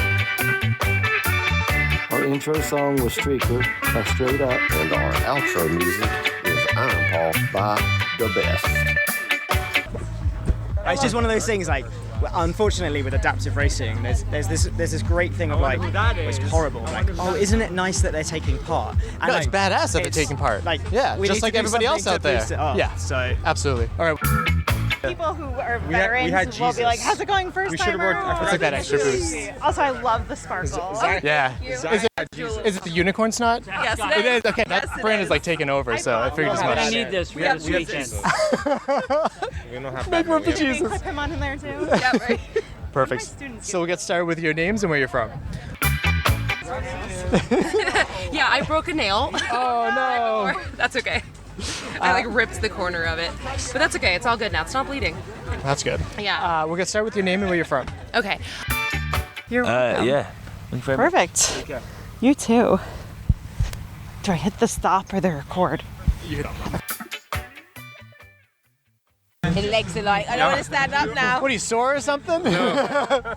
Our intro song was Streaker by Straight Up, and our outro music is I'm Paul by The Best. It's just one of those things, like, unfortunately with adaptive racing, there's this great thing of like, it's horrible, like, oh, isn't it nice that they're taking part? And no, it's badass that they're taking part. Like, yeah, just like everybody else out there. Yeah, so absolutely. All right. People who are veterans will be like, how's it going first timer? It's like that extra boost. Also, I love the sparkle. Yeah. Is it the unicorn snot? Yes, it is. Okay, that brand is like taking over, so I figured as much. I need this for this weekend. We don't have Make room for Jesus. Clip him on in there too. Yeah, right. Perfect. So we'll get started with your names and where you're from. Yeah, I broke a nail. Oh no. That's okay. I ripped the corner of it. But that's okay. It's all good now. It's not bleeding. That's good. Yeah. We'll get started with your name and where you're from. Okay. You're welcome. Yeah. Thank you very much. Perfect. You too. Do I hit the stop or the record? His legs are like, I don't want to stand up now. What are you, sore or something? No.